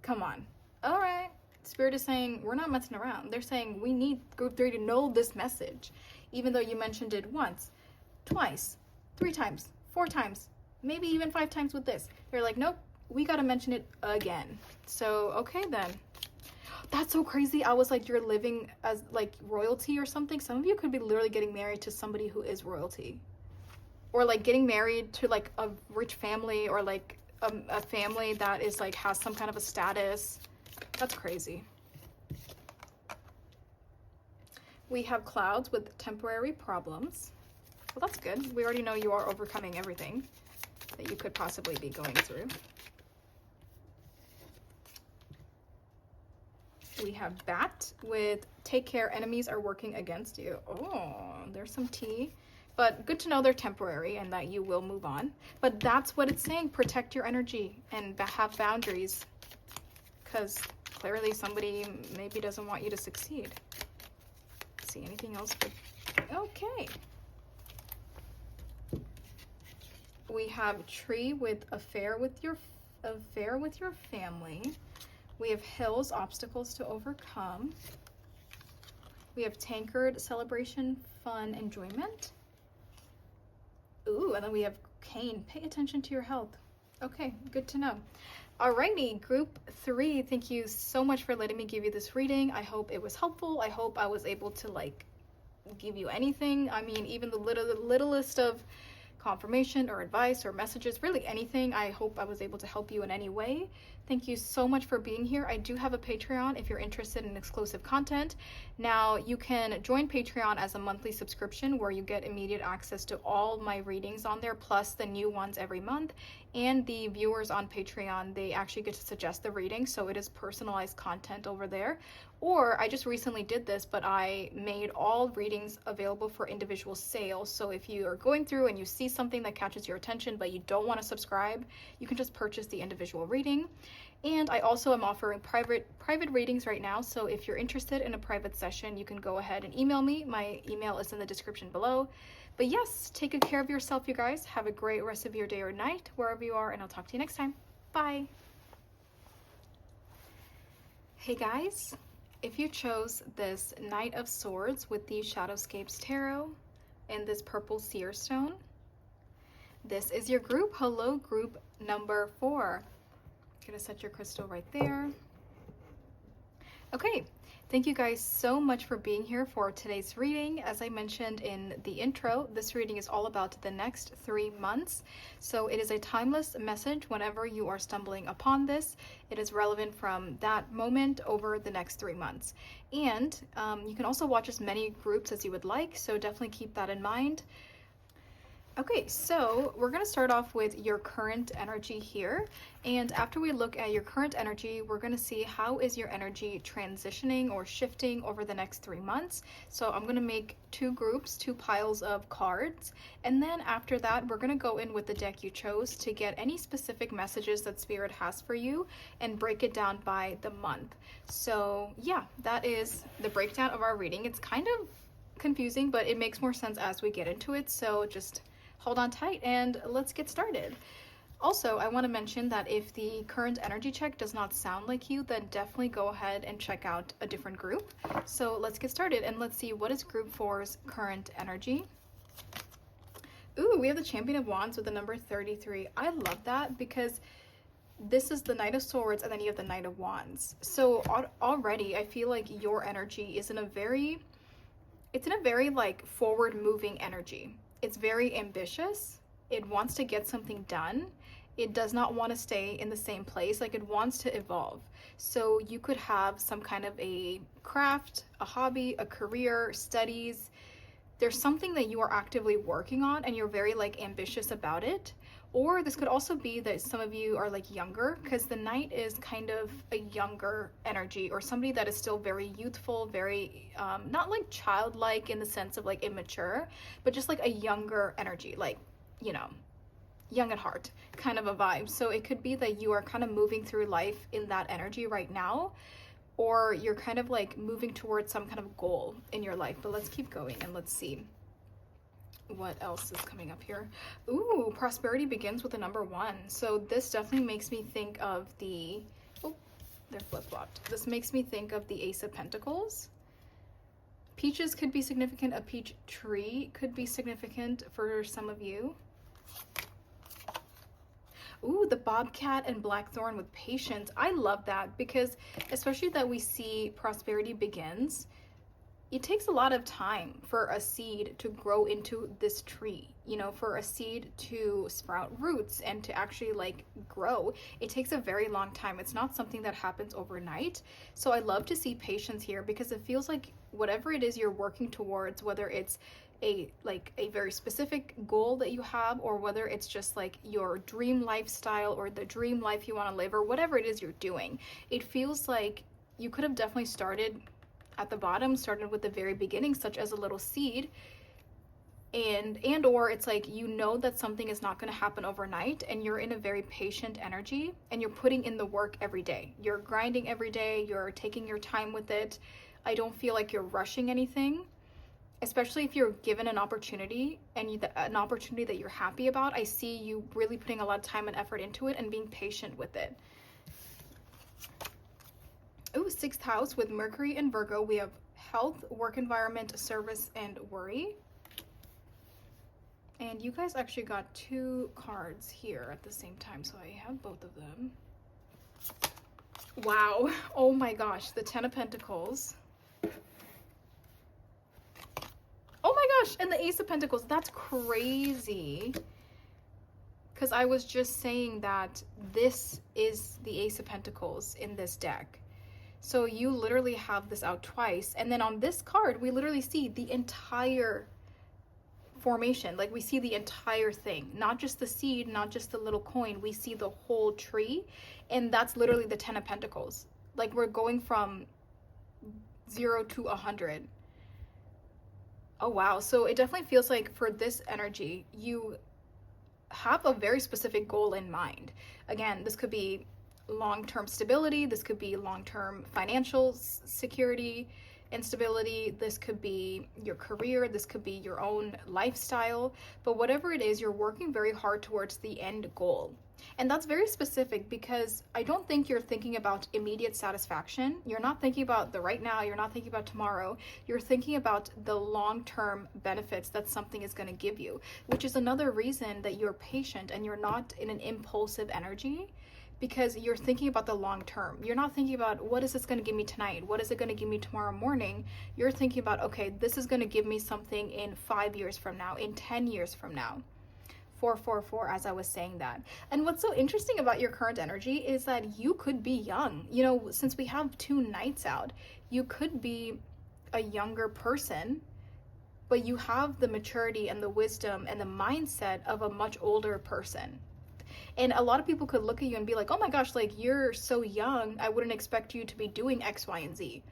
come on. All right. Spirit is saying, we're not messing around. They're saying we need group 3 to know this message, even though you mentioned it once, twice, 3 times, 4 times, maybe even 5 times with this. They're like, nope, we got to mention it again. So, okay then. That's so crazy. I was like, you're living as like royalty or something. Some of you could be literally getting married to somebody who is royalty, or like getting married to like a rich family, or like a family that is like has some kind of a status. That's crazy. We have clouds with temporary problems. Well, that's good. We already know you are overcoming everything that you could possibly be going through. We have bat with take care, enemies are working against you. Oh, there's some tea. But good to know they're temporary and that you will move on. But that's what it's saying. Protect your energy and have boundaries. Because clearly somebody maybe doesn't want you to succeed. Let's see, anything else? Okay. We have tree with affair with your family. We have hills, obstacles to overcome. We have tankard, celebration, fun, enjoyment. Ooh, and then we have cane, pay attention to your health. Okay, good to know. Alrighty, group 3, thank you so much for letting me give you this reading. I hope it was helpful. I hope I was able to like give you anything. I mean, even the littlest of confirmation or advice or messages, really anything. I hope I was able to help you in any way. Thank you so much for being here. I do have a Patreon if you're interested in exclusive content. Now, you can join Patreon as a monthly subscription where you get immediate access to all my readings on there, plus the new ones every month. And the viewers on Patreon, they actually get to suggest the reading, so it is personalized content over there. Or I just recently did this, but I made all readings available for individual sale. So if you are going through and you see something that catches your attention, but you don't want to subscribe, you can just purchase the individual reading. And I also am offering private readings right now. So if you're interested in a private session, you can go ahead and email me. My email is in the description below. But yes, take good care of yourself, you guys. Have a great rest of your day or night, wherever you are, and I'll talk to you next time. Bye. Hey guys, if you chose this Knight of Swords with the Shadowscapes Tarot and this purple Seer stone, this is your group. Hello, group number 4. Gonna set your crystal right there. Okay, thank you guys so much for being here for today's reading. As I mentioned in the intro, this reading is all about the next 3 months. So it is a timeless message whenever you are stumbling upon this. It is relevant from that moment over the next 3 months. And you can also watch as many groups as you would like, so definitely keep that in mind. Okay, so we're going to start off with your current energy here. And after we look at your current energy, we're going to see how is your energy transitioning or shifting over the next 3 months. So I'm going to make 2 groups, 2 piles of cards. And then after that, we're going to go in with the deck you chose to get any specific messages that Spirit has for you and break it down by the month. So yeah, that is the breakdown of our reading. It's kind of confusing, but it makes more sense as we get into it. So just hold on tight and let's get started. Also, I want to mention that if the current energy check does not sound like you, then definitely go ahead and check out a different group. So let's get started and let's see what is group 4's current energy. Ooh, we have the Champion of Wands with the number 33. I love that because this is the Knight of Swords and then you have the Knight of Wands. So already I feel like your energy is in a very like forward moving energy. It's very ambitious. It wants to get something done. It does not want to stay in the same place. Like it wants to evolve. So you could have some kind of a craft, a hobby, a career, studies. There's something that you are actively working on and you're very like ambitious about it. Or this could also be that some of you are like younger, because the Knight is kind of a younger energy or somebody that is still very youthful, very not like childlike in the sense of like immature, but just like a younger energy, like, you know, young at heart kind of a vibe. So it could be that you are kind of moving through life in that energy right now, or you're kind of like moving towards some kind of goal in your life. But let's keep going and let's see what else is coming up here. Ooh, prosperity begins with the number 1. So this definitely makes me think of the, oh, they're flip-flopped. This makes me think of the Ace of Pentacles. Peaches could be significant. A peach tree could be significant for some of you. Ooh, the bobcat and blackthorn with patience. I love that because especially that we see prosperity begins. it takes a lot of time for a seed to grow into this tree, you know, for a seed to sprout roots and to actually like grow. It takes a very long time. It's not something that happens overnight. So I love to see patience here, because it feels like whatever it is you're working towards, whether it's a very specific goal that you have, or whether it's just like your dream lifestyle or the dream life you want to live, or whatever it is you're doing, it feels like you could have definitely started at the bottom, started with the very beginning, such as a little seed, and or it's like, you know that something is not going to happen overnight, and you're in a very patient energy, and you're putting in the work every day. You're grinding every day, you're taking your time with it. I don't feel like you're rushing anything, especially if you're given an opportunity, and an opportunity that you're happy about. I see you really putting a lot of time and effort into it and being patient with it. Ooh, 6th house with Mercury and Virgo. We have health, work environment, service, and worry. And you guys actually got 2 cards here at the same time, so I have both of them. Wow. Oh my gosh, the 10 of Pentacles. Oh my gosh, and the Ace of Pentacles. That's crazy. Because I was just saying that this is the Ace of Pentacles in this deck. So you literally have this out twice. And then on this card, we literally see the entire formation. Like, we see the entire thing, not just the seed, not just the little coin. We see the whole tree. And that's literally the 10 of Pentacles. Like, we're going from 0 to 100. Oh, wow. So it definitely feels like for this energy, you have a very specific goal in mind. Again, this could be long-term stability, this could be long-term financial security and stability, this could be your career, this could be your own lifestyle, but whatever it is, you're working very hard towards the end goal. And that's very specific, because I don't think you're thinking about immediate satisfaction. You're not thinking about the right now, you're not thinking about tomorrow. You're thinking about the long-term benefits that something is going to give you, which is another reason that you're patient and you're not in an impulsive energy, because you're thinking about the long term. You're not thinking about, what is this going to give me tonight? What is it going to give me tomorrow morning? You're thinking about, okay, this is going to give me something in 5 years from now, in 10 years from now. 444, as I was saying that. And what's so interesting about your current energy is that you could be young. You know, since we have 2 knights out, you could be a younger person, but you have the maturity and the wisdom and the mindset of a much older person. And a lot of people could look at you and be like, oh my gosh, like, you're so young, I wouldn't expect you to be doing X, Y, and Z.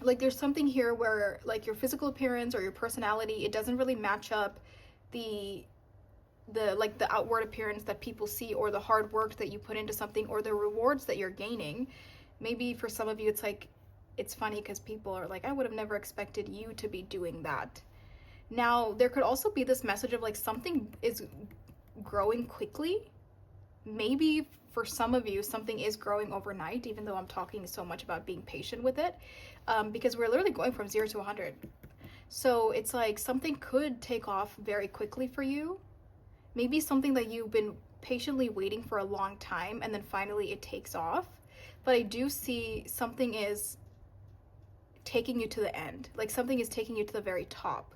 Like, there's something here where, like, your physical appearance or your personality, it doesn't really match up the outward appearance that people see, or the hard work that you put into something, or the rewards that you're gaining. Maybe for some of you, it's like, it's funny because people are like, I would have never expected you to be doing that. Now, there could also be this message of like, something is growing quickly. Maybe for some of you, something is growing overnight, even though I'm talking so much about being patient with it, because we're literally going from 0 to 100. So it's like, something could take off very quickly for you. Maybe something that you've been patiently waiting for a long time, and then finally it takes off. But I do see something is taking you to the end. Like, something is taking you to the very top.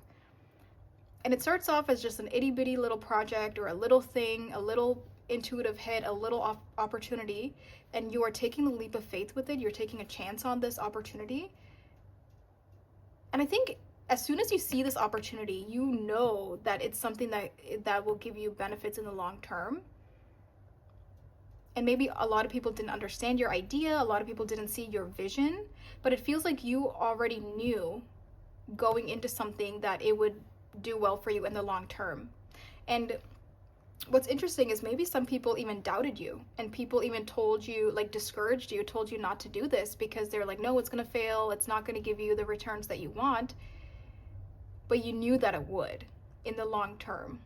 And it starts off as just an itty-bitty little project, or a little thing, a little intuitive hit, a little opportunity, and you are taking the leap of faith with it. You're taking a chance on this opportunity. And I think as soon as you see this opportunity, you know that it's something that will give you benefits in the long term. And maybe a lot of people didn't understand your idea, a lot of people didn't see your vision, but it feels like you already knew going into something that it would do well for you in the long term. And what's interesting is maybe some people even doubted you, and people even told you, like, discouraged you, told you not to do this, because they're like, no, it's going to fail, it's not going to give you the returns that you want. But you knew that it would in the long term.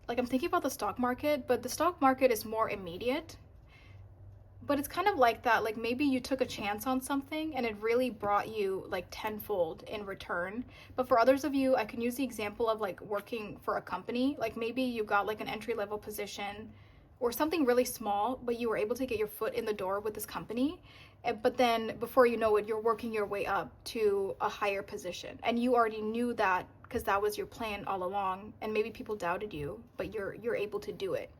Like, I'm thinking about the stock market, but the stock market is more immediate. But it's kind of like that. Like, maybe you took a chance on something and it really brought you like tenfold in return. But for others of you, I can use the example of like working for a company. Like, maybe you got like an entry-level position or something really small, but you were able to get your foot in the door with this company. But then before you know it, you're working your way up to a higher position. And you already knew that because that was your plan all along. And maybe people doubted you, but you're able to do it,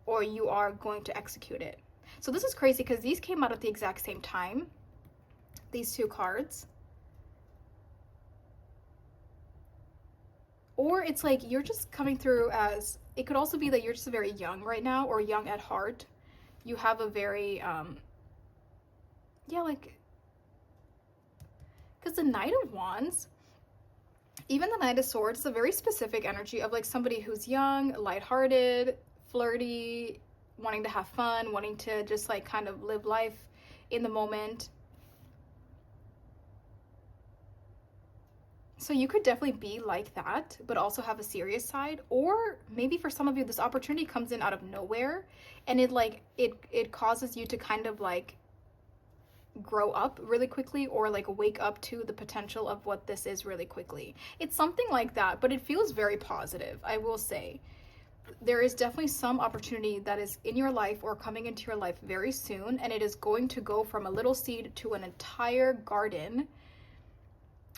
or you are going to execute it. So this is crazy because these came out at the exact same time, these two cards. Or it's like you're just coming through as, it could also be that you're just very young right now, or young at heart. You have a very, yeah, like, because the Knight of Wands, even the Knight of Swords, is a very specific energy of like somebody who's young, lighthearted, flirty, wanting to have fun, wanting to just like kind of live life in the moment. So you could definitely be like that, but also have a serious side. Or maybe for some of you, this opportunity comes in out of nowhere, and it causes you to kind of like grow up really quickly, or like wake up to the potential of what this is really quickly. It's something like that, but it feels very positive, I will say. There is definitely some opportunity that is in your life or coming into your life very soon, and it is going to go from a little seed to an entire garden.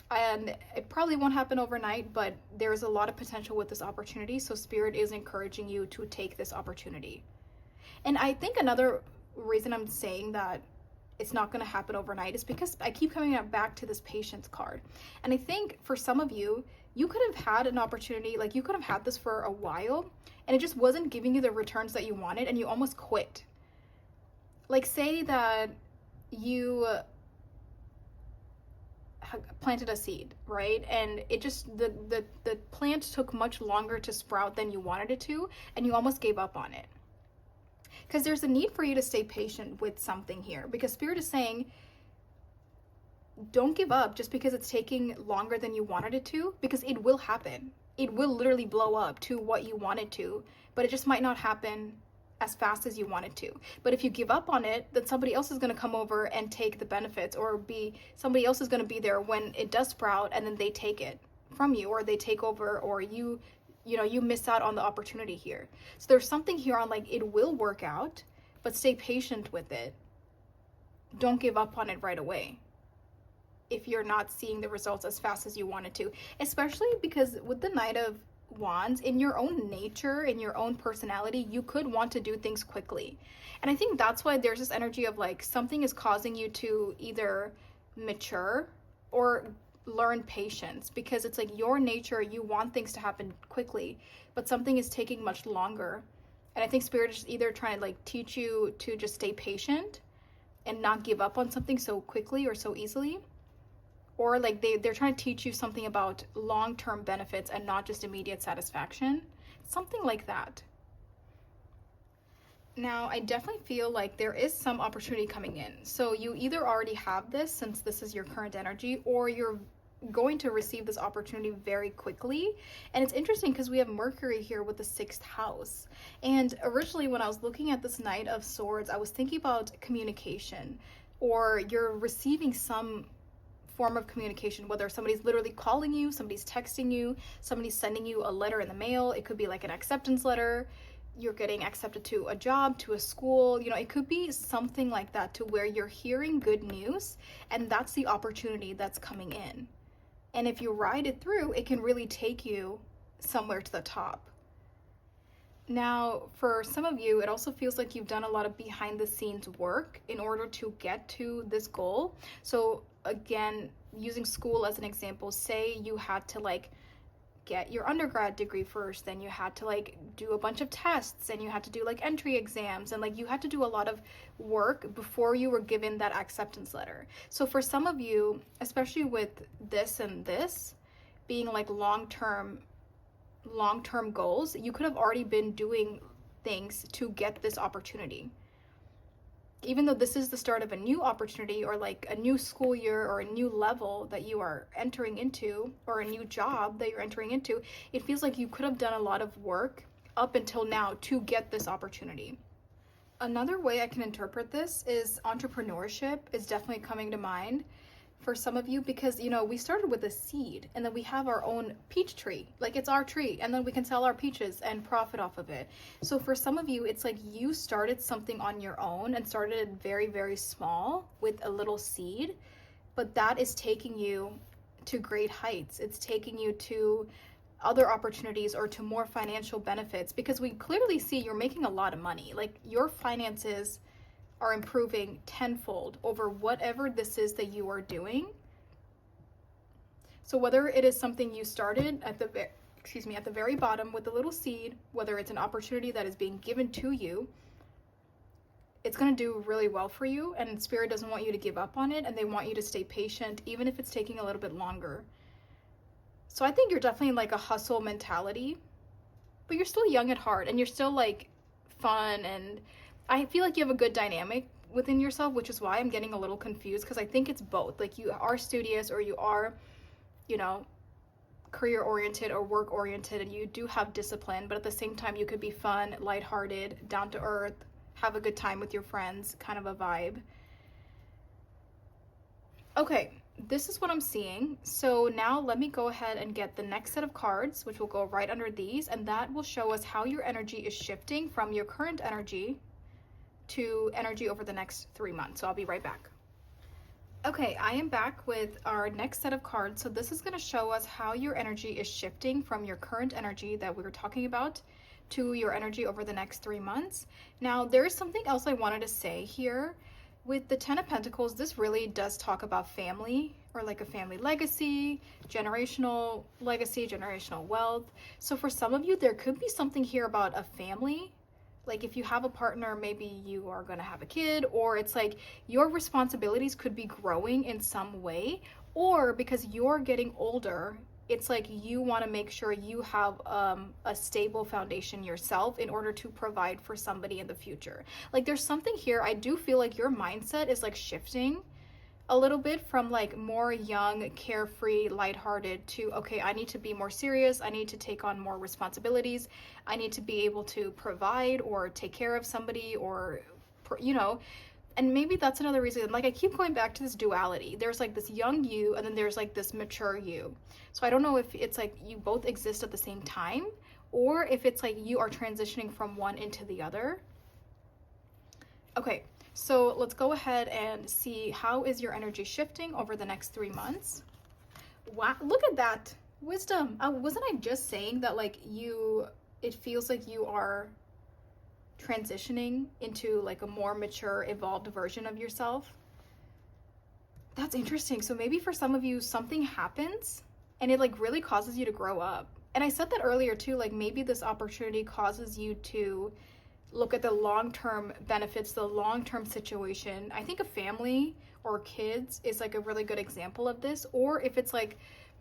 And it probably won't happen overnight, but there's a lot of potential with this opportunity. So Spirit is encouraging you to take this opportunity. And I think another reason I'm saying that it's not going to happen overnight is because I keep coming back to this patience card. And I think for some of you, you could have had an opportunity, like you could have had this for a while, and it just wasn't giving you the returns that you wanted, and you almost quit. Like, say that you planted a seed, right? And it just, the plant took much longer to sprout than you wanted it to, and you almost gave up on it. Because there's a need for you to stay patient with something here, because Spirit is saying, don't give up just because it's taking longer than you wanted it to, because it will happen. It will literally blow up to what you want it to, but it just might not happen as fast as you want it to. But if you give up on it, then somebody else is going to come over and take the benefits, or somebody else is going to be there when it does sprout, and then they take it from you, or they take over, or you miss out on the opportunity here. So there's something here on like, it will work out, but stay patient with it. Don't give up on it right away if you're not seeing the results as fast as you wanted to, especially because with the Knight of Wands, in your own nature, in your own personality, you could want to do things quickly. And I think that's why there's this energy of like something is causing you to either mature or learn patience, because it's like your nature, you want things to happen quickly, but something is taking much longer. And I think Spirit is either trying to like teach you to just stay patient and not give up on something so quickly or so easily, or like they're trying to teach you something about long-term benefits and not just immediate satisfaction. Something like that. Now, I definitely feel like there is some opportunity coming in. So you either already have this, since this is your current energy, or you're going to receive this opportunity very quickly. And it's interesting because we have Mercury here with the 6th house. And originally when I was looking at this Knight of Swords, I was thinking about communication, or you're receiving some form of communication, whether somebody's literally calling you, somebody's texting you, somebody's sending you a letter in the mail. It could be like an acceptance letter. You're getting accepted to a job, to a school. It could be something like that, to where you're hearing good news, and that's the opportunity that's coming in. And if you ride it through, it can really take you somewhere to the top. Now, for some of you, it also feels like you've done a lot of behind the scenes work in order to get to this goal. So again, using school as an example, say you had to like get your undergrad degree first, then you had to like do a bunch of tests, and you had to do like entry exams, and like you had to do a lot of work before you were given that acceptance letter. So for some of you, especially with this and this being like long-term goals, you could have already been doing things to get this opportunity. Even though this is the start of a new opportunity, or like a new school year, or a new level that you are entering into, or a new job that you're entering into, it feels like you could have done a lot of work up until now to get this opportunity. Another way I can interpret this is entrepreneurship is definitely coming to mind, for some of you, because you know, we started with a seed and then we have our own peach tree, like it's our tree, and then we can sell our peaches and profit off of it. So for some of you, it's like you started something on your own and started very, very small with a little seed, but that is taking you to great heights. It's taking you to other opportunities or to more financial benefits, because we clearly see you're making a lot of money. Like your finances are improving tenfold over whatever this is that you are doing. So whether it is something you started at the at the very bottom with a little seed, whether it's an opportunity that is being given to you, it's going to do really well for you, and Spirit doesn't want you to give up on it, and they want you to stay patient even if it's taking a little bit longer. So I think you're definitely in like a hustle mentality, but you're still young at heart and you're still like fun, and I feel like you have a good dynamic within yourself, which is why I'm getting a little confused, because I think it's both. Like you are studious, or you are, you know, career oriented or work oriented, and you do have discipline, but at the same time you could be fun, lighthearted, down to earth, have a good time with your friends, kind of a vibe. Okay, this is what I'm seeing. So now let me go ahead and get the next set of cards, which will go right under these, and that will show us how your energy is shifting from your current energy to energy over the next 3 months. So I'll be right back. Okay, I am back with our next set of cards. So this is going to show us how your energy is shifting from your current energy that we were talking about to your energy over the next 3 months. Now, there is something else I wanted to say here. With the Ten of Pentacles, this really does talk about family, or like a family legacy, generational wealth. So for some of you, there could be something here about a family. Like if you have a partner, maybe you are going to have a kid, or it's like your responsibilities could be growing in some way, or because you're getting older, it's like you want to make sure you have a stable foundation yourself in order to provide for somebody in the future. Like there's something here, I do feel like your mindset is like shifting a little bit from like more young, carefree, lighthearted to, okay, I need to be more serious. I need to take on more responsibilities. I need to be able to provide or take care of somebody, or, you know, and maybe that's another reason. Like I keep going back to this duality. There's like this young you, and then there's like this mature you. So I don't know if it's like you both exist at the same time, or if it's like you are transitioning from one into the other. Okay, so let's go ahead and see how is your energy shifting over the next 3 months. Wow, look at that. Wisdom. Wasn't I just saying that like it feels like you are transitioning into like a more mature, evolved version of yourself? That's interesting. So maybe for some of you, something happens and it like really causes you to grow up. And I said that earlier too, like maybe this opportunity causes you to look at the long-term benefits, the long-term situation. I think a family or kids is like a really good example of this. Or if it's like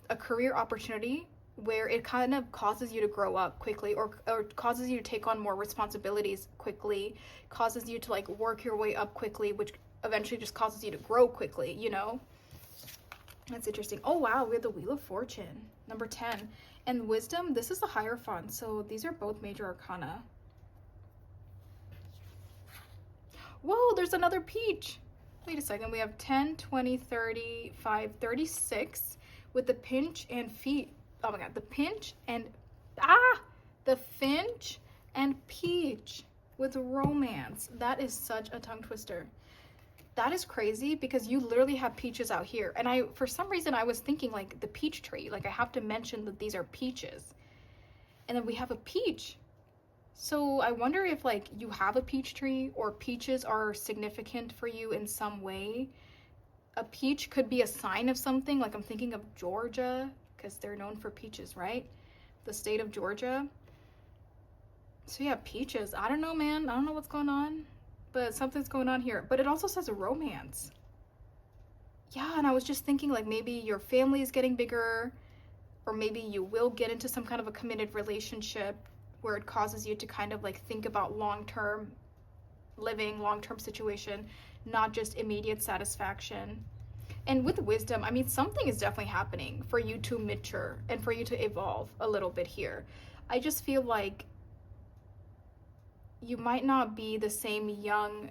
a career opportunity where it kind of causes you to grow up quickly, or causes you to take on more responsibilities quickly, causes you to like work your way up quickly, which eventually just causes you to grow quickly, you know? That's interesting. Oh wow, we have the Wheel of Fortune, number 10. And Wisdom, this is the Hierophant. So these are both major arcana. Whoa, there's another peach. Wait a second, we have 10, 20, 30, 5, 36 with the pinch and feet. Oh my god, the pinch and the finch and peach with romance. That is such a tongue twister. That is crazy, because you literally have peaches out here. And for some reason I was thinking like the peach tree, like I have to mention that these are peaches. And then we have a peach. So I wonder if like you have a peach tree, or peaches are significant for you in some way. A peach could be a sign of something. Like I'm thinking of Georgia, because they're known for peaches, right? The state of Georgia. So yeah, peaches. I don't know, man. I don't know what's going on, but something's going on here. But it also says romance. Yeah, and I was just thinking like maybe your family is getting bigger, or maybe you will get into some kind of a committed relationship where it causes you to kind of like think about long-term living, long-term situation, not just immediate satisfaction. And with Wisdom, I mean, something is definitely happening for you to mature and for you to evolve a little bit here. I just feel like you might not be the same young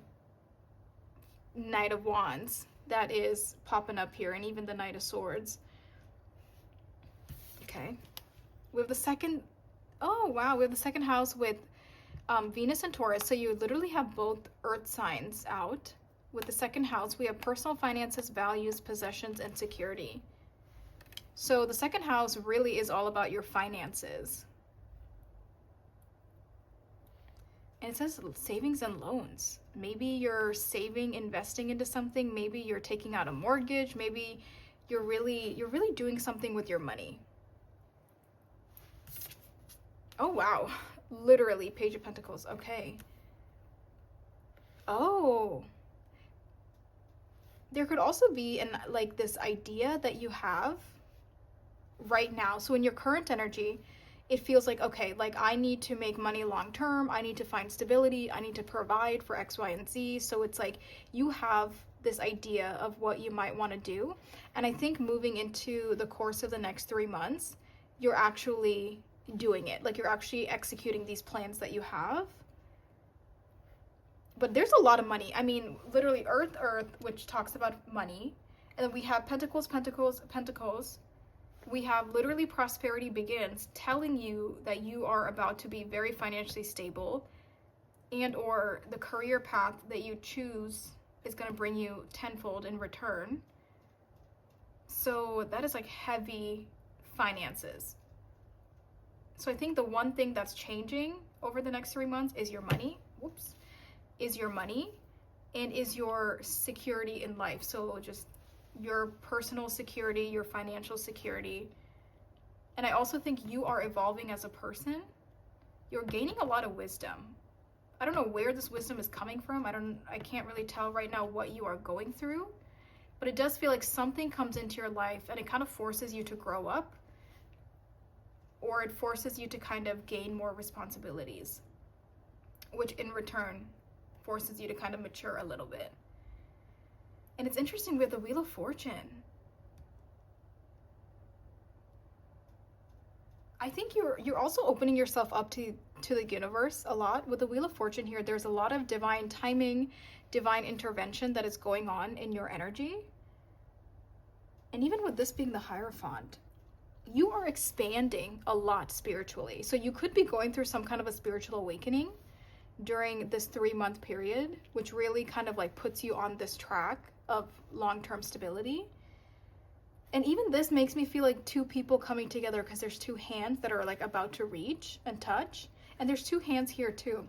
Knight of Wands that is popping up here, and even the Knight of Swords. Okay. We have the second, oh wow, we have the second house with Venus and Taurus. So you literally have both earth signs out. With the second house, we have personal finances, values, possessions, and security. So the second house really is all about your finances. And it says savings and loans. Maybe you're saving, investing into something. Maybe you're taking out a mortgage. Maybe you're really doing something with your money. Oh, wow. Literally, Page of Pentacles. Okay. Oh. There could also be like this idea that you have right now. So in your current energy, it feels like, okay, like I need to make money long term. I need to find stability. I need to provide for X, Y, and Z. So it's like you have this idea of what you might want to do. And I think moving into the course of the next 3 months, you're actually doing it. Like you're actually executing these plans that you have. But there's a lot of money. I mean, literally Earth, which talks about money. And then we have Pentacles, Pentacles, Pentacles. We have literally prosperity begins, telling you that you are about to be very financially stable, and or the career path that you choose is going to bring you tenfold in return. So that is like heavy finances. So I think the one thing that's changing over the next 3 months is your money. Whoops. Is your money and is your security in life. So just your personal security, your financial security. And I also think you are evolving as a person. You're gaining a lot of wisdom. I don't know where this wisdom is coming from. I can't really tell right now what you are going through, but it does feel like something comes into your life and it kind of forces you to grow up, or it forces you to kind of gain more responsibilities, which in return forces you to kind of mature a little bit. And it's interesting with the Wheel of Fortune. I think you're also opening yourself up to the universe a lot. With the Wheel of Fortune here, there's a lot of divine timing, divine intervention that is going on in your energy. And even with this being the Hierophant, you are expanding a lot spiritually. So you could be going through some kind of a spiritual awakening during this 3-month period, which really kind of like puts you on this track of long-term stability. And even this makes me feel like two people coming together, because there's two hands that are like about to reach and touch, and there's two hands here too.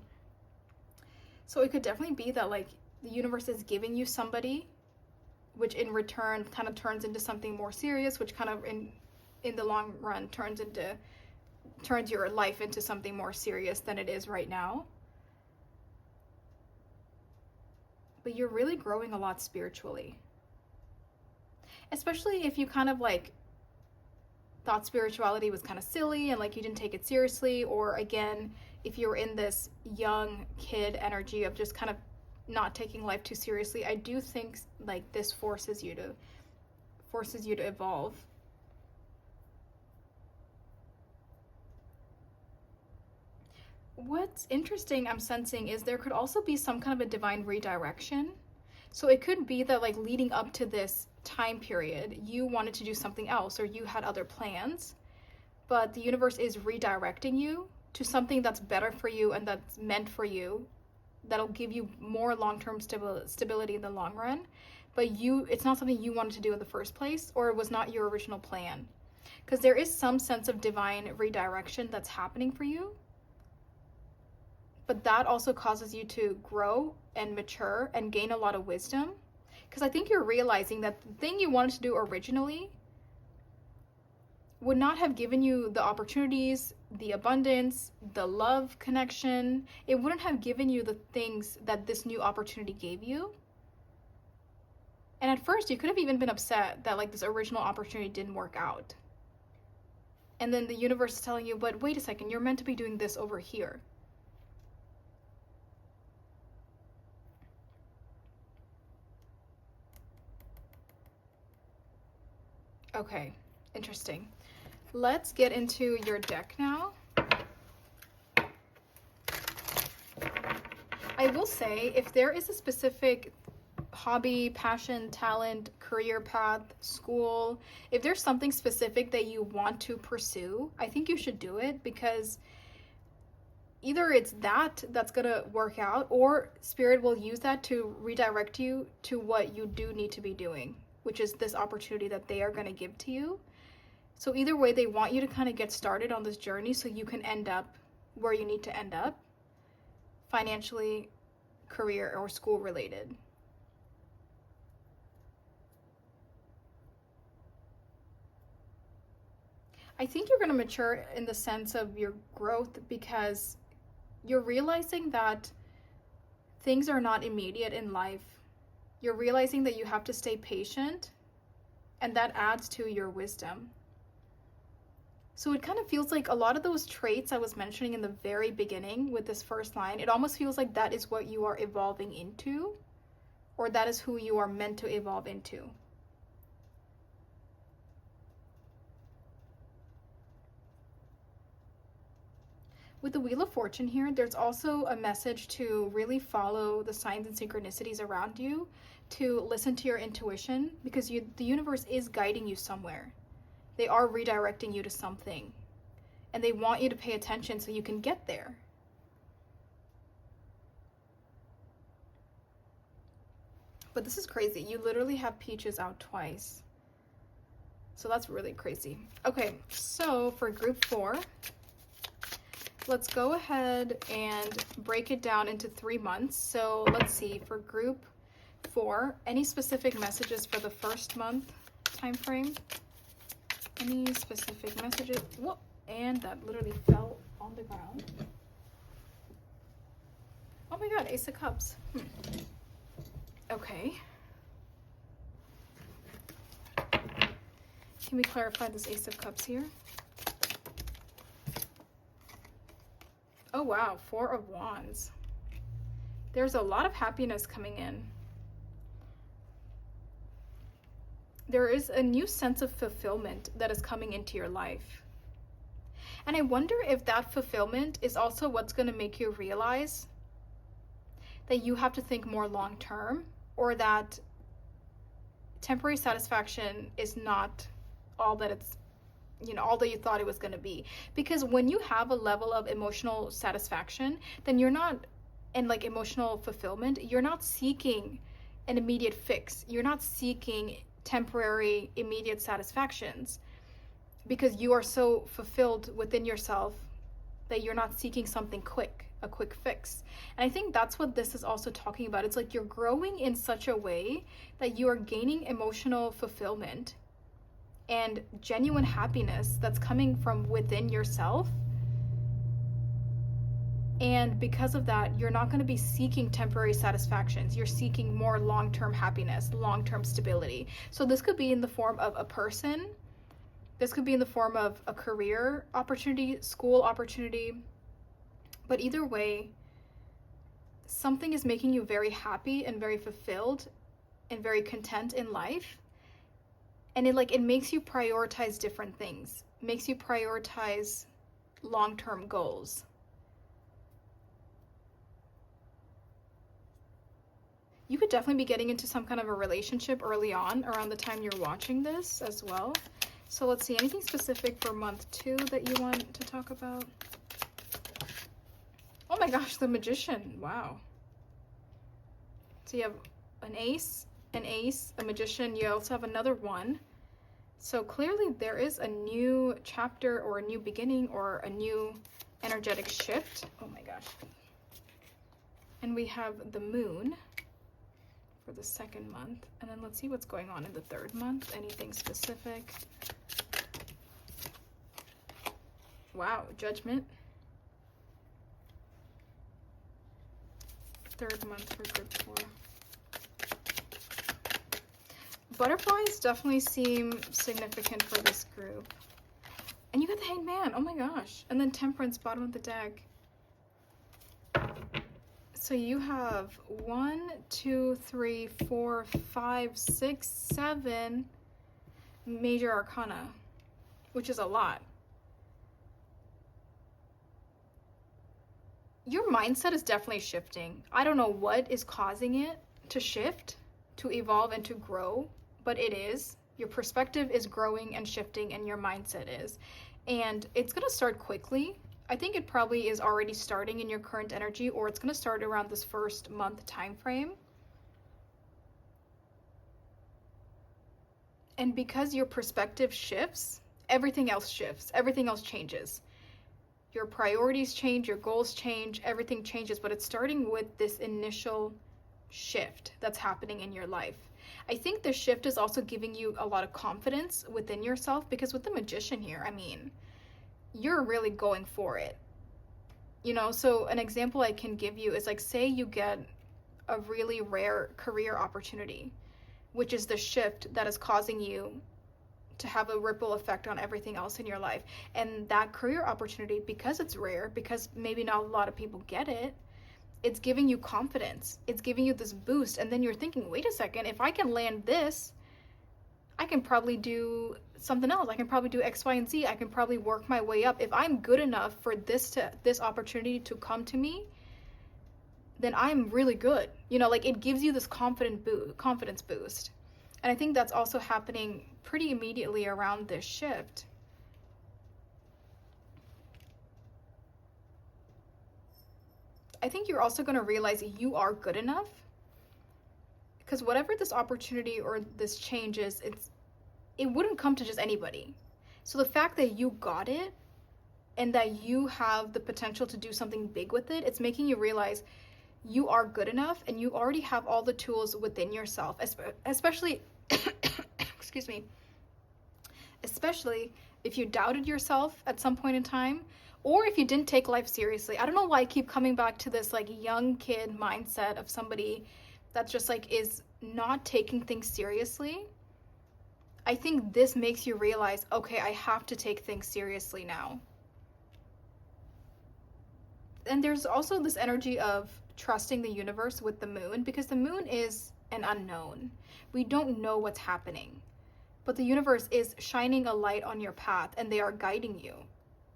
So it could definitely be that like the universe is giving you somebody, which in return kind of turns into something more serious, which kind of in the long run turns your life into something more serious than it is right now. But you're really growing a lot spiritually. Especially if you kind of like thought spirituality was kind of silly and like you didn't take it seriously, or again, if you're in this young kid energy of just kind of not taking life too seriously, I do think like this forces you to evolve. What's interesting I'm sensing is there could also be some kind of a divine redirection. So it could be that like leading up to this time period, you wanted to do something else or you had other plans, but the universe is redirecting you to something that's better for you and that's meant for you, that'll give you more long-term stability in the long run. But it's not something you wanted to do in the first place, or it was not your original plan. Because there is some sense of divine redirection that's happening for you. But that also causes you to grow and mature and gain a lot of wisdom. Because I think you're realizing that the thing you wanted to do originally would not have given you the opportunities, the abundance, the love connection. It wouldn't have given you the things that this new opportunity gave you. And at first, you could have even been upset that like this original opportunity didn't work out. And then the universe is telling you, but wait a second, you're meant to be doing this over here. Okay, interesting. Let's get into your deck now. I will say, if there is a specific hobby, passion, talent, career path, school, if there's something specific that you want to pursue, I think you should do it, because either it's that's gonna work out, or spirit will use that to redirect you to what you do need to be doing, which is this opportunity that they are gonna give to you. So either way, they want you to kind of get started on this journey so you can end up where you need to end up, financially, career, or school related. I think you're going to mature in the sense of your growth, because you're realizing that things are not immediate in life. You're realizing that you have to stay patient, and that adds to your wisdom. So it kind of feels like a lot of those traits I was mentioning in the very beginning with this first line, it almost feels like that is what you are evolving into, or that is who you are meant to evolve into. With the Wheel of Fortune here, there's also a message to really follow the signs and synchronicities around you, to listen to your intuition, because the universe is guiding you somewhere. They are redirecting you to something, and they want you to pay attention so you can get there. But this is crazy. You literally have Peaches out twice. So that's really crazy. Okay, so for group 4, let's go ahead and break it down into 3 months. So let's see, for group 4, any specific messages for the first month time frame? Any specific messages? Whoa, and that literally fell on the ground. Oh my god, Ace of Cups. Okay. Can we clarify this Ace of Cups here? Oh wow, 4 of Wands. There's a lot of happiness coming in. There is a new sense of fulfillment that is coming into your life. And I wonder if that fulfillment is also what's going to make you realize that you have to think more long term, or that temporary satisfaction is not all that it's, all that you thought it was going to be. Because when you have a level of emotional satisfaction, then you're not, and like emotional fulfillment, you're not seeking an immediate fix. You're not seeking temporary, immediate satisfactions, because you are so fulfilled within yourself that you're not seeking something quick, a quick fix. And I think that's what this is also talking about. It's like you're growing in such a way that you are gaining emotional fulfillment and genuine happiness that's coming from within yourself. And because of that, you're not going to be seeking temporary satisfactions. You're seeking more long-term happiness, long-term stability. So this could be in the form of a person. This could be in the form of a career opportunity, school opportunity. But either way, something is making you very happy and very fulfilled and very content in life. And it makes you prioritize different things. Makes you prioritize long-term goals. You could definitely be getting into some kind of a relationship early on, around the time you're watching this as well. So let's see, anything specific for month 2 that you want to talk about? Oh my gosh, the Magician, wow. So you have an ace, a magician, you also have another 1. So clearly there is a new chapter, or a new beginning, or a new energetic shift. Oh my gosh. And we have the Moon for the 2nd month. And then let's see what's going on in the 3rd month. Anything specific? Wow, Judgment. 3rd month for group 4. Butterflies definitely seem significant for this group. And you got the Hanged Man. Oh my gosh. And then Temperance, bottom of the deck. So you have 1, 2, 3, 4, 5, 6, 7 major arcana, which is a lot. Your mindset is definitely shifting. I don't know what is causing it to shift, to evolve and to grow, but it is. Your perspective is growing and shifting, and your mindset is. And it's going to start quickly. I think it probably is already starting in your current energy, or it's going to start around this first month time frame. And because your perspective shifts, everything else shifts, everything else changes. Your priorities change, your goals change, everything changes, but it's starting with this initial shift that's happening in your life. I think the shift is also giving you a lot of confidence within yourself, because with the Magician here, I mean, you're really going for it. You know, so an example I can give you is like, say you get a really rare career opportunity, which is the shift that is causing you to have a ripple effect on everything else in your life. And that career opportunity, because it's rare, because maybe not a lot of people get it, it's giving you confidence. It's giving you this boost. And then you're thinking, wait a second, if I can land this, I can probably do something else. I can probably do X, Y, and Z. I can probably work my way up. If I'm good enough for this opportunity to come to me, then I'm really good. You know, like, it gives you this confidence boost. And I think that's also happening pretty immediately around this shift. I think you're also going to realize you are good enough, because whatever this opportunity or this change is, it wouldn't come to just anybody. So the fact that you got it and that you have the potential to do something big with it, it's making you realize you are good enough, and you already have all the tools within yourself, especially excuse me, especially if you doubted yourself at some point in time, or if you didn't take life seriously. I don't know why I keep coming back to this like young kid mindset of somebody that's just like is not taking things seriously. I think this makes you realize, okay, I have to take things seriously now. And there's also this energy of trusting the universe with the moon, because the moon is an unknown. We don't know what's happening, but the universe is shining a light on your path, and they are guiding you,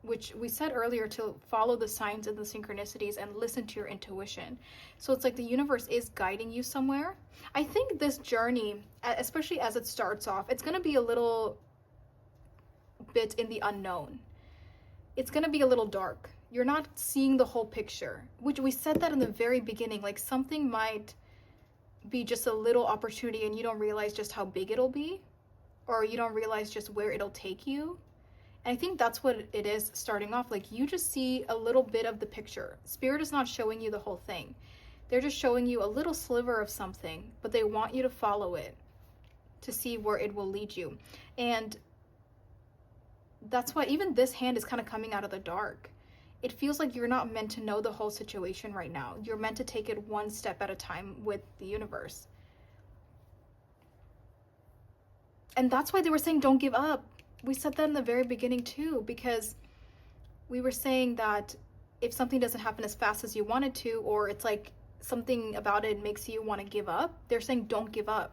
which we said earlier, to follow the signs and the synchronicities and listen to your intuition. So it's like the universe is guiding you somewhere. I think this journey, especially as it starts off, it's going to be a little bit in the unknown. It's going to be a little dark. You're not seeing the whole picture, which we said that in the very beginning. Like, something might be just a little opportunity and you don't realize just how big it'll be, or you don't realize just where it'll take you. And I think that's what it is starting off. Like, you just see a little bit of the picture. Spirit is not showing you the whole thing. They're just showing you a little sliver of something, but they want you to follow it to see where it will lead you. And that's why even this hand is kind of coming out of the dark. It feels like you're not meant to know the whole situation right now. You're meant to take it one step at a time with the universe. And that's why they were saying don't give up. We said that in the very beginning too, because we were saying that if something doesn't happen as fast as you wanted to, or it's like something about it makes you want to give up, they're saying don't give up,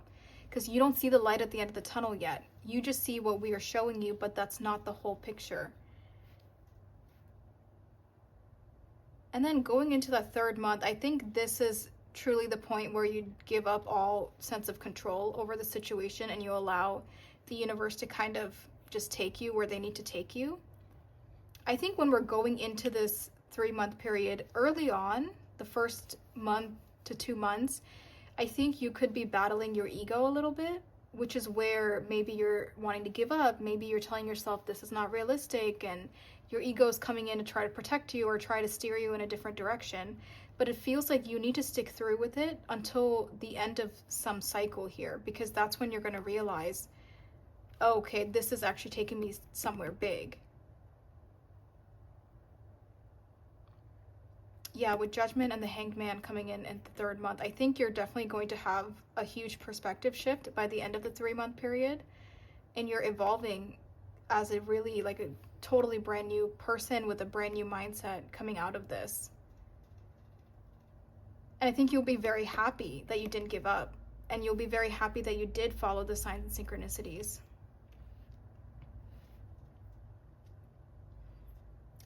because you don't see the light at the end of the tunnel yet. You just see what we are showing you, but that's not the whole picture. And then going into that third month, I think this is truly the point where you give up all sense of control over the situation, and you allow the universe to kind of just take you where they need to take you. I think when we're going into this 3-month period, early on, the first month to 2 months, I think you could be battling your ego a little bit, which is where maybe you're wanting to give up. Maybe you're telling yourself this is not realistic, and your ego is coming in to try to protect you or try to steer you in a different direction. But it feels like you need to stick through with it until the end of some cycle here, because that's when you're going to realize, oh, okay, this is actually taking me somewhere big. Yeah, with Judgment and the Hanged Man coming in the 3rd month, I think you're definitely going to have a huge perspective shift by the end of the 3-month period, and you're evolving as a really like a totally brand new person with a brand new mindset coming out of this. And I think you'll be very happy that you didn't give up, and you'll be very happy that you did follow the signs and synchronicities.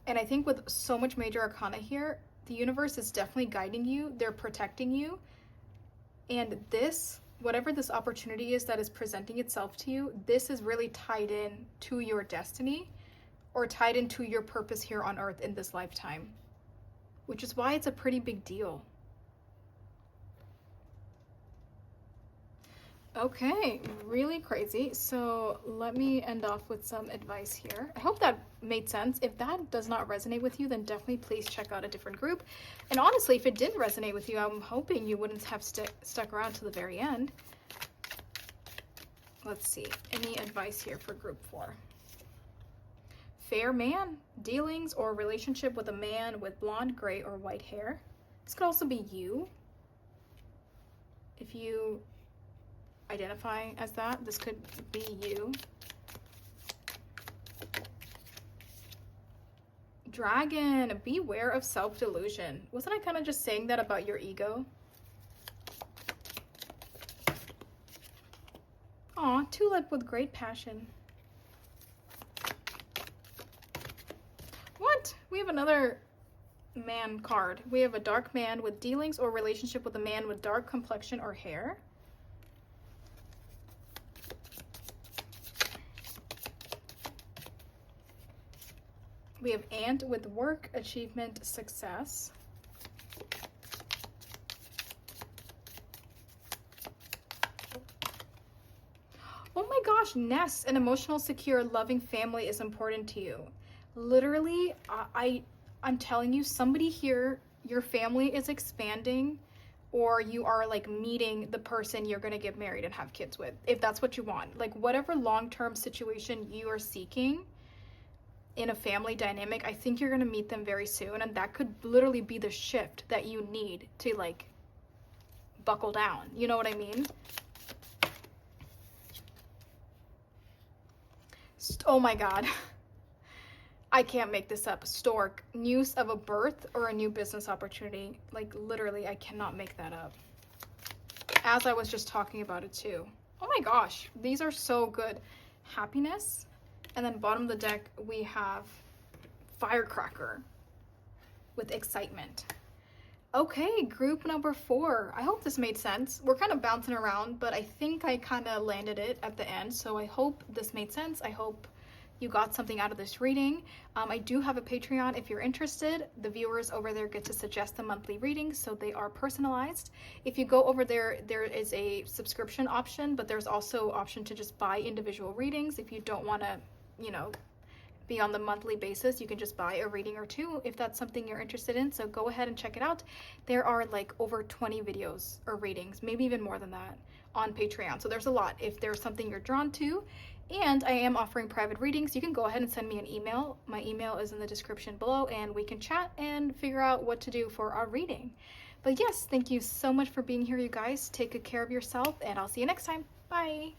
And I think with so much major arcana here, the universe is definitely guiding you. They're protecting you. And this whatever this opportunity is that is presenting itself to you, this is really tied in to your destiny or tied into your purpose here on earth in this lifetime, which is why it's a pretty big deal. Okay, really crazy. So let me end off with some advice here. I hope that made sense. If that does not resonate with you, then definitely please check out a different group. And honestly, if it did resonate with you, I'm hoping you wouldn't have stuck around to the very end. Let's see, any advice here for group 4? Fair man, dealings or relationship with a man with blonde, gray, or white hair. This could also be you. If you identify as that, this could be you. Dragon, beware of self-delusion. Wasn't I kind of just saying that about your ego? Aw, tulip with great passion. What? We have another man card. We have a dark man with dealings or relationship with a man with dark complexion or hair. We have ant with work, achievement, success. Oh my gosh, nest, an emotional, secure, loving family is important to you. Literally, I'm telling you, somebody here, your family is expanding, or you are like meeting the person you're going to get married and have kids with, if that's what you want. Like whatever long-term situation you are seeking in a family dynamic, I think you're going to meet them very soon, and that could literally be the shift that you need to like buckle down. You know what I mean? Oh my god. I can't make this up. Stork, news of a birth or a new business opportunity. Like literally, I cannot make that up. As I was just talking about it too. Oh my gosh, these are so good. Happiness. And then bottom of the deck, we have firecracker with excitement. Okay, group number 4. I hope this made sense. We're kind of bouncing around, but I think I kind of landed it at the end. So I hope this made sense. I hope you got something out of this reading. I do have a Patreon if you're interested. The viewers over there get to suggest the monthly readings, so they are personalized. If you go over there, there is a subscription option, but there's also option to just buy individual readings. If you don't want to, you know, be on the monthly basis, you can just buy a reading or two if that's something you're interested in. So go ahead and check it out. There are like over 20 videos or readings, maybe even more than that, on Patreon. So there's a lot if there's something you're drawn to. And I am offering private readings. You can go ahead and send me an email. My email is in the description below, and we can chat and figure out what to do for our reading. But yes, thank you so much for being here, you guys. Take good care of yourself, and I'll see you next time. Bye.